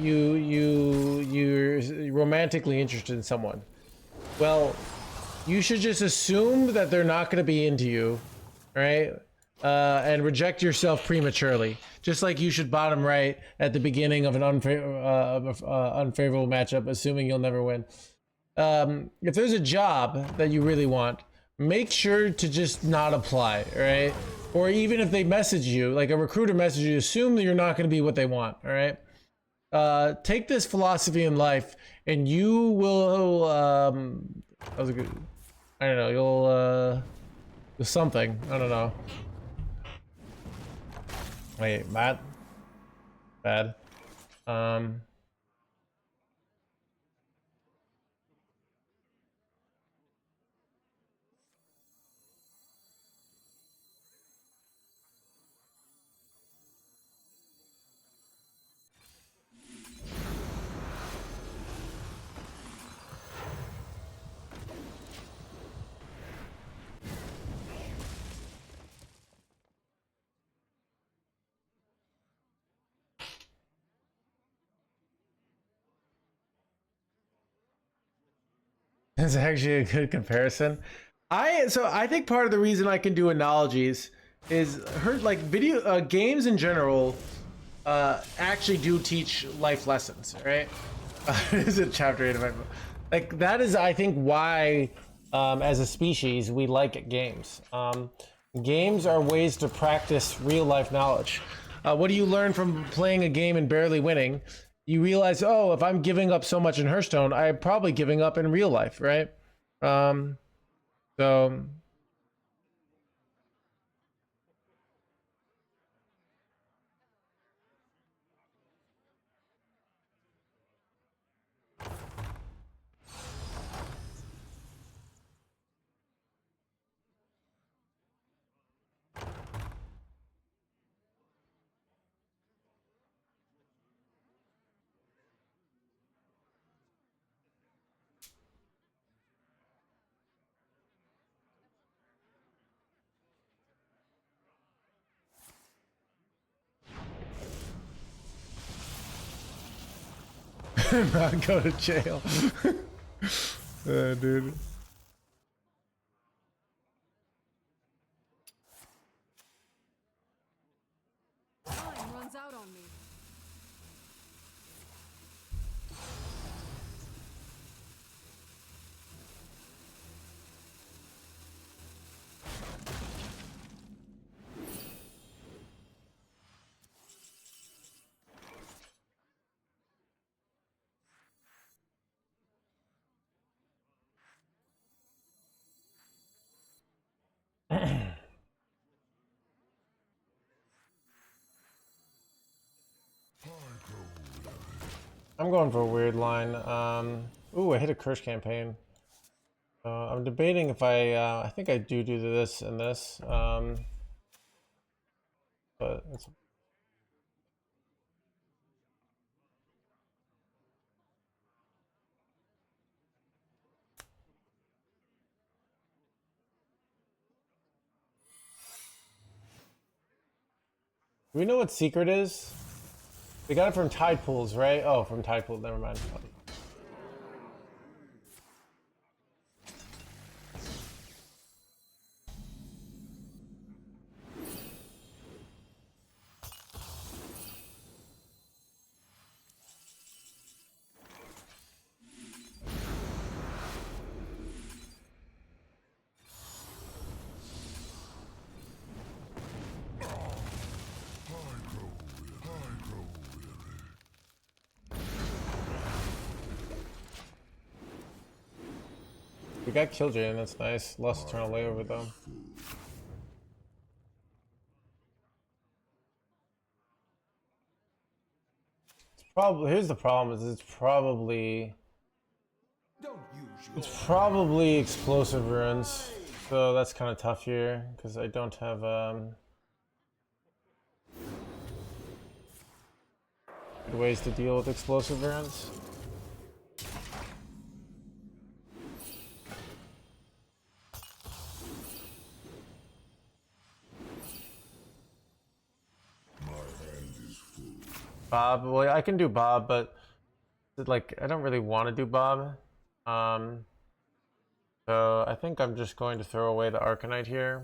romantically interested in someone. Well, you should just assume that they're not going to be into you, right? And reject yourself prematurely. Just like you should bottom right at the beginning of an unfavorable matchup, assuming you'll never win. If there's a job that you really want, make sure to just not apply, all right? Or even if they message you, like a recruiter message you, assume that you're not going to be what they want, all right? Take this philosophy in life, and you will. That was a good. I don't know. You'll something. I don't know. Wait, Matt. Bad. That's actually a good comparison. I think part of the reason I can do analogies is like video games in general actually do teach life lessons, right? Is it chapter 8 of my book? Like that is, I think, why as a species we like games. Games are ways to practice real life knowledge. What do you learn from playing a game and barely winning? You realize, oh, if I'm giving up so much in Hearthstone, I'm probably giving up in real life, right? So not go to jail. Dude. Time runs out on me. I'm going for a weird line. Ooh, I hit a curse campaign. I'm debating if I think I do this and this. But it's... Do we know what secret is? We got it from Tide Pools, right? Oh, from Tide Pool. Never mind. We got Killjoy, and that's nice. Lost Eternal Layover though. It's probably, here's the problem: is it's probably explosive runes, so that's kind of tough here because I don't have good ways to deal with explosive runes. Bob, well, I can do Bob, but like I don't really want to do Bob. So I think I'm just going to throw away the Arcanite here.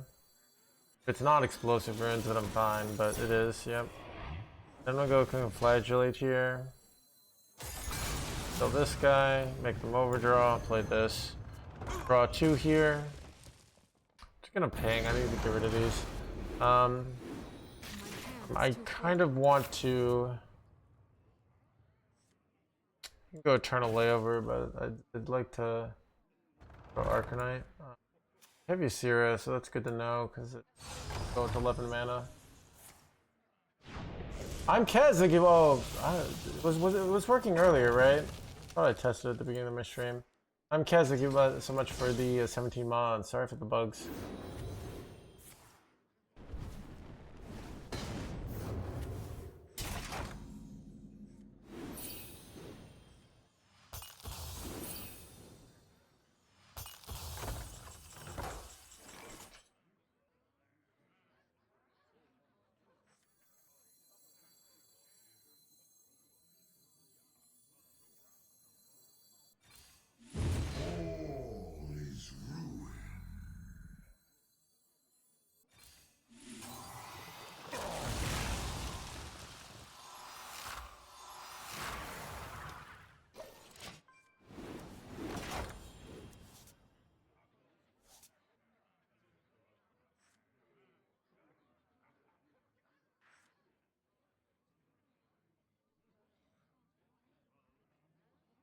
If it's not explosive runes, then I'm fine, but it is, yep. Then we'll go Conflagellate here. Kill this guy, make them overdraw, play this. Draw 2 here. Just gonna ping, I need to get rid of these. I kind of want to go Eternal Layover, but I'd like to go Arcanite. Heavy Sierra, so that's good to know because it's going to 11 mana. I'm Kez. Oh, it was working earlier, right? I thought I tested at the beginning of my stream. I'm Kez. Thank you so much for the 17 mods. Sorry for the bugs.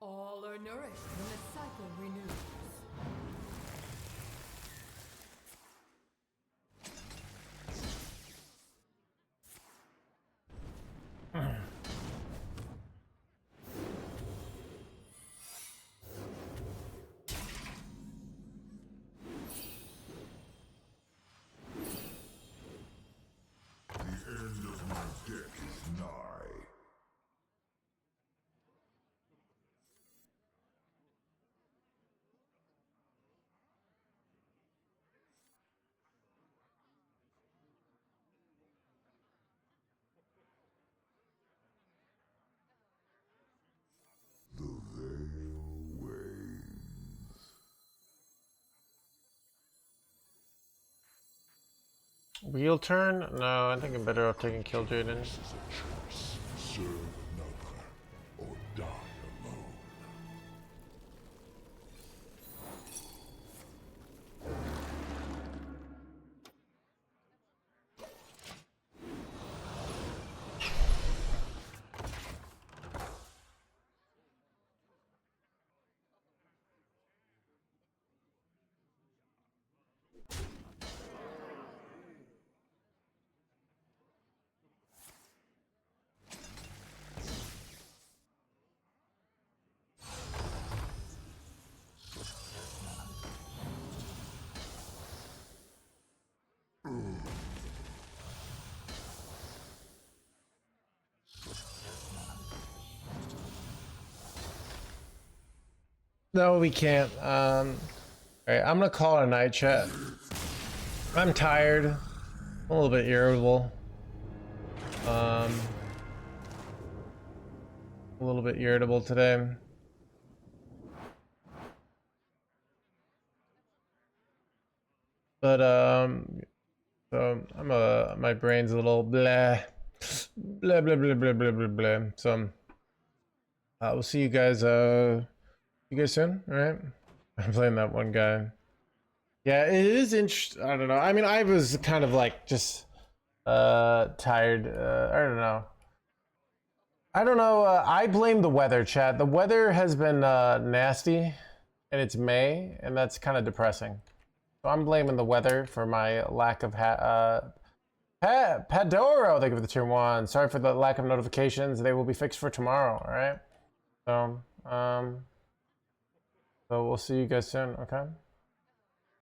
All are nourished when the cycle renews. The end of my deck is nigh. The veil wanes. Wheel turn? No, I think I'm better off taking Killjoy. Serve another or die alone. No, we can't. All right, I'm gonna call it a night, chat. I'm tired. I'm a little bit irritable. A little bit irritable today. But so my brain's a little blah, blah blah blah blah blah blah blah. So we'll see you guys soon. All right. I'm playing that one guy. Yeah, it is interesting. I don't know. I mean, I was kind of like just tired. I don't know. I blame the weather, chat. The weather has been nasty, and it's May, and that's kind of depressing. So I'm blaming the weather for my lack of Padoro, thank you for the tier 1. Sorry for the lack of notifications. They will be fixed for tomorrow, all right? So we'll see you guys soon, okay?